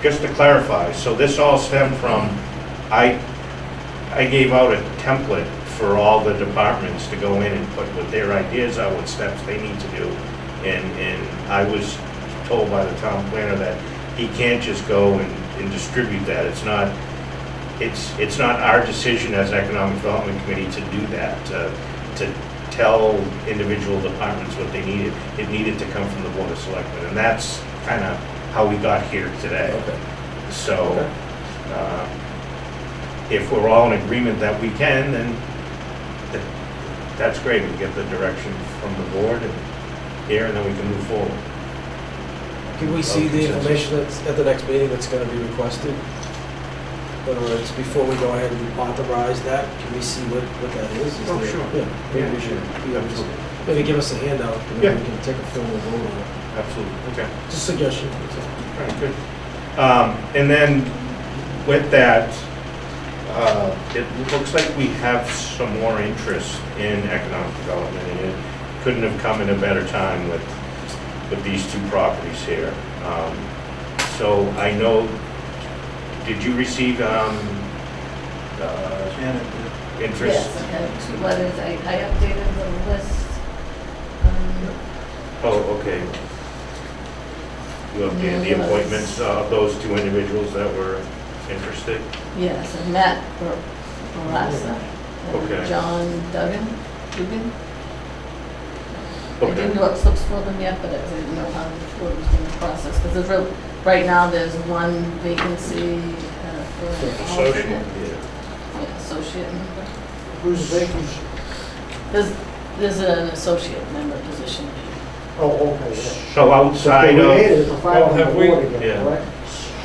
Speaker 1: to clarify, so this all stemmed from, I gave out a template for all the departments to go in and put what their ideas are, what steps they need to do. And I was told by the town planner that he can't just go and distribute that. It's not our decision as Economic Development Committee to do that, to tell individual departments what they needed. It needed to come from the Board of Selectmen, and that's kind of how we got here today.
Speaker 7: Okay.
Speaker 1: So, if we're all in agreement that we can, then that's great. We get the direction from the board and here, and then we can move forward.
Speaker 7: Can we see the information at the next meeting that's going to be requested? In other words, before we go ahead and authorize that, can we see what that is?
Speaker 1: Oh, sure.
Speaker 7: Yeah, maybe we should. Maybe give us a handout, and then we can take a formal vote on it.
Speaker 1: Absolutely. Okay.
Speaker 7: Just a suggestion.
Speaker 1: All right, good. And then with that, it looks like we have some more interest in economic development, and it couldn't have come in a better time with these two properties here. So I know, did you receive interest?
Speaker 6: Yes, I had 2 letters, I updated the list.
Speaker 1: Oh, okay. You updated the appointments of those 2 individuals that were interested?
Speaker 6: Yes, and Matt Barassa,
Speaker 1: Okay.
Speaker 6: and John Dugan. I
Speaker 1: Okay.
Speaker 6: didn't do up slips for them yet, but I didn't know how the board was going to process, because right now there's 1 vacancy for an
Speaker 1: Associate,
Speaker 6: alternate.
Speaker 1: yeah.
Speaker 6: Yeah, associate member.
Speaker 9: Who's vacant?
Speaker 6: There's an associate member position.
Speaker 9: Oh, okay, yeah.
Speaker 1: So outside
Speaker 9: The way it
Speaker 1: of,
Speaker 9: is, the five on the
Speaker 11: Have we-
Speaker 9: board again,
Speaker 1: Yeah.
Speaker 9: correct?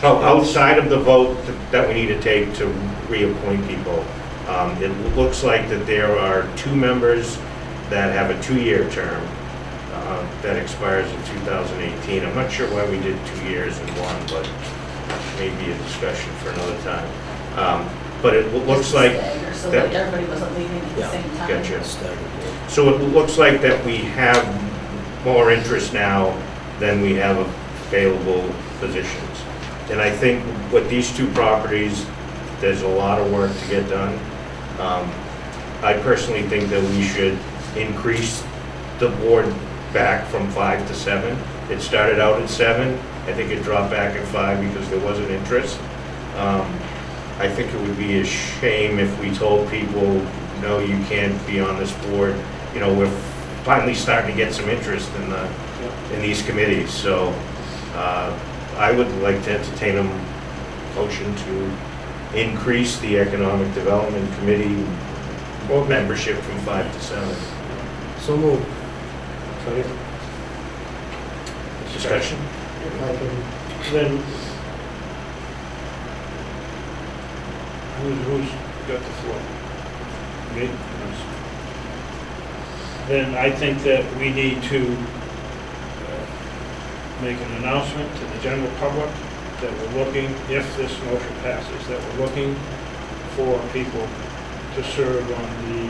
Speaker 1: so outside of the vote that we need to take to reappoint people, it looks like that there are 2 members that have a 2-year term that expires in 2018. I'm not sure why we did 2 years and 1, but maybe a discussion for another time. But it looks like
Speaker 6: Stagger, so
Speaker 1: that-
Speaker 6: that everybody wasn't leaving at the
Speaker 7: Yeah,
Speaker 6: same time.
Speaker 1: Gotcha.
Speaker 7: Staggered.
Speaker 1: So it looks like that we have more interest now than we have available positions. And I think with these 2 properties, there's a lot of work to get done. I personally think that we should increase the board back from 5 to 7. It started out at 7. I think it dropped back at 5 because there wasn't interest. I think it would be a shame if we told people, no, you can't be on this board. You know, we're finally starting to get some interest in these committees. So I would like to entertain a motion to increase the Economic Development Committee membership from 5 to 7.
Speaker 7: So moved.
Speaker 1: Discussion?
Speaker 9: If I can-
Speaker 2: Then, who's got the floor? Me? Then I think that we need to make an announcement to the general public that we're looking, if this motion passes, that we're looking for people to serve on the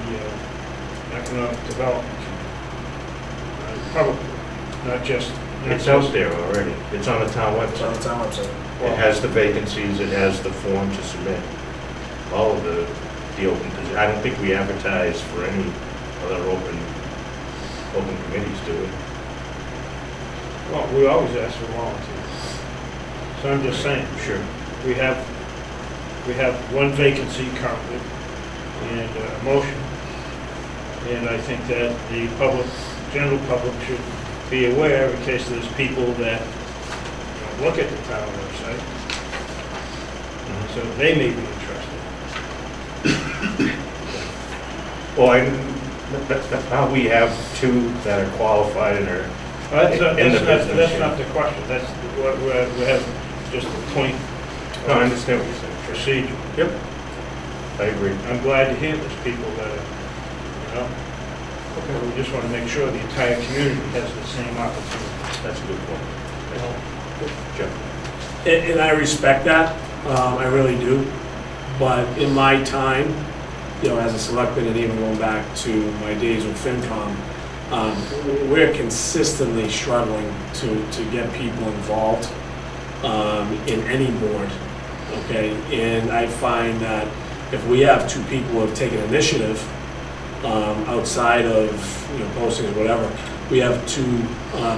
Speaker 2: economic development. Probably, not
Speaker 1: It's out there already. It's on the town
Speaker 7: It's on the
Speaker 1: website.
Speaker 7: town website.
Speaker 1: It has the vacancies, it has the form to submit. All of the open positions. I don't think we advertise for any other open committees, do we?
Speaker 2: Well, we always ask for volunteers. So I'm just saying,
Speaker 1: Sure.
Speaker 2: we have one vacancy currently and a motion. And I think that the public, general public should be aware in case there's people that look at the town website. So they may be interested.
Speaker 1: Well, now we have two that are qualified and are in the business.
Speaker 2: That's not the question, that's what we have, just a point
Speaker 1: No, I understand what you're saying.
Speaker 2: procedure.
Speaker 1: Yep. I agree.
Speaker 2: I'm glad to hear there's people that are, we just want to make sure the entire community has the same opportunity.
Speaker 1: That's a good point. Jeff?
Speaker 14: And I respect that, I really do. But in my time, as a selectman and even going back to my days with FinCom, we're consistently struggling to get people involved in any board, okay? And I find that if we have two people who have taken initiative outside of postings or whatever, we have two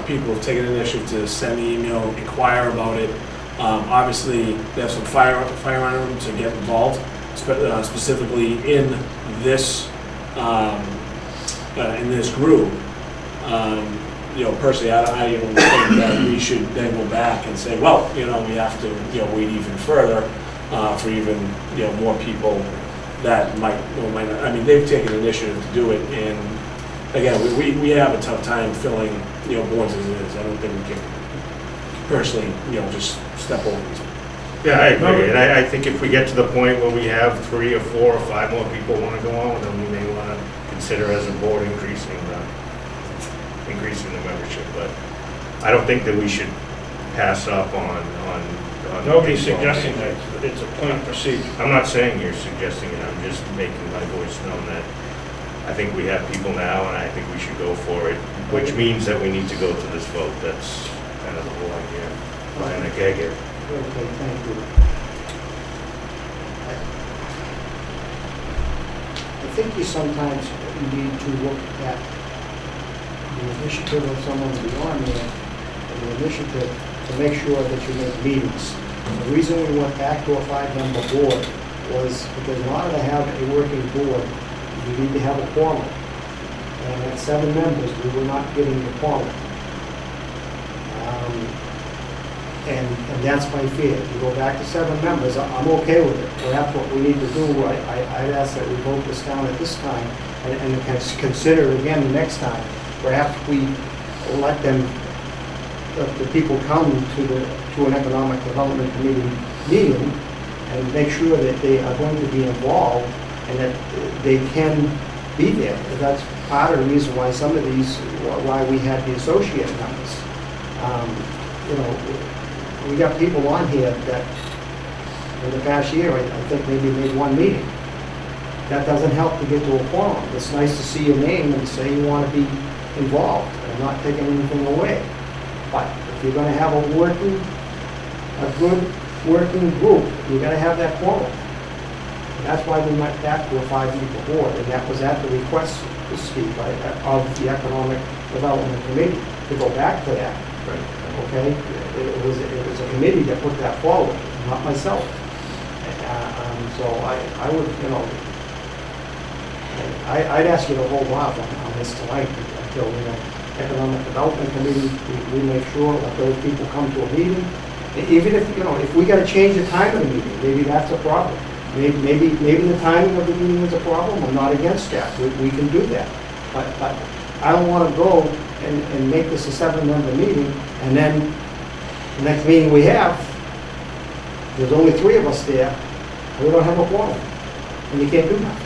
Speaker 14: people who have taken initiative to send the email, inquire about it. Obviously, they have some fire under them to get involved, specifically in this group. Personally, I even think that we should then go back and say, well, we have to, wait even further for even, more people that might not. I mean, they've taken initiative to do it, and again, we have a tough time filling, boards as it is. I don't think we can personally, just step over these.
Speaker 1: Yeah, I agree, and I think if we get to the point where we have 3 or 4 or 5 more people want to go on, then we may want to consider as a board increasing the membership, but I don't think that we should pass up on.
Speaker 2: Nobody's suggesting that, it's a point procedure.
Speaker 1: I'm not saying you're suggesting it, I'm just making my voice known that I think we have people now, and I think we should go for it, which means that we need to go to this vote. That's kind of the whole idea. And okay, here.
Speaker 9: Okay, thank you. I think you sometimes need to look at the initiative of someone beyond there, and the initiative to make sure that you make meetings. The reason we went back to a 5-member board was because in order to have a working board, you need to have a quorum. And at 7 members, we were not getting the quorum. And that's my fear. You go back to 7 members, I'm okay with it. Perhaps what we need to do, I'd ask that we vote this down at this time and consider again the next time. Perhaps we let them, the people come to an economic development committee meeting and make sure that they are going to be involved and that they can be there. That's part of the reason why some of these, why we had the associate members. We got people on here that in the past year, I think maybe made 1 meeting. That doesn't help to get to a quorum. It's nice to see your name and say you want to be involved and not taking anything away. But if you're going to have a good working group, you got to have that quorum. And that's why we went back to a 5-member board, and that was at the request, Steve, of the Economic Development Committee to go back to that.
Speaker 1: Right.
Speaker 9: Okay, it was a committee that put that forward, not myself. So I would, I'd ask you to hold off on this tonight until Economic Development Committee, we make sure that those people come to a meeting. Even if, if we gotta change the time of the meeting, maybe that's a problem. Maybe the timing of the meeting is a problem. I'm not against that. We can do that. But I don't want to go and make this a 7-member meeting, and then the next meeting we have, there's only 3 of us there, and we don't have a quorum, and you can't do that.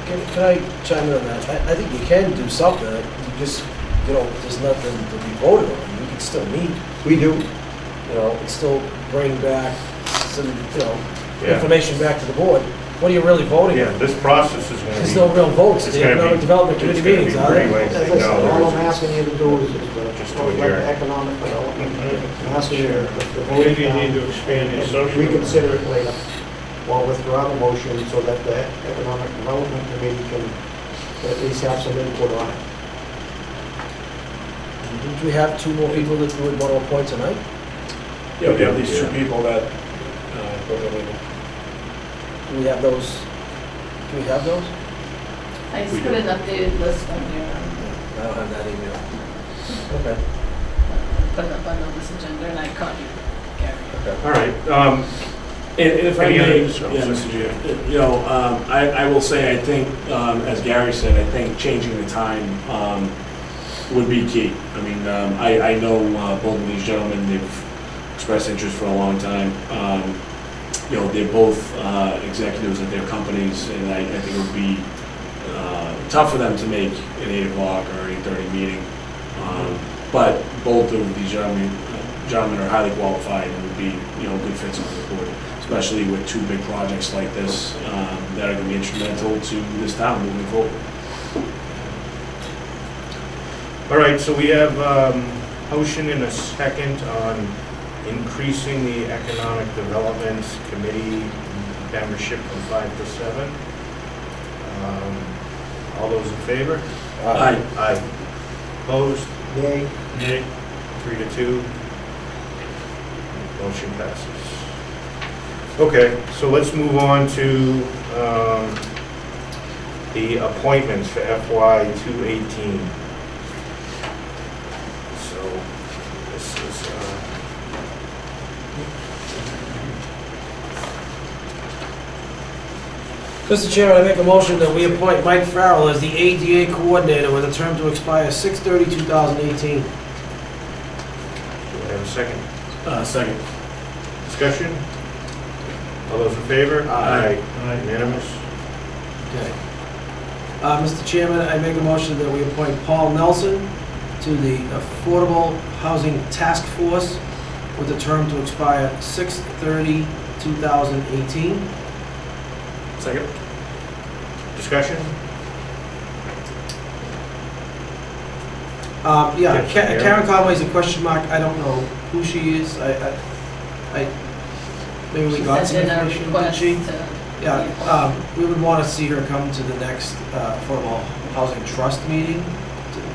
Speaker 7: Can I chime in on that? I think you can do something. You just, there's nothing to be voted on. You can still meet.
Speaker 9: We do.
Speaker 7: And still bring back some,
Speaker 1: Yeah.
Speaker 7: information back to the board. what are you really voting
Speaker 1: Yeah,
Speaker 7: on?
Speaker 1: this process is gonna be.
Speaker 7: There's no real votes,
Speaker 1: It's
Speaker 7: the
Speaker 1: gonna be-
Speaker 7: economic development
Speaker 1: it's
Speaker 7: committee
Speaker 1: gonna be
Speaker 7: meetings, are
Speaker 1: pretty
Speaker 7: they?
Speaker 1: lengthy.
Speaker 9: As I said,
Speaker 1: No,
Speaker 9: all I'm
Speaker 1: there
Speaker 9: asking you to do is
Speaker 1: Just to
Speaker 9: like
Speaker 1: adjourn.
Speaker 9: the economic development. I'm asking you to
Speaker 2: Maybe you need to expand your social.
Speaker 9: reconsider it later, or withdraw the motion so that the economic development committee can at least have some input on it.
Speaker 7: Didn't we have two more people that we would want to appoint tonight?
Speaker 14: Yeah, we have these two
Speaker 1: Yeah.
Speaker 14: people that, both are legal.
Speaker 7: Do we have those? Do we have those?
Speaker 6: I just
Speaker 1: We
Speaker 6: put
Speaker 1: do.
Speaker 6: an updated list on your,
Speaker 7: I don't have that email. Okay.
Speaker 6: put it up on this agenda, and I copied Gary.
Speaker 1: All right,
Speaker 14: And if I
Speaker 1: Any other
Speaker 14: may,
Speaker 1: discussion?
Speaker 14: yeah, Mr. Chair, you know, I will say, I think, as Gary said, I think changing the time would be key. I mean, I know both of these gentlemen, they've expressed interest for a long time. You know, they're both executives at their companies, and I think it would be tough for them to make an 8 o'clock or 8:30 meeting. But both of these gentlemen are highly qualified and would be, you know, good fits on the board, especially with two big projects like this that are going to be instrumental to this town moving forward.
Speaker 1: all right, so we have motion in a second on increasing the Economic Development Committee membership from 5 to 7. All those in favor?
Speaker 14: Aye.
Speaker 1: Aye. Opposed?
Speaker 9: Yay.
Speaker 1: Nay. 3 to 2. Motion passes. Okay, so let's move on to the appointments for FY 218. So this is,
Speaker 7: Mr. Chairman, I make a motion that we appoint Mike Farrell as the ADA coordinator with a term to expire 6/30/2018.
Speaker 1: do I have a second?
Speaker 14: Second.
Speaker 1: Discussion? All those in favor?
Speaker 14: Aye.
Speaker 1: Unanimous?
Speaker 7: Okay. Mr. Chairman, I make a motion that we appoint Paul Nelson to the Affordable Housing Task Force with a term to expire 6/30/2018.
Speaker 14: Second.
Speaker 1: Discussion?
Speaker 7: Yeah,
Speaker 1: Yes, Karen.
Speaker 7: Karen Conway's a question mark. I don't know who she is. Maybe we
Speaker 6: She
Speaker 7: got some
Speaker 6: sent in a
Speaker 7: information, did
Speaker 6: request
Speaker 7: she?
Speaker 6: to.
Speaker 7: Yeah, we would want to see her come to the next Affordable Housing Trust meeting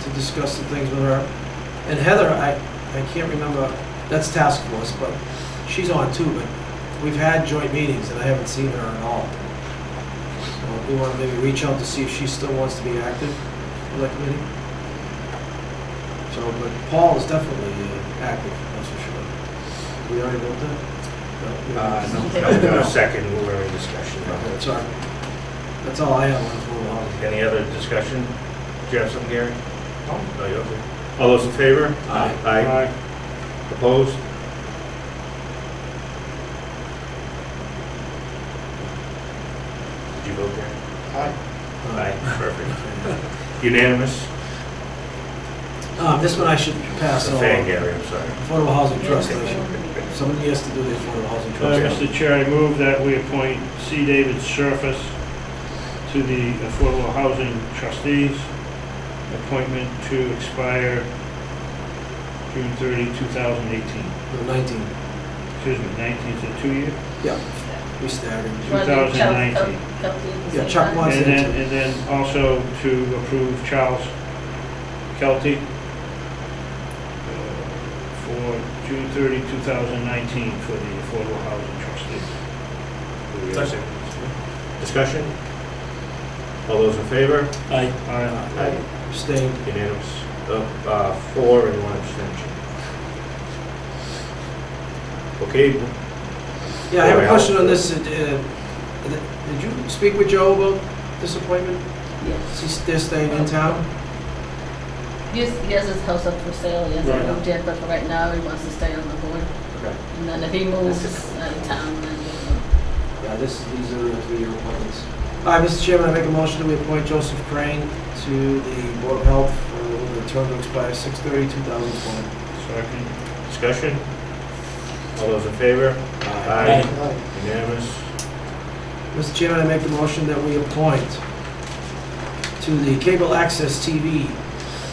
Speaker 7: to discuss some things with her. And Heather, I can't remember, that's task force, but she's on too, but we've had joint meetings and I haven't seen her at all. So we want to maybe reach out to see if she still wants to be active for that committee. So, but Paul is definitely active, that's for sure. We already voted that?
Speaker 1: No, no, second, we're in discussion about
Speaker 7: Okay,
Speaker 1: that.
Speaker 7: sorry. That's all I have on affordable housing.
Speaker 1: Any other discussion? Do you have something, Gary? No, you're okay. All those in favor?
Speaker 7: Aye.
Speaker 1: Aye. Opposed? Did you vote, Gary? Aye. Aye, perfect. Unanimous?
Speaker 7: This one I should pass
Speaker 1: The
Speaker 7: on.
Speaker 1: fan, Gary, I'm sorry.
Speaker 7: Affordable Housing Trust, I should, somebody has to do the Affordable Housing Trust.
Speaker 2: Mr. Chair, I move that we appoint C. David Surface to the Affordable Housing Trustees. Appointment to expire June 30, 2018.
Speaker 7: No, 19.
Speaker 2: Excuse me, 19 is a 2-year?
Speaker 7: Yeah, we staggered.
Speaker 2: 2019.
Speaker 7: Yeah, Chuck wants
Speaker 2: And
Speaker 7: it.
Speaker 2: then also to approve Charles Kelty for June 30, 2019 for the Affordable Housing Trustees.
Speaker 1: Do we have a second? Discussion? All those in favor?
Speaker 14: Aye.
Speaker 1: Aye.
Speaker 7: Abstained.
Speaker 1: Unanimous. 4 and 1 abstention. Okay,
Speaker 7: Yeah, I have
Speaker 1: Boy,
Speaker 7: a question on
Speaker 1: I'll-
Speaker 7: this. Did you speak with Joe about this appointment?
Speaker 6: Yes.
Speaker 7: They're staying in town?
Speaker 6: He has his house up for sale, he hasn't
Speaker 7: Right.
Speaker 6: moved yet, but for right now, he wants to stay on the board.
Speaker 7: Okay.
Speaker 6: And then if he moves out of town, then
Speaker 7: Yeah, these are the 3-year appointments. Mr. Chairman, I make a motion that we appoint Joseph Crane to the Board of Health for the term to expire 6/30/2020.
Speaker 2: Second.
Speaker 1: discussion? All those in favor?
Speaker 14: Aye.
Speaker 1: Unanimous.
Speaker 7: Mr. Chairman, I make the motion that we appoint to the Cable Access TV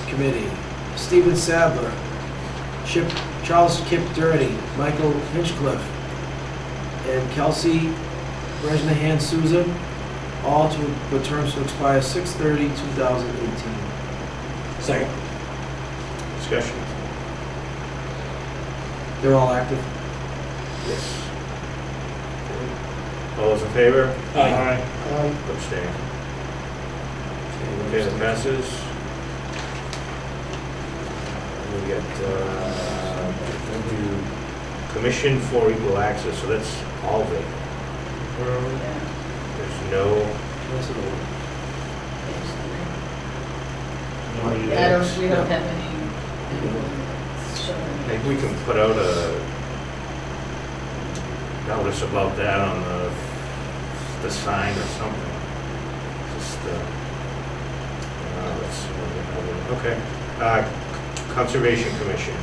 Speaker 7: Committee, Stephen Sadler, Charles Kip Dirty, Michael Hinchcliffe, and Kelsey Bresnahan Souza, all with terms to expire 6/30/2018.
Speaker 14: Second.
Speaker 1: Discussion?
Speaker 7: They're all active.
Speaker 1: Yes. All those in favor?
Speaker 14: Aye.
Speaker 1: Abstain. Okay, that passes. We get, we'll do Commission for Equal Access, so that's all of it. There's no,
Speaker 6: Yeah, we don't have any.
Speaker 1: maybe we can put out a notice about that on the sign or something. Just, let's see. Okay. Conservation Commission.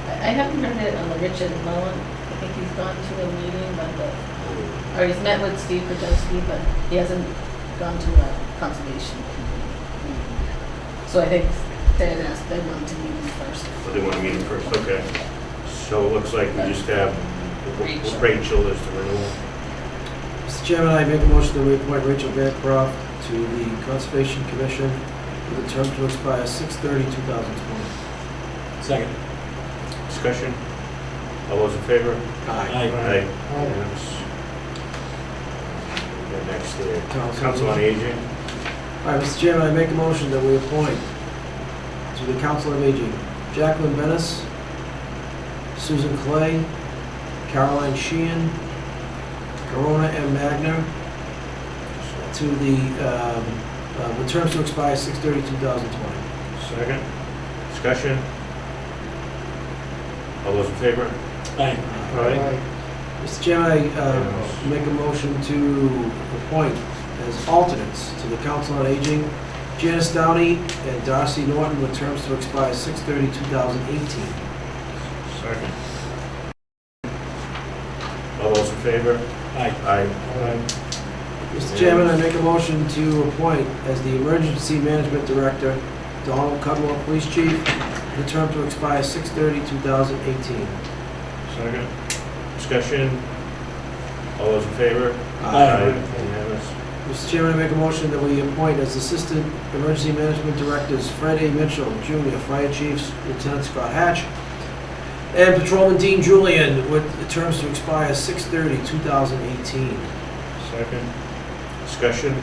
Speaker 6: I haven't heard it on the Richard Mullen. I think he's gone to a meeting, or he's met with Steve Podolsky, but he hasn't gone to a conservation meeting. So I think they want to meet him first.
Speaker 1: So they want to meet him first, okay. So it looks like we just have
Speaker 6: Rachel.
Speaker 1: Rachel as the renewal.
Speaker 7: Mr. Chairman, I make a motion that we appoint Rachel Bancroft to the Conservation Commission with a term to expire 6/30/2020.
Speaker 14: Second.
Speaker 1: Discussion? All those in favor?
Speaker 14: Aye.
Speaker 1: Unanimous. And next, Council on Aging.
Speaker 7: All right, Mr. Chairman, I make a motion that we appoint to the Council of Aging Jacqueline Bennis, Susan Clay, Caroline Sheehan, Corona M. Magner, to the, with terms to expire 6/30/2020.
Speaker 1: Second. Discussion? All those in favor?
Speaker 14: Aye.
Speaker 7: Mr. Chairman, I make a motion to appoint as alternates to the Council on Aging Janice Downey and Darcy Norton with terms to expire 6/30/2018.
Speaker 1: Second. All those in favor?
Speaker 14: Aye.
Speaker 1: Aye.
Speaker 7: Mr. Chairman, I make a motion to appoint as the Emergency Management Director Donald Cudmore, Police Chief, with a term to expire 6/30/2018.
Speaker 1: Second. Discussion? All those in favor?
Speaker 14: Aye.
Speaker 1: Unanimous.
Speaker 7: Mr. Chairman, I make a motion that we appoint as Assistant Emergency Management Directors Fred A. Mitchell, Jr., Fire Chiefs Lieutenant Scott Hatch, and Patrolman Dean Julian with the terms to expire 6/30/2018.
Speaker 1: Second. Discussion?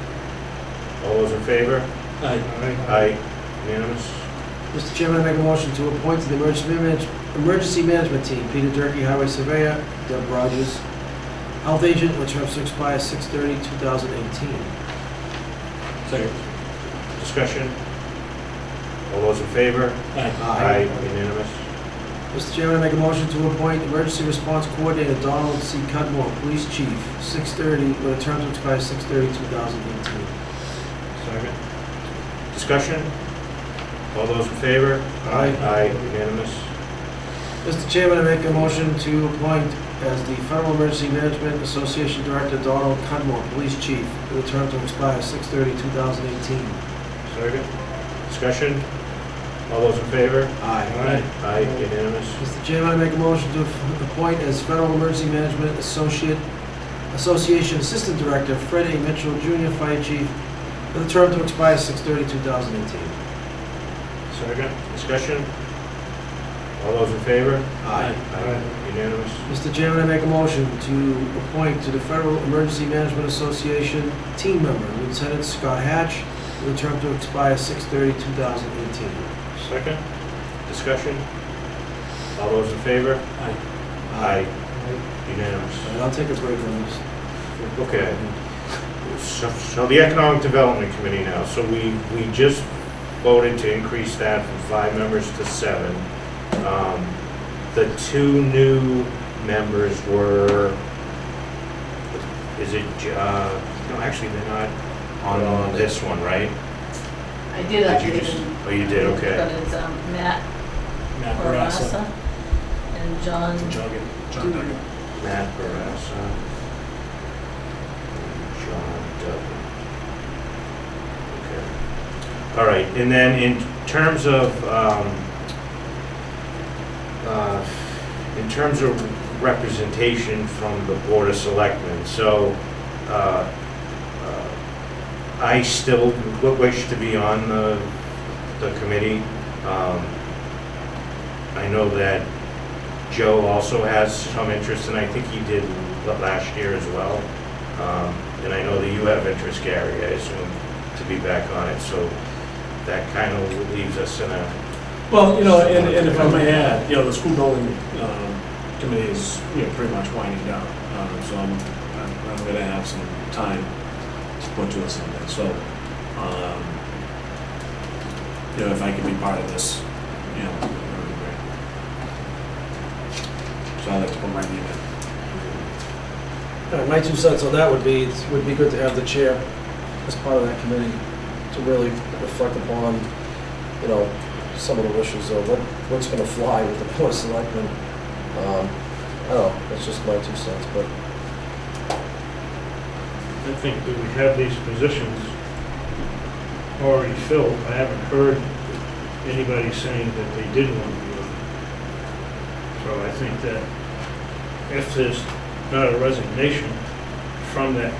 Speaker 1: All those in favor?
Speaker 14: Aye.
Speaker 1: Aye. Unanimous.
Speaker 7: Mr. Chairman, I make a motion to appoint to the Emergency Management Team Peter Durkee, Highway Surveyor, Deb Rogers, Health Agent with terms to expire 6/30/2018.
Speaker 14: Second.
Speaker 1: Discussion? All those in favor?
Speaker 14: Aye.
Speaker 1: Unanimous.
Speaker 7: Mr. Chairman, I make a motion to appoint Emergency Response Coordinator Donald C. Cudmore, Police Chief, 6/30, with a term to expire 6/30/2018.
Speaker 1: Second. Discussion? All those in favor?
Speaker 7: Aye.
Speaker 1: Aye. Unanimous.
Speaker 7: Mr. Chairman, I make a motion to appoint as the Federal Emergency Management Association Director Donald Cudmore, Police Chief, with a term to expire 6/30/2018.
Speaker 1: Second. Discussion? All those in favor?
Speaker 7: Aye.
Speaker 1: Aye. Unanimous.
Speaker 7: Mr. Chairman, I make a motion to appoint as Federal Emergency Management Association Assistant Director Fred A. Mitchell, Jr., Fire Chief, with a term to expire 6/30/2018.
Speaker 1: Second. Discussion? All those in favor?
Speaker 7: Aye.
Speaker 1: Unanimous.
Speaker 7: Mr. Chairman, I make a motion to appoint to the Federal Emergency Management Association team member Lieutenant Scott Hatch, with a term to expire 6/30/2018.
Speaker 1: Second. Discussion? All those in favor? Aye. Unanimous.
Speaker 7: And I'll take a break from this.
Speaker 1: Okay. So the Economic Development Committee now, so we just voted to increase that from 5 members to 7. The 2 new members were, is it, no, actually, they're not on this one, right?
Speaker 6: I did
Speaker 1: you
Speaker 6: update
Speaker 1: just,
Speaker 6: him.
Speaker 1: oh, you did, okay.
Speaker 6: But it's Matt
Speaker 14: Matt
Speaker 6: Barassa
Speaker 14: Barassa.
Speaker 6: and John.
Speaker 14: John Duggan.
Speaker 1: Matt Barassa. Okay. All right, and then in terms of representation from the Board of Selectmen, so I still wish to be on the committee. I know that Joe also has some interest, and I think he did last year as well. And I know that you have interest, Gary, I assume, to be back on it, so that kind of leaves us in a...
Speaker 14: Well, you know, and if I may add, you know, the school building committee is, you know, pretty much winding down. So I'm gonna have some time to put to us on that. So, you know, if I can be part of this, you know, that would be great. So I'd like to put my name in.
Speaker 7: My 2 cents on that would be, it would be good to have the chair as part of that committee to really reflect upon, you know, some of the wishes of what's going to fly with the Board of Selectmen. I don't know, that's just my 2 cents, but.
Speaker 2: I think that we have these positions already filled. I haven't heard anybody saying that they didn't want to be on it. So I think that if there's not a resignation from that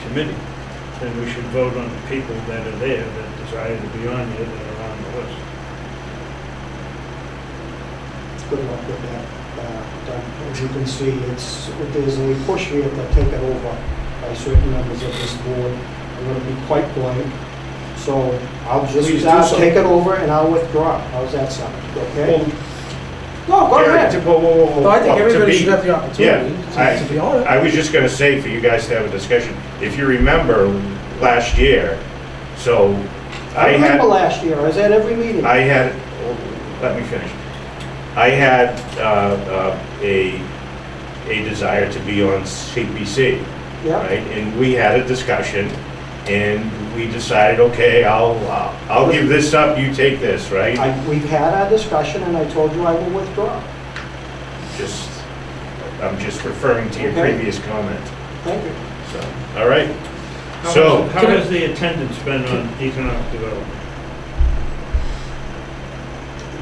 Speaker 2: committee, then we should vote on the people that are there that desire to be on here, that are on the list.
Speaker 9: Good luck with that. As you can see, there's a push here to take it over by certain members of this board. I'm going to be quite blank. So I'll just
Speaker 1: Please do so.
Speaker 9: take it over and I'll withdraw. How's that sound? Okay?
Speaker 1: Well,
Speaker 9: No, go
Speaker 1: Gary,
Speaker 9: ahead.
Speaker 1: whoa.
Speaker 7: No, I think
Speaker 1: To
Speaker 7: everybody
Speaker 1: be-
Speaker 7: should have the opportunity
Speaker 1: Yeah,
Speaker 7: to be on it.
Speaker 1: I was just gonna say for you guys to have a discussion, if you remember last year, so
Speaker 9: I
Speaker 1: I had,
Speaker 9: remember last year, I was at every meeting.
Speaker 1: let me finish. I had a desire to be on CPC,
Speaker 9: Yeah,
Speaker 1: right? And we had a discussion, and we decided, okay, I'll give this up, you take this, right?
Speaker 9: we've had our discussion and I told you I will withdraw.
Speaker 1: I'm just referring to your
Speaker 9: Okay.
Speaker 1: previous comment,
Speaker 9: Thank you.
Speaker 1: so, all right.
Speaker 2: How
Speaker 1: So,
Speaker 2: has the attendance been on economic development?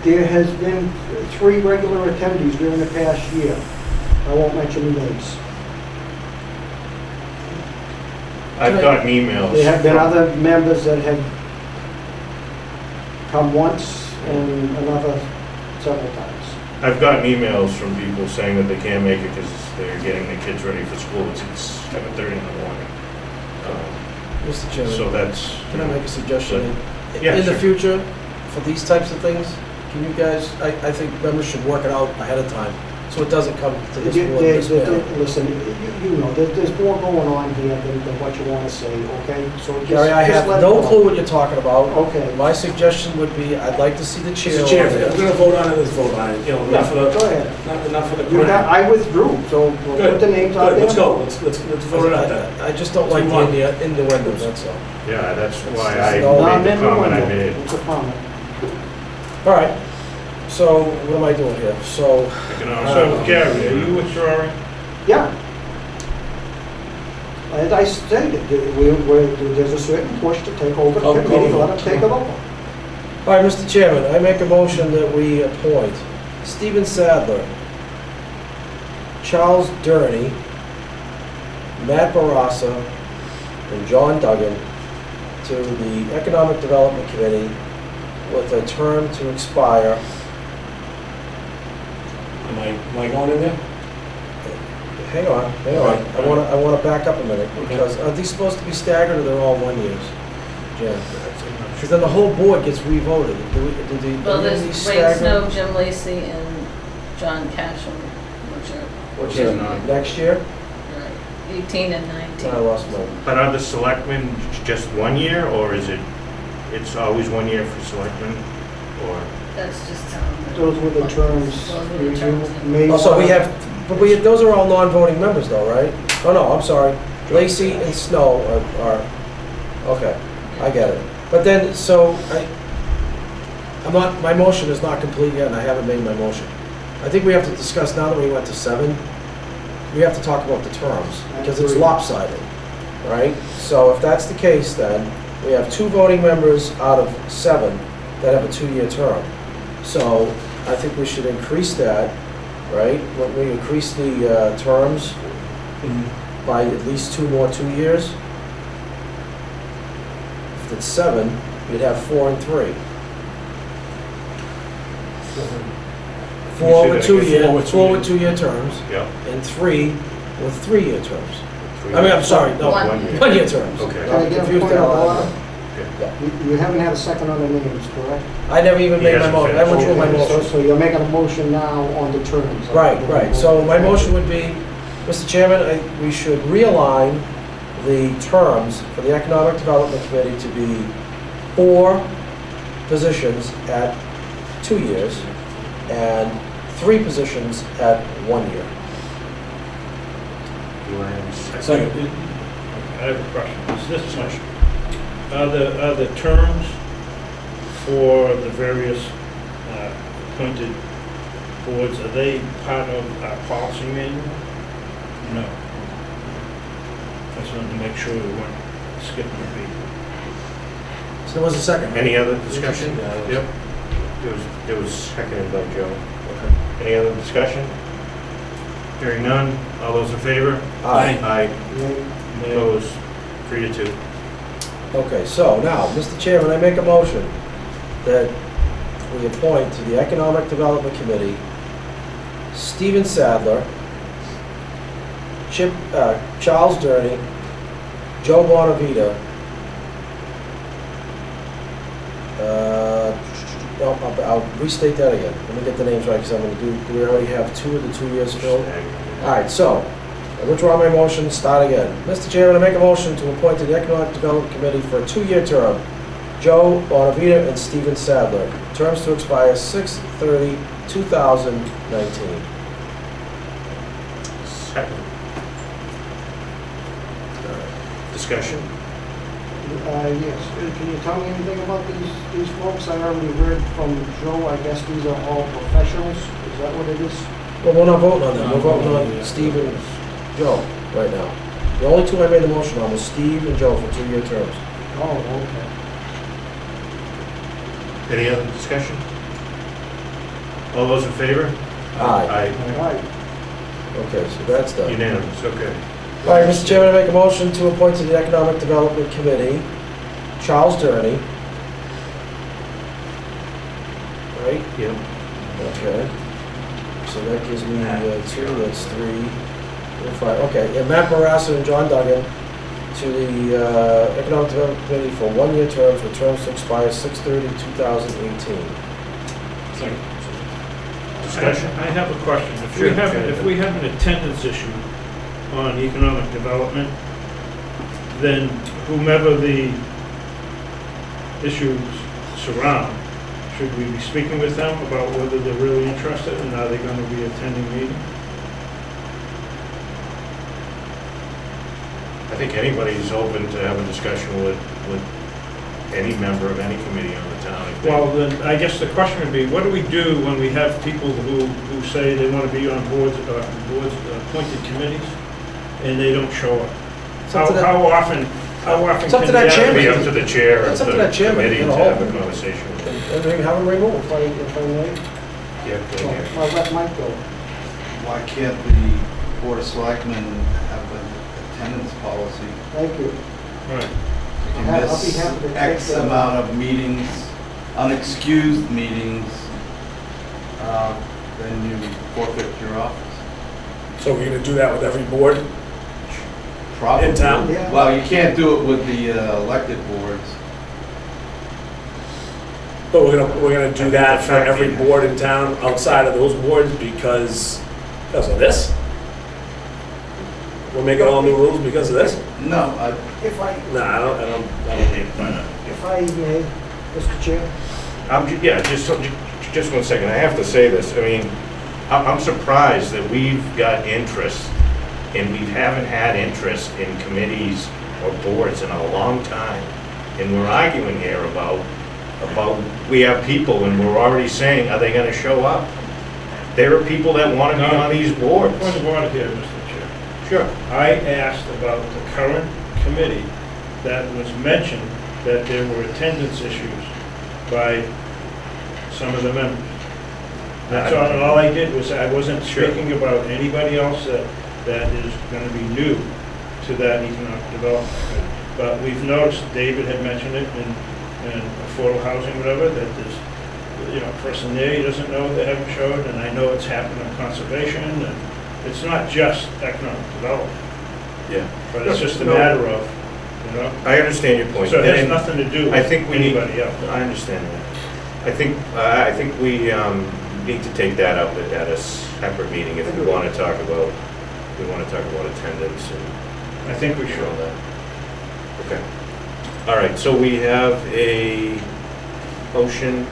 Speaker 9: There has been 3 regular attendees during the past year. I won't mention names.
Speaker 1: I've gotten emails.
Speaker 9: There have been
Speaker 1: from-
Speaker 9: other members that have come once and another several times.
Speaker 1: I've gotten emails from people saying that they can't make it because they're getting the kids ready for school. It's 7:30 in the morning.
Speaker 7: Mr. Chairman,
Speaker 1: So that's,
Speaker 7: can I make a suggestion?
Speaker 1: Yeah,
Speaker 7: In the
Speaker 1: sure.
Speaker 7: future, for these types of things, can you guys, I think members should work it out ahead of time, so it doesn't come to this board in this manner.
Speaker 9: Listen, you know, there's more going on here than what you want to say, okay? So just-
Speaker 7: Gary, I
Speaker 9: just
Speaker 7: have
Speaker 9: let
Speaker 7: no
Speaker 9: it go.
Speaker 7: clue what you're talking about.
Speaker 9: Okay.
Speaker 7: My suggestion would be, I'd like to see the chair.
Speaker 14: Mr. Chair,
Speaker 7: on
Speaker 14: if
Speaker 7: it.
Speaker 14: we're gonna vote on it, let's vote on it. You know, enough
Speaker 9: Go
Speaker 14: of the,
Speaker 9: ahead.
Speaker 14: enough of the
Speaker 9: You got,
Speaker 14: crime.
Speaker 9: I withdrew, so we'll put the names out
Speaker 14: Good,
Speaker 9: there.
Speaker 14: let's go. Let's vote it out then.
Speaker 7: I just don't like
Speaker 14: Let's move
Speaker 7: the innuendos, that's all.
Speaker 1: yeah, that's why
Speaker 7: It's
Speaker 1: I
Speaker 7: no-
Speaker 1: made the comment I made.
Speaker 9: It's a comment.
Speaker 7: All right, so what am I doing here? So,
Speaker 2: So Gary, are you withdrawing?
Speaker 9: Yeah. As I stated, there's a certain push to take over the
Speaker 7: Oh,
Speaker 9: committee,
Speaker 7: go.
Speaker 9: let them take it over.
Speaker 7: all right, Mr. Chairman, I make a motion that we appoint Stephen Sadler, Charles Durney, Matt Barassa, and John Duggan to the Economic Development Committee with a term to expire.
Speaker 14: Am I going in there?
Speaker 7: Hang on. I wanna back up a minute, because are these supposed to be staggered, or they're all 1 years? Jen? Because then the whole board gets re-voted. Do these
Speaker 6: Well, there's Wayne
Speaker 7: stagger?
Speaker 6: Snow, Jim Lacy, and John Cashel, which are
Speaker 7: Which is next year?
Speaker 6: right, 18 and 19.
Speaker 7: I lost my.
Speaker 1: But are the selectmen just 1 year, or is it's always 1 year for selectmen, or?
Speaker 6: That's just
Speaker 9: Those were the terms.
Speaker 6: Those were the
Speaker 9: you
Speaker 6: terms.
Speaker 9: made.
Speaker 7: Oh, so we have, but those are all non-voting members though, right? Oh, no, I'm sorry. Lacy and Snow are, okay, I get it. But then, so, my motion is not complete yet, and I haven't made my motion. I think we have to discuss, now that we went to 7, we have to talk about the terms, because it's
Speaker 9: agree.
Speaker 7: lopsided. right? So if that's the case, then we have 2 voting members out of 7 that have a 2-year term. So I think we should increase that, right? When we increase the terms by at least 2 more 2 years. If it's 7, you'd have 4 and 3. 4 with 2-year terms,
Speaker 1: Yeah.
Speaker 7: and 3 with 3-year terms. I mean, I'm sorry, no, 1-year terms.
Speaker 1: Okay.
Speaker 9: Can I get a
Speaker 7: Confused
Speaker 9: point
Speaker 7: the
Speaker 9: of
Speaker 7: hell out of
Speaker 9: order?
Speaker 7: me.
Speaker 9: You haven't had a second on the names, correct?
Speaker 7: I never even
Speaker 1: He
Speaker 7: made my
Speaker 1: hasn't
Speaker 7: motion, I went through my
Speaker 1: finished.
Speaker 7: motion.
Speaker 9: So you're making a motion now on the terms?
Speaker 7: Right. So my motion would be, Mr. Chairman, we should realign the terms for the Economic Development Committee to be 4 positions at 2 years and 3 positions at 1 year.
Speaker 1: Do I have a second?
Speaker 2: Second. I have a question. Is this much? Are the terms for the various appointed boards, are they part of our policy manual? No. I just wanted to make sure we weren't skipping a beat.
Speaker 7: So there was a second.
Speaker 1: Any other discussion? Yep. It was seconded by Joe. Any other discussion? Hearing none, all those in favor?
Speaker 7: Aye.
Speaker 1: Aye. Opposed? 3-2.
Speaker 7: Okay, so now, Mr. Chairman, I make a motion that we appoint to the Economic Development Committee Stephen Sadler, Charles Durney, Joe Bonavita, I'll restate that again. Let me get the names right, because I'm going to do we already have 2 of the 2 years filled? All right, so, I withdraw my motion, start again. Mr. Chairman, I make a motion to appoint to the Economic Development Committee for a 2-year term, Joe Bonavita and Stephen Sadler. Terms to expire 6/30/2019.
Speaker 1: Second. Discussion?
Speaker 9: Yes. Can you tell me anything about these folks? I already heard from Joe. I guess these are all professionals. Is that what it is?
Speaker 7: Well, we're not voting on them. We're voting on Steve and Joe right now. The only 2 I made the motion on was Steve and Joe for 2-year terms.
Speaker 9: Oh, okay.
Speaker 1: Any other discussion? All those in favor?
Speaker 7: Aye.
Speaker 9: All right.
Speaker 7: Okay, so that's done.
Speaker 1: Unanimous, okay.
Speaker 7: All right, Mr. Chairman, I make a motion to appoint to the Economic Development Committee Charles Durney. Right?
Speaker 1: Yep.
Speaker 7: Okay. So that gives me 2, that's 3, 4, 5. Okay, and Matt Barassa and John Duggan to the Economic Development Committee for 1-year terms with terms to expire 6/30/2018.
Speaker 11: Second.
Speaker 1: Discussion?
Speaker 2: I have a question. If
Speaker 1: Sure.
Speaker 2: we have an attendance issue on economic development, then whomever the issues surround, should we be speaking with them about whether they're really interested and are they going to be attending meetings?
Speaker 1: I think anybody's open to have a discussion with any member of any committee on the town. I think.
Speaker 2: Well, then, I guess the question would be, what do we do when we have people who say they want to be on boards, appointed committees, and they don't show up? How often
Speaker 7: It's up to
Speaker 2: can
Speaker 7: that
Speaker 2: that
Speaker 7: chairman.
Speaker 1: Be up to the chair of
Speaker 7: That's up to
Speaker 1: the
Speaker 7: that chairman,
Speaker 1: committee
Speaker 7: you
Speaker 1: to
Speaker 7: know.
Speaker 1: have a conversation with them.
Speaker 7: And they have them removed.
Speaker 9: If I may,
Speaker 1: Yeah, go ahead.
Speaker 9: I'll let Mike go.
Speaker 12: Why can't the Board of Selectmen have an attendance policy?
Speaker 9: Thank you.
Speaker 2: Right.
Speaker 12: If you
Speaker 9: I'll be
Speaker 12: miss
Speaker 9: happy to take
Speaker 12: X
Speaker 9: that.
Speaker 12: amount of meetings, unexcused meetings, then you forfeit your office.
Speaker 14: So we're gonna do that with every board?
Speaker 12: Probably.
Speaker 14: In town?
Speaker 9: Yeah.
Speaker 12: Well, you can't do it with the elected boards.
Speaker 14: But we're gonna do that for every board in town outside of those boards because of this? We're making all new rules because of this?
Speaker 12: No,
Speaker 9: If I
Speaker 14: No, I don't need to.
Speaker 9: If I may, Mr. Chair?
Speaker 1: Just 1 second, I have to say this, I mean, I'm surprised that we've got interest, and we haven't had interest in committees or boards in a long time. And we're arguing here about, we have people, and we're already saying, are they gonna show up? There are people that wanna be on these boards.
Speaker 2: Point of order here, Mr. Chair.
Speaker 1: Sure.
Speaker 2: I asked about the current committee that was mentioned that there were attendance issues by some of the members. That's all I did was, I wasn't speaking about anybody else that is gonna be new to that economic development. But we've noticed, David had mentioned it in affordable housing, whatever, that there's, a person there, he doesn't know they haven't showed, and I know it's happened on conservation, and it's not just economic development,
Speaker 1: Yeah.
Speaker 2: but it's just a matter of,
Speaker 1: I understand your point.
Speaker 2: so it has
Speaker 1: And
Speaker 2: nothing to do
Speaker 1: I
Speaker 2: with
Speaker 1: think we need,
Speaker 2: anybody else.
Speaker 1: I understand that. I think we need to take that up at a separate meeting if we want to talk about, attendance and
Speaker 2: I think we
Speaker 1: all
Speaker 2: should.
Speaker 1: that. Okay. All right, so we have a motion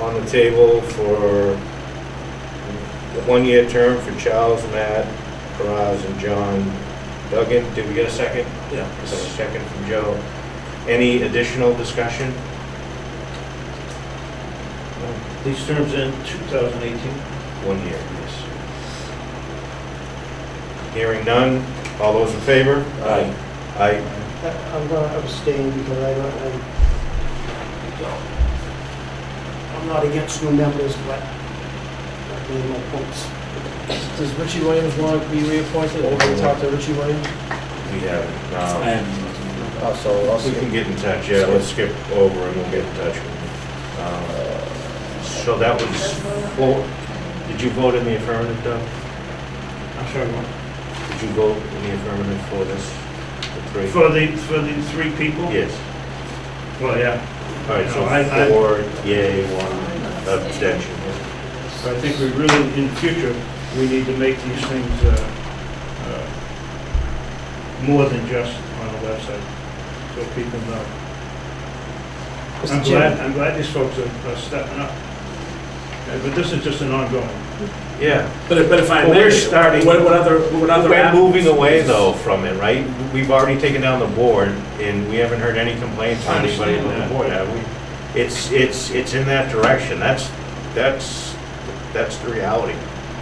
Speaker 1: on the table for the one-year term for Charles, Matt, Faraz, and John Duggan. Did we get a second?
Speaker 14: Yeah.
Speaker 1: So a second from Joe. Any additional discussion?
Speaker 2: These terms in 2018.
Speaker 1: 1 year, yes. Hearing none, all those in favor?
Speaker 14: Aye.
Speaker 1: Aye.
Speaker 9: I'm gonna abstain because I'm not against new members, but I need more points.
Speaker 7: Does Richie Williams want to be reappointed? Or we talk to Richie Williams?
Speaker 1: We have,
Speaker 7: So
Speaker 1: we can get in touch, yeah, let's skip over and we'll get in touch with you. So that was, did you vote in the affirmative, Doug?
Speaker 2: I'm sorry, what?
Speaker 1: Did you vote in the affirmative for this, the three?
Speaker 2: For the three people?
Speaker 1: Yes.
Speaker 2: Well, yeah.
Speaker 1: All right,
Speaker 2: No, I-
Speaker 1: so 4, yay, 1 abstention.
Speaker 2: So I think we really, in the future, we need to make these things more than just on the website, so people know. I'm glad these folks are stepping up. But this is just an ongoing.
Speaker 1: Yeah.
Speaker 14: But if I
Speaker 1: Well,
Speaker 14: may,
Speaker 1: we're starting-
Speaker 14: what other
Speaker 1: We're moving
Speaker 14: avenues?
Speaker 1: away though from it, right? We've already taken down the board and we haven't heard any complaints from
Speaker 2: I
Speaker 1: anybody
Speaker 2: understand
Speaker 1: on the
Speaker 2: that.
Speaker 1: board, have we? It's in that direction. That's the reality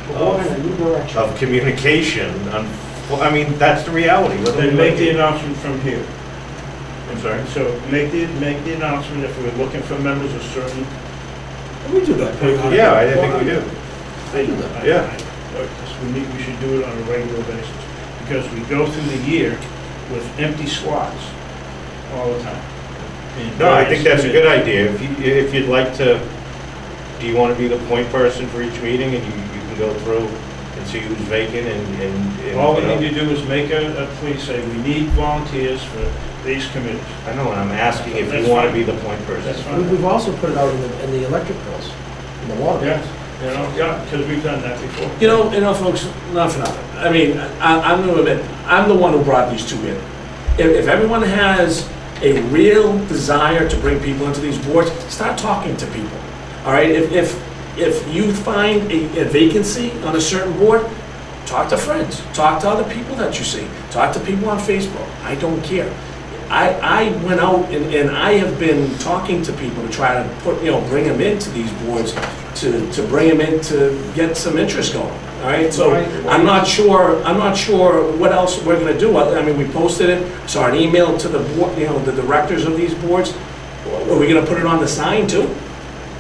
Speaker 9: We're going in a new direction.
Speaker 1: of communication. Well, I mean, that's the reality. Whether we
Speaker 2: Then make
Speaker 1: like
Speaker 2: the
Speaker 1: it-
Speaker 2: announcement from here.
Speaker 1: I'm sorry?
Speaker 2: So make the announcement if we're looking for members of certain.
Speaker 7: We do that pretty hard.
Speaker 1: Yeah, I think we do.
Speaker 2: I do that.
Speaker 1: Yeah.
Speaker 2: We should do it on a regular basis, because we go through the year with empty slots all the time.
Speaker 1: No, I think that's a good idea. If you'd like to, do you want to be the point person for each meeting and you can go through and see who's vacant and
Speaker 2: All we need to do is make a plea, say, we need volunteers for these committees.
Speaker 1: I know, and I'm asking if
Speaker 2: That's
Speaker 1: you want to
Speaker 2: fine.
Speaker 1: be the point person.
Speaker 2: That's fine.
Speaker 7: We've also put it out in the electric bills, in the water
Speaker 2: Yeah,
Speaker 7: bills.
Speaker 2: yeah, because we've done that before.
Speaker 14: You know, folks, not for nothing. I mean, I'm going to admit, I'm the one who brought these two in. If everyone has a real desire to bring people into these boards, start talking to people. All right, if you find a vacancy on a certain board, talk to friends, talk to other people that you see, talk to people on Facebook. I don't care. I went out and I have been talking to people to try to bring them into these boards, to bring them in to get some interest going. All right, so I'm not sure what else we're gonna do. I mean, we posted it, saw an email to the board, the directors of these boards. Are we gonna put it on the sign too?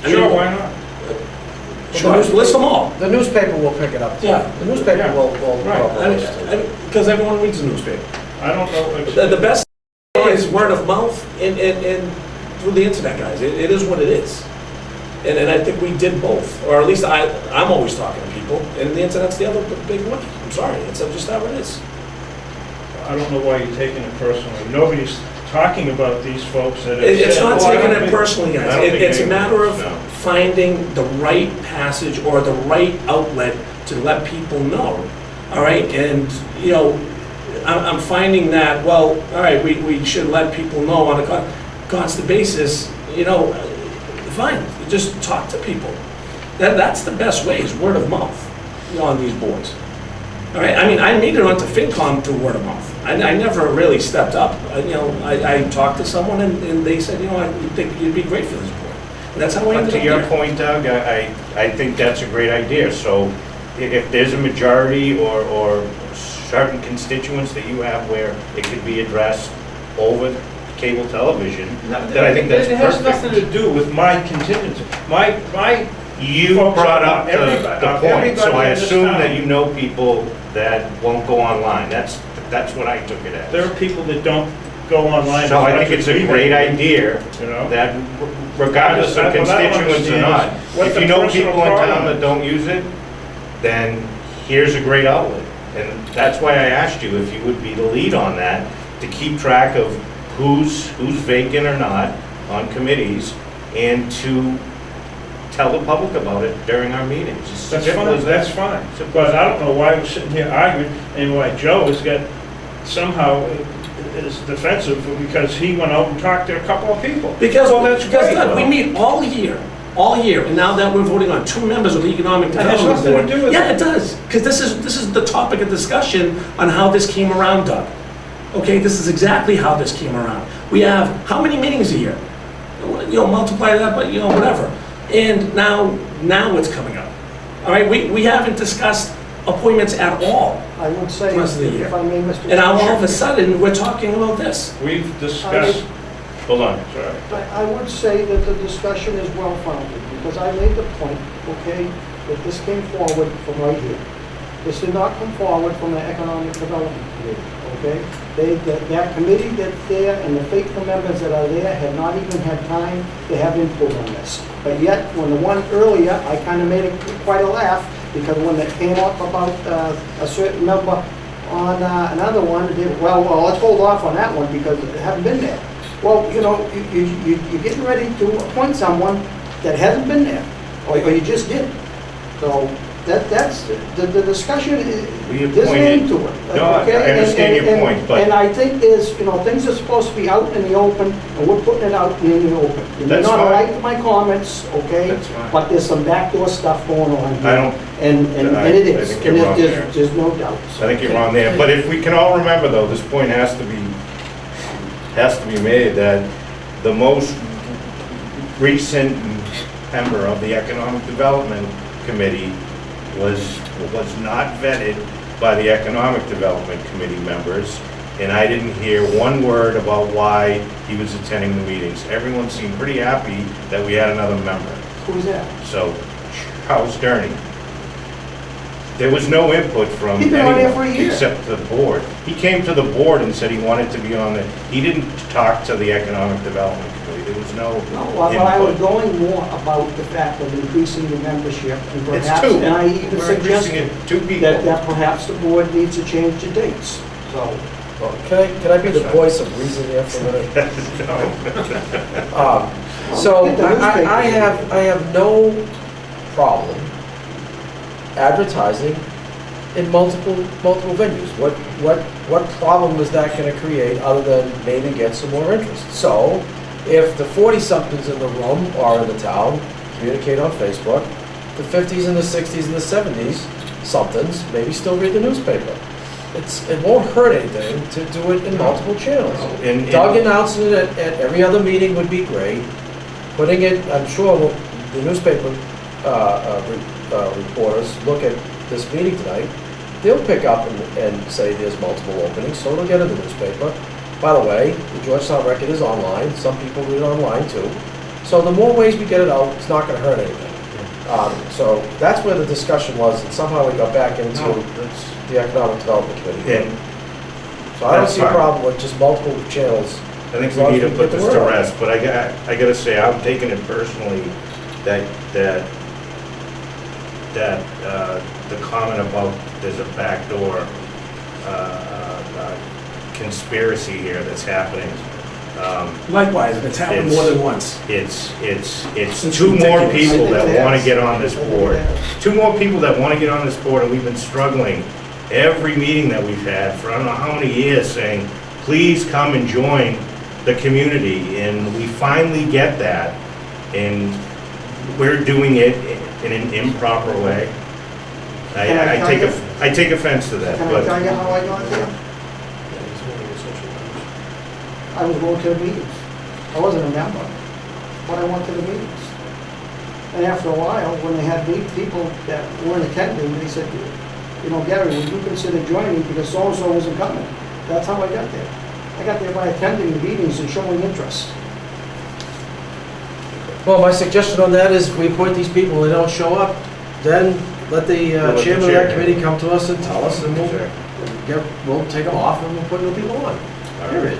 Speaker 14: I mean,
Speaker 2: Sure, why not?
Speaker 14: Sure, list them all.
Speaker 7: The newspaper will pick it up.
Speaker 14: Yeah.
Speaker 7: The newspaper
Speaker 2: Yeah.
Speaker 7: will
Speaker 2: Right.
Speaker 14: Because everyone reads the newspaper.
Speaker 2: I don't know.
Speaker 14: The best is word of mouth and through the internet, guys. It is what it is. And I think we did both, or at least I'm always talking to people, and the internet's the other big one. I'm sorry, it's just how it is.
Speaker 2: I don't know why you're taking it personally. Nobody's talking about these folks that have
Speaker 14: It's
Speaker 2: said,
Speaker 14: not
Speaker 2: "Oh, I
Speaker 14: taking
Speaker 2: don't
Speaker 14: it
Speaker 2: think-"
Speaker 14: personally,
Speaker 1: I
Speaker 14: guys.
Speaker 1: don't think
Speaker 14: It's a
Speaker 1: anybody
Speaker 14: matter of
Speaker 1: does, no.
Speaker 14: finding the right passage or the right outlet to let people know. All right, and I'm finding that, well, all right, we should let people know on a constant basis, fine, just talk to people. That's the best way, is word of mouth on these boards. All right, I mean, I made it onto FinCom through word of mouth. I never really stepped up. I talked to someone and they said, I think you'd be great for this board. And that's how I
Speaker 1: But
Speaker 14: ended
Speaker 1: to
Speaker 14: up
Speaker 1: your
Speaker 14: there.
Speaker 1: point, Doug, I think that's a great idea. So if there's a majority or certain constituents that you have where it could be addressed over cable television, then I think that's
Speaker 2: It has nothing
Speaker 1: perfect.
Speaker 2: to do with my contingency. My
Speaker 1: You
Speaker 2: folks
Speaker 1: brought
Speaker 2: are-
Speaker 1: up the
Speaker 2: everybody-
Speaker 1: point, so I
Speaker 2: everybody in this
Speaker 1: assume that
Speaker 2: town.
Speaker 1: you know people that won't go online. That's what I took it
Speaker 2: There
Speaker 1: as.
Speaker 2: are people that don't go online.
Speaker 1: So
Speaker 2: as
Speaker 1: I
Speaker 2: much
Speaker 1: think it's
Speaker 2: as
Speaker 1: a
Speaker 2: we
Speaker 1: great
Speaker 2: do,
Speaker 1: idea
Speaker 2: You know?
Speaker 1: that regardless of
Speaker 2: What I don't
Speaker 1: constituents or
Speaker 2: understand
Speaker 1: not,
Speaker 2: is what
Speaker 1: if
Speaker 2: the
Speaker 1: you know
Speaker 2: personal
Speaker 1: people in town
Speaker 2: problem
Speaker 1: that
Speaker 2: is.
Speaker 1: don't use it, then here's a great outlet. And that's why I asked you if you would be the lead on that, to keep track of who's vacant or not on committees, and to tell the public about it during our meetings. It's
Speaker 2: That's
Speaker 1: simple
Speaker 2: fine,
Speaker 1: as
Speaker 2: that's
Speaker 1: that.
Speaker 2: fine. But I don't know why we're sitting here arguing, and why Joe has got somehow is defensive because he went out and talked to a couple of people.
Speaker 14: Because,
Speaker 2: Well, that's
Speaker 14: because
Speaker 2: great,
Speaker 14: look, we
Speaker 2: though.
Speaker 14: meet all year, and now that we're voting on 2 members of the Economic
Speaker 2: That has
Speaker 14: Development
Speaker 2: nothing to
Speaker 14: Board.
Speaker 2: do with
Speaker 14: Yeah,
Speaker 2: it.
Speaker 14: it does, because this is the topic of discussion on how this came around, Doug. Okay, this is exactly how this came around. We have, how many meetings a year? You know, multiply that by, you know, whatever. And now it's coming up. All right, we haven't discussed appointments at all,
Speaker 9: I would say,
Speaker 14: Rest of the year.
Speaker 9: if I may, Mr.
Speaker 14: and now all of
Speaker 9: Chair,
Speaker 14: a sudden, we're talking about this.
Speaker 2: We've discussed,
Speaker 1: Hold on.
Speaker 2: sorry.
Speaker 9: I would say that the discussion is well-founded, because I made the point, okay, that this came forward from right here. This did not come forward from the Economic Development Committee, okay? That committee that's there and the faithful members that are there had not even had time to have input on this. But yet, when the one earlier, I kind of made it quite a laugh, because when it came up about a certain member on another one, well, let's hold off on that one because it hasn't been there. Well, you know, you're getting ready to appoint someone that hasn't been there, or you just did. So that's, the discussion,
Speaker 1: We
Speaker 9: there's an
Speaker 1: appointed-
Speaker 9: end to it.
Speaker 1: No, I
Speaker 9: okay?
Speaker 1: understand your point, but-
Speaker 9: And I think there's, you know, things are supposed to be out in the open, and we're putting it out in the open. You may
Speaker 1: That's
Speaker 9: not
Speaker 1: fine.
Speaker 9: like my comments, okay?
Speaker 1: That's fine.
Speaker 9: But there's some backdoor stuff going on here.
Speaker 1: I don't-
Speaker 9: And
Speaker 1: I
Speaker 9: it is,
Speaker 1: think
Speaker 9: and
Speaker 1: you're wrong there.
Speaker 9: there's no doubt.
Speaker 1: I think you're wrong there, but if we can all remember though, this point has to be made that the most recent member of the Economic Development Committee was not vetted by the Economic Development Committee members, and I didn't hear one word about why he was attending the meetings. Everyone seemed pretty happy that we had another member.
Speaker 9: Who's that?
Speaker 1: So, Charles Gurney. There was no input from
Speaker 9: He's been on there
Speaker 1: anyone
Speaker 9: for a year.
Speaker 1: except the board. He came to the board and said he wanted to be on the, he didn't talk to the Economic Development Committee. There was no
Speaker 9: No, well, I was
Speaker 1: input.
Speaker 9: going more about the fact of increasing the membership, and
Speaker 1: It's
Speaker 9: perhaps,
Speaker 1: two.
Speaker 9: and I even
Speaker 1: We're increasing
Speaker 9: suggested
Speaker 1: it, 2 people.
Speaker 9: that perhaps the board needs to change the dates, so.
Speaker 15: Well, can I be the voice of reason here for a minute? So
Speaker 9: Get the
Speaker 15: I
Speaker 9: newspapers.
Speaker 15: have no problem advertising in multiple venues. What problem is that going to create other than maybe get some more interest? So if the 40-somethings in the room or in the town communicate on Facebook, the 50s and the 60s and the 70s somethings maybe still read the newspaper. It won't hurt anything to do it in multiple channels. Doug announcing it at every other meeting would be great. Putting it, I'm sure the newspaper reporters look at this meeting tonight, they'll pick up and say there's multiple openings, so it'll get in the newspaper. By the way, the Georgetown Record is online. Some people read it online too. So the more ways we get it out, it's not going to hurt anything. So that's where the discussion was, and somehow we got back into the Economic Development Committee.
Speaker 1: And
Speaker 15: So I don't
Speaker 1: that's
Speaker 15: see a
Speaker 1: fine.
Speaker 15: problem with just multiple channels.
Speaker 1: I think
Speaker 15: as long
Speaker 1: we need
Speaker 15: as
Speaker 1: to put
Speaker 15: get the
Speaker 1: this to
Speaker 15: word out.
Speaker 1: rest, but I gotta say, I'm taking it personally that the comment about there's a backdoor conspiracy here that's happening.
Speaker 14: Likewise, and it's happened more than once.
Speaker 1: It's
Speaker 14: It's
Speaker 1: two more
Speaker 14: ridiculous.
Speaker 1: people
Speaker 9: I think
Speaker 1: that
Speaker 9: it
Speaker 1: want to
Speaker 9: is.
Speaker 1: get on this board. Two more people that want to get on this board, and we've been struggling every meeting that we've had for I don't know how many years saying, please come and join the community, and we finally get that, and we're doing it in an improper way.
Speaker 9: Can I tell you-
Speaker 1: I take offense to that,
Speaker 9: Can I
Speaker 1: but
Speaker 9: tell you how I got there? I was going to the meetings. I wasn't a member, but I went to the meetings. And after a while, when they had people that weren't attending, they said, Gary, would you consider joining because so-and-so wasn't coming? That's how I got there. I got there by attending the meetings and showing interest.
Speaker 15: Well, my suggestion on that is we appoint these people, and they don't show up, then let the
Speaker 1: We'll let the
Speaker 15: chairman of
Speaker 1: chair
Speaker 15: that committee come to us and tell us, and
Speaker 1: Sure.
Speaker 15: we'll take them off and we'll put new people on. Period.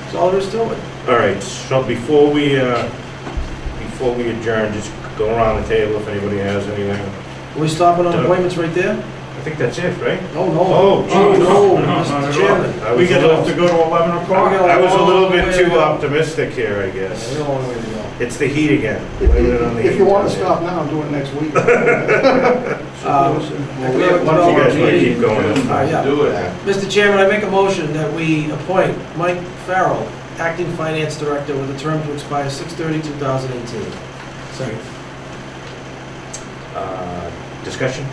Speaker 15: That's all there is to it.
Speaker 1: All right, so before we adjourn, just go around the table if anybody has anything.
Speaker 15: Are we stopping on
Speaker 1: Done.
Speaker 15: appointments right there?
Speaker 1: I think that's it, right?
Speaker 15: Oh, no.
Speaker 1: Oh, geez.
Speaker 15: No,
Speaker 1: No,
Speaker 15: Mr. Chairman.
Speaker 1: We get off to go to 11 o'clock.
Speaker 15: We got a
Speaker 1: I was a little
Speaker 15: long way
Speaker 1: bit
Speaker 15: to
Speaker 1: too
Speaker 15: go.
Speaker 1: optimistic here, I
Speaker 15: We
Speaker 1: guess.
Speaker 15: got a long way to go.
Speaker 1: It's the heat again. Blame it on the
Speaker 9: If
Speaker 1: heat.
Speaker 9: you want to stop now, do it next week.
Speaker 15: Well, we have
Speaker 1: Once you guys want to keep going, that's fine.
Speaker 15: Yeah.
Speaker 3: Do it.
Speaker 15: Mr. Chairman, I make a motion that we appoint Mike Farrell, Acting Finance Director, with a term to expire 6/30/2018. Second.
Speaker 1: Discussion?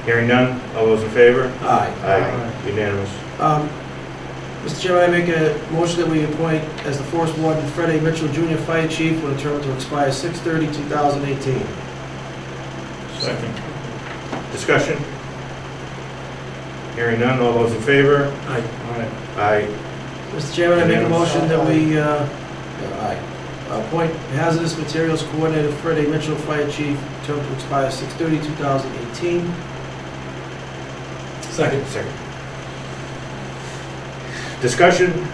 Speaker 1: Hearing none, all those in favor?
Speaker 15: Aye.
Speaker 1: Aye. Unanimous.
Speaker 15: Mr. Chairman, I make a motion that we appoint as the Forest Warden Fred A. Mitchell, Jr., Fire Chief, with a term to expire 6/30/2018.
Speaker 1: Second. Discussion? Hearing none, all those in favor?
Speaker 14: Aye.
Speaker 1: Aye.
Speaker 15: Mr. Chairman, I make a motion that we appoint Hazardous Materials Coordinator Fred A. Mitchell, Fire Chief, term to expire 6/30/2018.
Speaker 14: Second.
Speaker 1: Second. Discussion?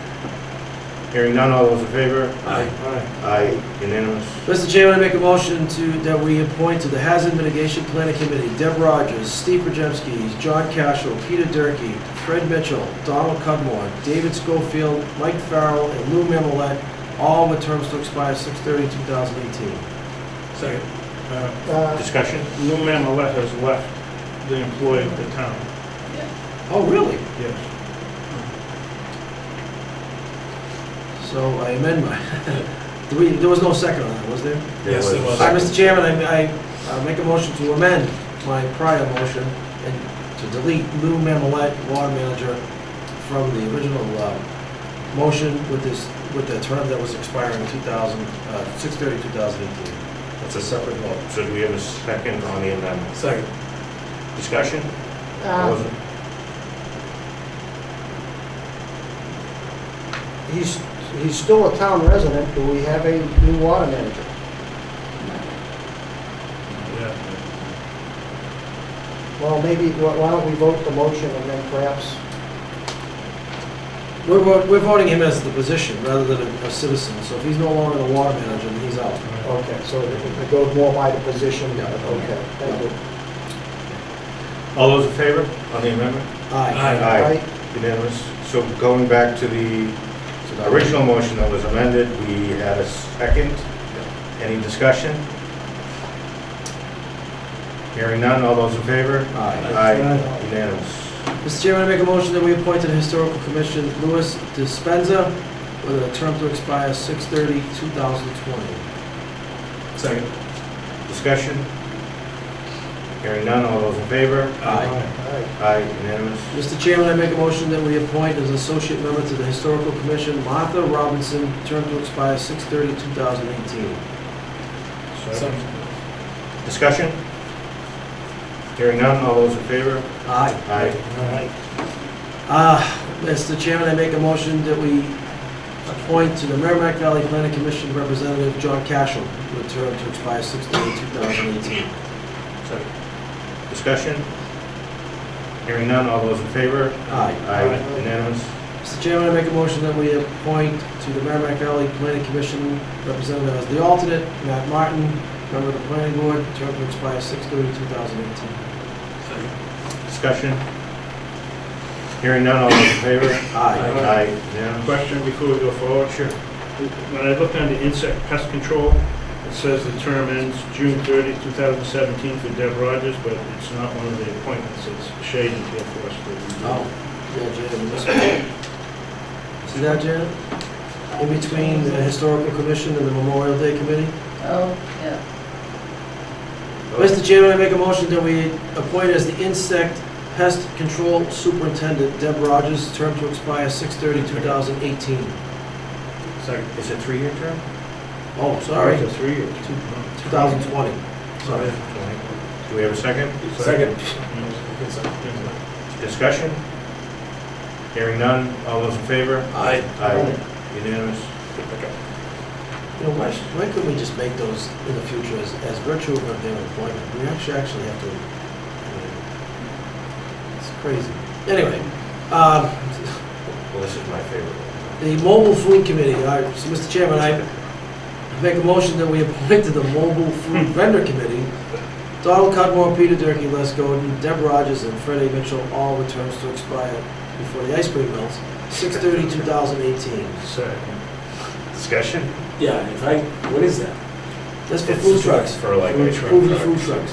Speaker 1: Hearing none, all those in favor?
Speaker 14: Aye.
Speaker 1: Aye. Unanimous.
Speaker 15: Mr. Chairman, I make a motion that we appoint to the Hazard Mitigation Planning Committee Deb Rogers, Steve Pajemski, John Cashel, Peter Durkee, Fred Mitchell, Donald Cudmore, David Schofield, Mike Farrell, and Lou Mammalette, all with terms to expire 6/30/2018.
Speaker 14: Second.
Speaker 1: Discussion?
Speaker 2: Lou Mammalette has left the employee of the town.
Speaker 15: Oh, really?
Speaker 2: Yes.
Speaker 15: So I amend my, there was no second on that, was there?
Speaker 14: Yes, there was.
Speaker 15: All right, Mr. Chairman, I make a motion to amend my prior motion and to delete Lou Mammalette, Water Manager, from the original motion with the term that was expiring 6/30/2018. That's a separate vote.
Speaker 1: So do we have a second on the amendment?
Speaker 14: Second.
Speaker 1: Discussion? All those in-
Speaker 9: He's still a town resident. Do we have a new water manager?
Speaker 2: Yeah.
Speaker 9: Well, maybe, why don't we vote the motion and then perhaps,
Speaker 15: We're voting him as the position rather than a citizen, so if he's no longer the water manager, then he's out.
Speaker 9: okay, so it goes more by the position?
Speaker 15: Yeah.
Speaker 9: Okay, thank you.
Speaker 1: All those in favor on the amendment?
Speaker 15: Aye.
Speaker 1: Aye. Unanimous. So going back to the original motion that was amended, we had a second. Any discussion? Hearing none, all those in favor?
Speaker 15: Aye.
Speaker 1: Unanimous.
Speaker 15: Mr. Chairman, I make a motion that we appoint to the Historical Commission Louis Dispenza with a term to expire 6/30/2020.
Speaker 14: Second.
Speaker 1: Discussion? Hearing none, all those in favor?
Speaker 15: Aye.
Speaker 1: Aye, unanimous.
Speaker 15: Mr. Chairman, I make a motion that we appoint as associate member to the Historical Commission Martha Robinson, term to expire 6/30/2018.
Speaker 14: Second.
Speaker 1: Discussion? Hearing none, all those in favor?
Speaker 15: Aye.
Speaker 1: Aye.
Speaker 15: Mr. Chairman, I make a motion that we appoint to the Merrimack Valley Planning Commission Representative John Cashel with a term to expire 6/30/2018.
Speaker 1: Second. Discussion? Hearing none, all those in favor?
Speaker 15: Aye.
Speaker 1: Aye, unanimous.
Speaker 15: Mr. Chairman, I make a motion that we appoint to the Merrimack Valley Planning Commission representative as the alternate, Matt Martin, member of the planning board, term to expire 6/30/2018.
Speaker 1: Discussion? Hearing none, all those in favor?
Speaker 15: Aye.
Speaker 1: Aye, unanimous.
Speaker 2: Question before we go forward?
Speaker 1: Sure.
Speaker 2: When I look under insect pest control, it says the term ends June 30, 2017 for Deb Rogers, but it's not one of the appointments. It's shaded here for us to review.
Speaker 15: Oh, yeah, Janet, this one. See that, Janet? In between the Historical Commission and the Memorial Day Committee?
Speaker 6: Oh, yeah.
Speaker 15: Mr. Chairman, I make a motion that we appoint as the Insect Pest Control Superintendent Deb Rogers, term to expire 6/30/2018.
Speaker 1: Second. Is it a 3-year term?
Speaker 15: Oh, sorry,
Speaker 1: It's a 3-year.
Speaker 15: 2020. Sorry.
Speaker 1: Do we have a second?
Speaker 14: Second.
Speaker 1: Discussion? Hearing none, all those in favor?
Speaker 14: Aye.
Speaker 1: Aye. Unanimous?
Speaker 15: You know, why couldn't we just make those in the future as virtue of their employment? We actually have to, it's crazy. Anyway,
Speaker 1: Well, this is my favorite one.
Speaker 15: the Mobile Food Committee, so Mr. Chairman, I make a motion that we appoint to the Mobile Food Vendor Committee Donald Cudmore, Peter Durkee, Les Godin, Deb Rogers, and Freddie Mitchell, all with terms to expire before the ice cream melts, 6/30/2018.
Speaker 1: Second. Discussion?
Speaker 14: Yeah, what is that?
Speaker 15: That's for
Speaker 1: It's
Speaker 15: food trucks.
Speaker 1: For like ice cream
Speaker 15: Food trucks.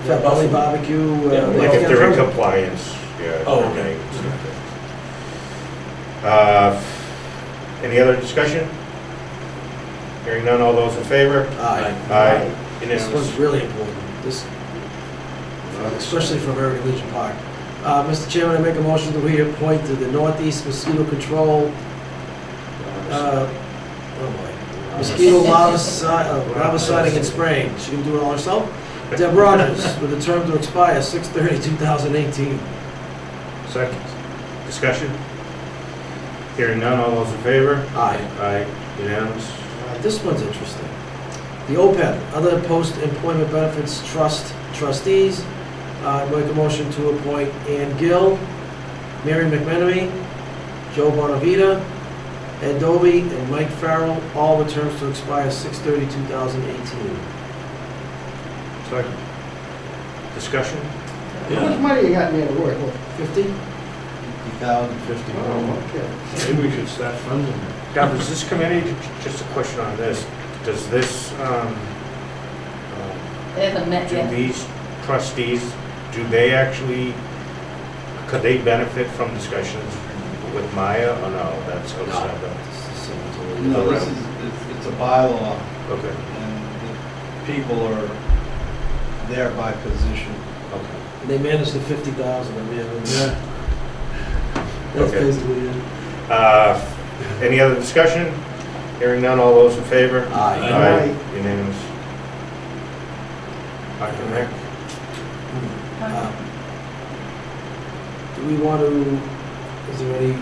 Speaker 15: Fat Belly Barbecue.
Speaker 14: Yeah,
Speaker 1: Like if they're in compliance, yeah.
Speaker 14: Oh, okay.
Speaker 1: Any other discussion? Hearing none, all those in favor?
Speaker 15: Aye.
Speaker 1: Aye.
Speaker 15: This
Speaker 1: Unanimous.
Speaker 15: one's really important, especially for American Legion Park. Mr. Chairman, I make a motion that we appoint to the Northeast Mosquito Control, mosquito larviciding and spraying. She can do it all herself. Deb Rogers, with a term to expire 6/30/2018.
Speaker 1: Second. Discussion? Hearing none, all those in favor?
Speaker 15: Aye.
Speaker 1: Aye. Unanimous.
Speaker 15: This one's interesting. The OPEB, Other Post-Employment Benefits Trust Trustees, I make a motion to appoint Ann Gill, Mary McMenamy, Joe Bonavita, Ed Dobie, and Mike Farrell, all with terms to expire 6/30/2018.
Speaker 1: Second. Discussion?
Speaker 9: How much money you got in there to work with?
Speaker 15: 50?
Speaker 12: 50,050.
Speaker 9: Oh, okay.
Speaker 1: Maybe we should start funding it. Now, does this committee, just a question on this, does this,
Speaker 6: They haven't met
Speaker 1: do
Speaker 6: yet.
Speaker 1: these trustees, do they actually, could they benefit from discussions with Maya, or no, that's outside the?
Speaker 12: No, this is, it's a bylaw,
Speaker 1: Okay,
Speaker 12: and the people are there by position.
Speaker 1: okay.
Speaker 15: And they manage the 50,000, I mean,
Speaker 1: Yeah.
Speaker 15: that's
Speaker 1: Okay.
Speaker 15: basically it.
Speaker 1: Any other discussion? Hearing none, all those in favor?
Speaker 15: Aye.
Speaker 1: Aye. Unanimous. Park and Rec.
Speaker 15: Do we want to, is there any,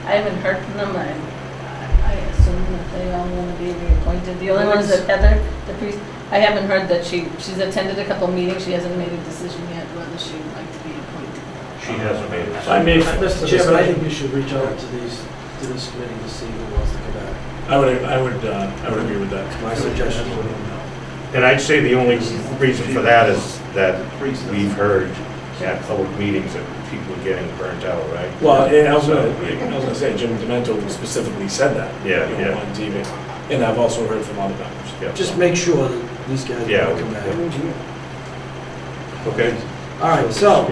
Speaker 6: I haven't heard from them. I assume that they all want to be reappointed. The only one is that Heather, the priest, I haven't heard that she's attended a couple meetings. She hasn't made a decision yet whether she would like to be appointed.
Speaker 1: She hasn't made it.
Speaker 15: Mr. Chairman, I think we should reach out to this committee to see who wants to come back.
Speaker 14: I would agree with that.
Speaker 15: My suggestion.
Speaker 1: And I'd say the only reason for that is that we've heard at public meetings that people are getting burnt out, right?
Speaker 14: Well, and I was gonna say, Jim Demento specifically said that.
Speaker 1: Yeah,
Speaker 14: you know,
Speaker 1: yeah.
Speaker 14: on TV. And I've also heard from other members.
Speaker 1: Yeah.
Speaker 15: Just make sure that these guys
Speaker 1: Yeah,
Speaker 15: will come back.
Speaker 1: Okay.
Speaker 15: All right, so,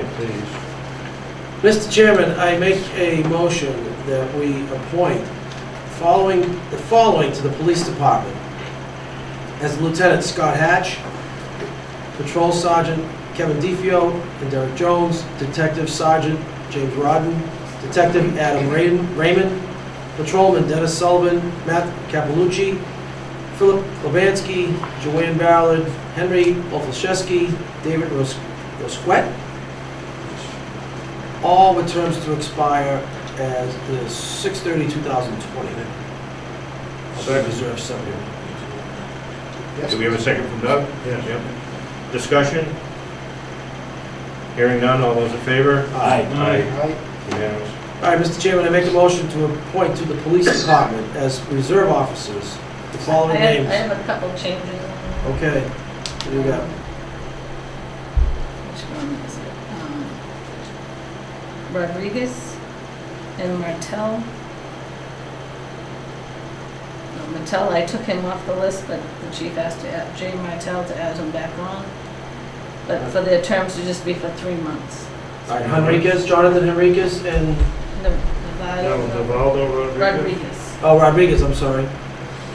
Speaker 15: Mr. Chairman, I make a motion that we appoint the following to the police department. As Lieutenant Scott Hatch, Patrol Sergeant Kevin DeFio and Derek Jones, Detective Sergeant James Rodden, Detective Adam Raymond, Patrolman Dennis Sullivan, Matt Capalucci, Philip Lebansky, Joanne Ballard, Henry Olfalszewski, David Rosquet, all with terms to expire as the 6/30/2020.
Speaker 1: Second.
Speaker 15: Reserve Subcommittee.
Speaker 1: Do we have a second from Doug? Yes. Yep. Discussion? Hearing none, all those in favor?
Speaker 14: Aye.
Speaker 1: Aye. Unanimous.
Speaker 15: All right, Mr. Chairman, I make a motion to appoint to the police department as reserve officers the following
Speaker 6: I
Speaker 15: names.
Speaker 6: have a couple changes.
Speaker 15: Okay, what do you got?
Speaker 6: Which one is it? Rodriguez and Martell. No, Martell, I took him off the list, but the chief asked to add Jay Martell to add him back on. But for their terms to just be for 3 months.
Speaker 15: All right, Henriquez, Jonathan Henriquez, and,
Speaker 1: Navaldo
Speaker 6: Rodriguez.
Speaker 15: oh, Rodriguez, I'm sorry.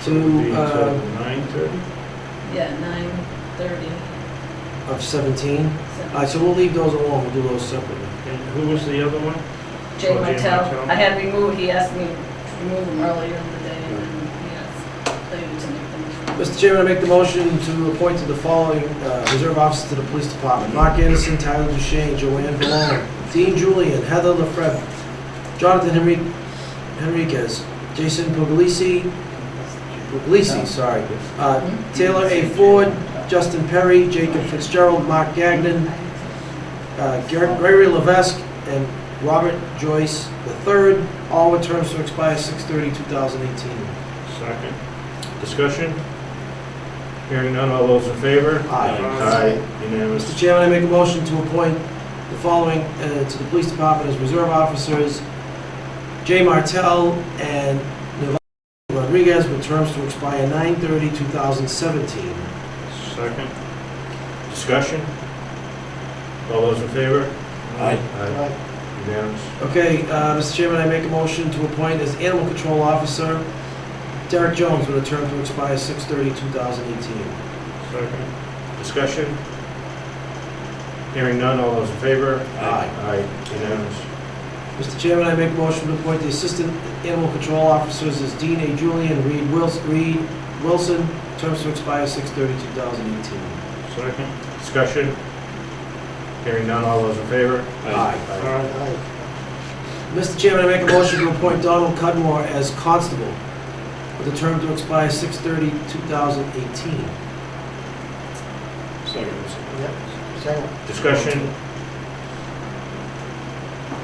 Speaker 15: To,
Speaker 1: 9:30?
Speaker 6: Yeah, 9:30.
Speaker 15: of 17. All right, so we'll leave those alone, we'll do those separately.
Speaker 1: And who was the other one?
Speaker 6: Jay
Speaker 1: Oh, Jay
Speaker 6: Martell.
Speaker 1: Martell.
Speaker 6: I had removed, he asked me to remove him earlier in the day, and then he asked later to make them.
Speaker 15: Mr. Chairman, I make the motion to appoint to the following reserve officers to the police department. Mark Anderson, Tyler Duchesne, Joanne Malone, Dean Julian, Heather LaFreve, Jonathan Henriquez, Jason Puglisi, Taylor A. Ford, Justin Perry, Jacob Fitzgerald, Mark Gagnon, Gregory Levesque, and Robert Joyce III, all with terms to expire 6/30/2018.
Speaker 1: Second. Discussion? Hearing none, all those in favor?
Speaker 15: Aye.
Speaker 1: Aye, unanimous.
Speaker 15: Mr. Chairman, I make a motion to appoint the following to the police department as reserve officers: Jay Martell and Nevada Rodriguez, with terms to expire 9/30/2017.
Speaker 1: Second. Discussion? All those in favor?
Speaker 14: Aye.
Speaker 1: Aye. Unanimous.
Speaker 15: Okay, Mr. Chairman, I make a motion to appoint as animal control officer Derek Jones, with a term to expire 6/30/2018.
Speaker 1: Second. Discussion? Hearing none, all those in favor?
Speaker 15: Aye.
Speaker 1: Aye, unanimous.
Speaker 15: Mr. Chairman, I make a motion to appoint the assistant animal control officers as Dean A. Julian, Reed Wilson, terms to expire 6/30/2018.
Speaker 1: Second. Discussion? Hearing none, all those in favor?
Speaker 15: Aye.
Speaker 1: Aye.
Speaker 15: Mr. Chairman, I make a motion to appoint Donald Cudmore as constable, with a term to expire 6/30/2018.
Speaker 14: Second.
Speaker 1: Discussion?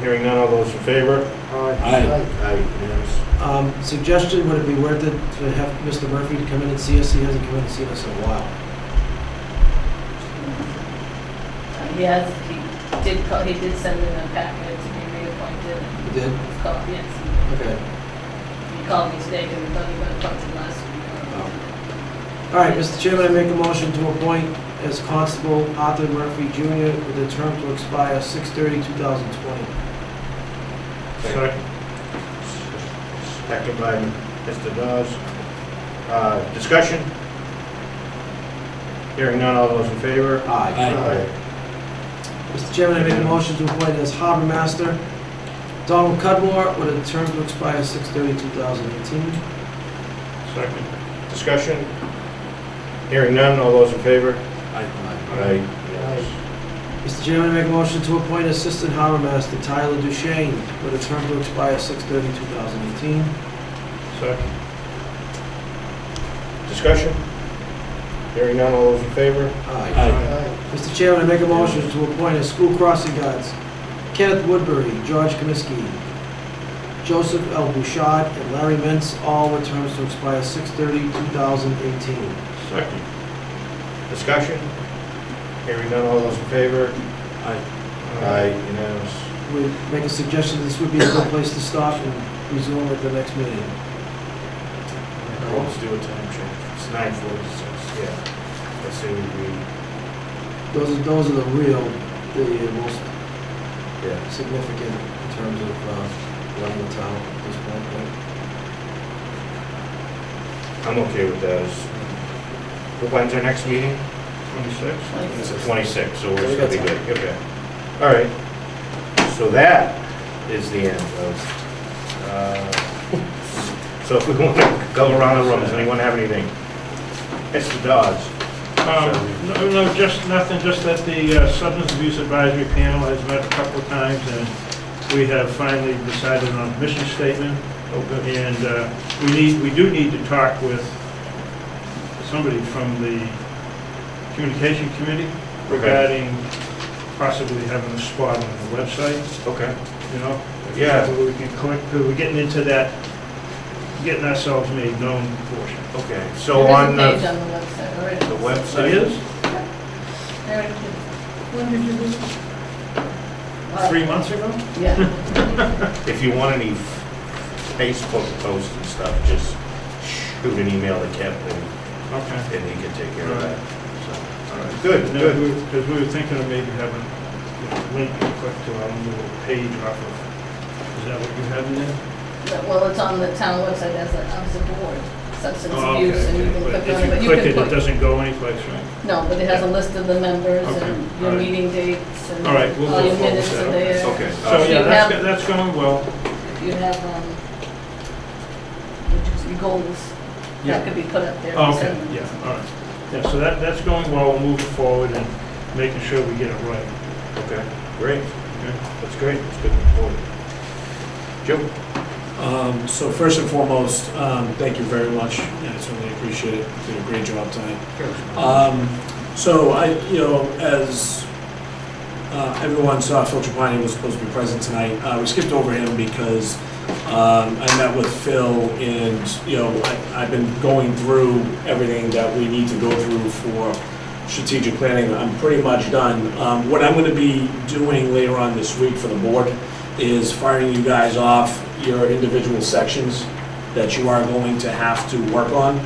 Speaker 1: Hearing none, all those in favor?
Speaker 14: Aye.
Speaker 1: Aye, unanimous.
Speaker 15: Suggestion, would it be worth it to have Mr. Murphy to come in and see us? He hasn't come in and seen us in a while.
Speaker 6: He did send in a packet to be reappointed.
Speaker 15: He did?
Speaker 6: Yes.
Speaker 15: Okay.
Speaker 6: He called me today because he thought he got appointed last week.
Speaker 15: All right, Mr. Chairman, I make a motion to appoint as constable Arthur Murphy Jr. with a term to expire 6/30/2020.
Speaker 1: Second. Second by Mr. Dawes. Discussion? Hearing none, all those in favor?
Speaker 15: Aye.
Speaker 1: Aye.
Speaker 15: Mr. Chairman, I make a motion to appoint as harbor master Donald Cudmore with a term to expire 6/30/2018.
Speaker 1: Second. Discussion? Hearing none, all those in favor?
Speaker 14: Aye.
Speaker 1: Aye. Unanimous.
Speaker 15: Mr. Chairman, I make a motion to appoint assistant harbor master Tyler Duchesne with a term to expire 6/30/2018.
Speaker 1: Second. Discussion? Hearing none, all those in favor?
Speaker 15: Aye. Mr. Chairman, I make a motion to appoint as school crossing guards Kenneth Woodbury, George Comiskey, Joseph L. Bouchard, and Larry Mintz, all with terms to expire 6/30/2018.
Speaker 1: Second. Discussion? Hearing none, all those in favor?
Speaker 14: Aye.
Speaker 1: Aye, unanimous.
Speaker 15: We make a suggestion this would be a good place to stop and resume at the next meeting.
Speaker 1: Let's do a time check. It's 9:46, yeah. Let's see,
Speaker 15: Those are the most significant in terms of running the town at this point, right?
Speaker 1: I'm okay with that. When's our next meeting? 26? It's the 26th, so we're gonna be good. Okay. All right. So that is the end of, so if we want to go around the room, does anyone have anything? Mr. Dodds.
Speaker 2: No, just nothing, just that the Substance Abuse Advisory Panel has met a couple of times, and we have finally decided on a mission statement. And we do need to talk with somebody from the Communication Committee regarding possibly having a spot on the website,
Speaker 1: Okay.
Speaker 2: you know?
Speaker 1: Yeah.
Speaker 2: Where we can click, because we're getting into that, getting ourselves made known portion.
Speaker 1: Okay, so on
Speaker 6: There is a page
Speaker 1: the
Speaker 6: on the website already.
Speaker 1: website.
Speaker 2: It is?
Speaker 6: There it is. When did you lose it?
Speaker 2: 3 months ago?
Speaker 6: Yeah.
Speaker 1: If you want any Facebook posts and stuff, just shoot an email to Kevin
Speaker 2: Okay.
Speaker 1: and he can take care of that. So,
Speaker 2: All right.
Speaker 1: good,
Speaker 2: No,
Speaker 1: good.
Speaker 2: Because we were thinking of maybe having a link you click to our little page off of, is that what you have in there?
Speaker 6: Well, it's on the town website as a board, substance
Speaker 2: Oh,
Speaker 6: abuse,
Speaker 2: okay,
Speaker 6: and you
Speaker 2: okay.
Speaker 6: can
Speaker 2: But
Speaker 6: click
Speaker 2: if
Speaker 6: on
Speaker 2: you
Speaker 6: it, but you
Speaker 2: click
Speaker 6: can
Speaker 2: it, it
Speaker 6: put,
Speaker 2: doesn't go anyplace, right?
Speaker 6: no, but it has a list of the members
Speaker 2: Okay,
Speaker 6: and
Speaker 2: all
Speaker 6: your
Speaker 2: right.
Speaker 6: meeting dates and
Speaker 2: All right, we'll
Speaker 6: all
Speaker 2: go
Speaker 6: your
Speaker 2: forward
Speaker 6: minutes
Speaker 2: with
Speaker 6: are
Speaker 2: that,
Speaker 6: there.
Speaker 1: Okay.
Speaker 2: So,
Speaker 6: If you
Speaker 2: yeah,
Speaker 6: have-
Speaker 2: that's going well.
Speaker 6: If you have, your goals, that could be put up there.
Speaker 2: Oh,
Speaker 6: for
Speaker 2: okay,
Speaker 6: sentiment.
Speaker 2: yeah, all right. Yeah, so that's going well, we're moving forward and making sure we get it right.
Speaker 1: Okay, great.
Speaker 2: Okay.
Speaker 1: That's great. That's good to report. Joe?
Speaker 14: So first and foremost, thank you very much. I certainly appreciate it. Did a great job tonight. So as everyone saw, Phil Trapani was supposed to be present tonight. We skipped over him because I met with Phil, and I've been going through everything that we need to go through for strategic planning. I'm pretty much done. What I'm going to be doing later on this week for the board is firing you guys off your individual sections that you are going to have to work on.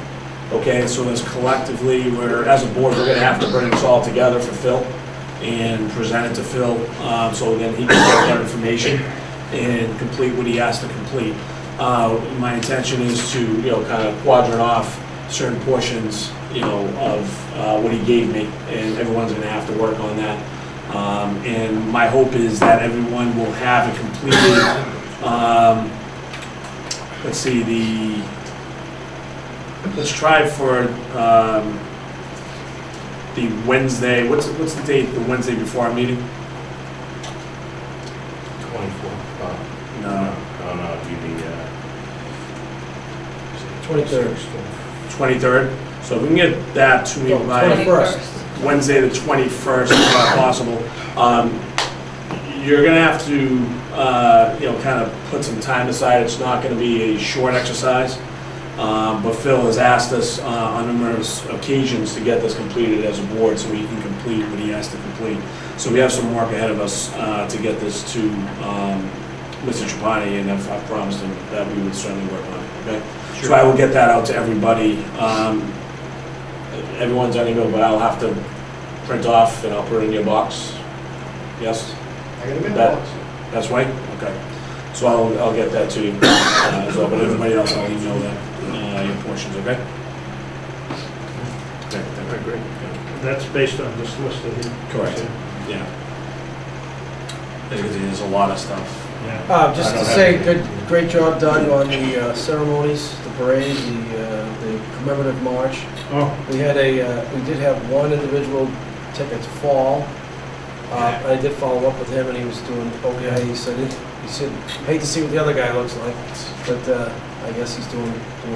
Speaker 14: Okay, so as collectively, as a board, we're going to have to bring this all together for Phil and present it to Phil, so then he can get that information and complete what he has to complete. My intention is to, kind of quadrant off certain portions, of what he gave me, and everyone's going to have to work on that. And my hope is that everyone will have a completed, let's try for the Wednesday, what's the date, the Wednesday before our meeting?
Speaker 1: 24.
Speaker 14: No.
Speaker 1: No, it'd be
Speaker 15: 23rd.
Speaker 14: 23rd. So if we can get that to me by
Speaker 15: 21st.
Speaker 14: Wednesday the 21st, if not possible. You're gonna have to, kind of put some time aside. It's not gonna be a short exercise. But Phil has asked us on numerous occasions to get this completed as a board so he can complete what he has to complete. So we have some work ahead of us to get this to Mr. Trapani, and I've promised him that we would certainly work on it, okay?
Speaker 1: Sure.
Speaker 14: So I will get that out to everybody. Everyone's on email, but I'll have to print off and I'll put it in your box. Yes?
Speaker 1: I got a minute.
Speaker 14: That- That's right? Okay. So I'll get that to you as well, but everybody else I'll email that, your portions, okay? Okay,
Speaker 1: All right, great.
Speaker 2: That's based on this list that he.
Speaker 14: Correct. Yeah. There's a lot of stuff.
Speaker 2: Yeah.
Speaker 15: Just
Speaker 14: I
Speaker 15: to
Speaker 14: don't
Speaker 15: say,
Speaker 14: have
Speaker 15: great job done on the ceremonies, the parade, the commemorative march.
Speaker 2: Oh,
Speaker 15: We did have one individual tickets fall. I did follow up with him, and he was doing okay. He said, hate to see what the other guy looks like, but I guess he's doing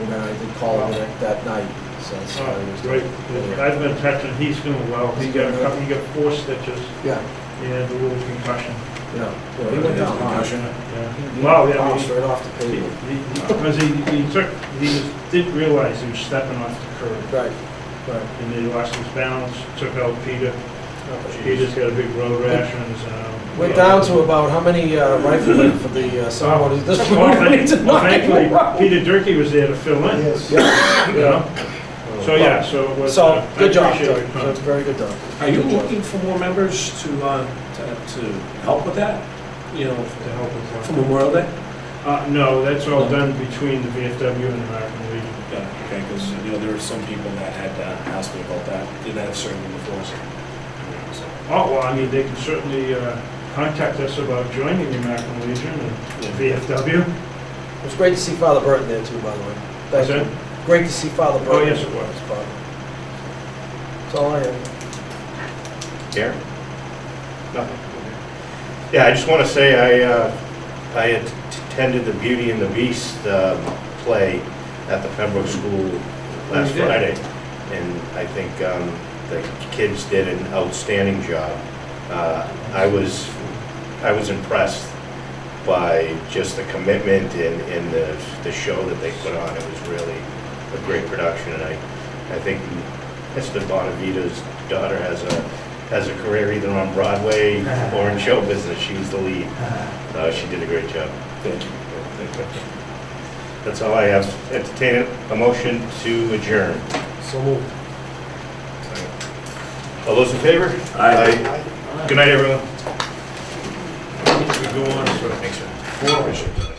Speaker 15: better. I did call him that night, so that's how he was
Speaker 2: great.
Speaker 15: doing.
Speaker 2: I've been touching, he's doing well. He got 4 stitches.
Speaker 15: Yeah,
Speaker 2: Yeah, the little concussion.
Speaker 15: yeah. Well, he went down.
Speaker 2: Yeah. Wow, yeah.
Speaker 15: Bounced right off the pavement.
Speaker 2: Because he didn't realize he was stepping off the curb.
Speaker 15: Right, right.
Speaker 2: And he lost his balance, took out Peter.
Speaker 15: Oh,
Speaker 2: Peter's got a big road rash on his arm.
Speaker 15: We're down to about how many riflemen for the ceremonies this
Speaker 2: Well,
Speaker 15: point? We need to knock them
Speaker 2: thankfully,
Speaker 15: out.
Speaker 2: Peter Durkee was there to fill in.
Speaker 9: Yes.
Speaker 15: Yeah.
Speaker 2: You know? So, yeah, so it was.
Speaker 15: So, good
Speaker 2: I
Speaker 15: job,
Speaker 2: appreciate
Speaker 15: Doug.
Speaker 2: your comment.
Speaker 15: That's very good done.
Speaker 14: Are you
Speaker 15: Good job.
Speaker 14: looking for more members to help with that?
Speaker 2: To help with
Speaker 14: For Memorial Day?
Speaker 2: No, that's all done between the VFW and the American Legion.
Speaker 14: Yeah, okay, because, there were some people that had asked me about that, did that certainly before, so.
Speaker 2: Oh, well, I mean, they can certainly contact us about joining the American Legion and the VFW.
Speaker 15: It was great to see Father Burton there too, by the way.
Speaker 2: What's
Speaker 15: Thank
Speaker 2: that?
Speaker 15: you. Great to see Father Burton.
Speaker 2: Oh, yes, it was.
Speaker 15: That's all I have.
Speaker 1: Gary? Nothing. Yeah, I just want to say I attended the Beauty and the Beast play at the Pembroke School last Friday, and I think the kids did an outstanding job. I was impressed by just the commitment and the show that they put on. It was really a great production, and I think Mr. Bonavita's daughter has a career either on Broadway or in show business. She was the lead. She did a great job.
Speaker 14: Thank you.
Speaker 1: That's all I have. Entertain a motion to adjourn.
Speaker 15: So moved.
Speaker 1: All those in favor?
Speaker 14: Aye.
Speaker 1: Good night, everyone.
Speaker 2: We go on.
Speaker 1: Thanks, sir.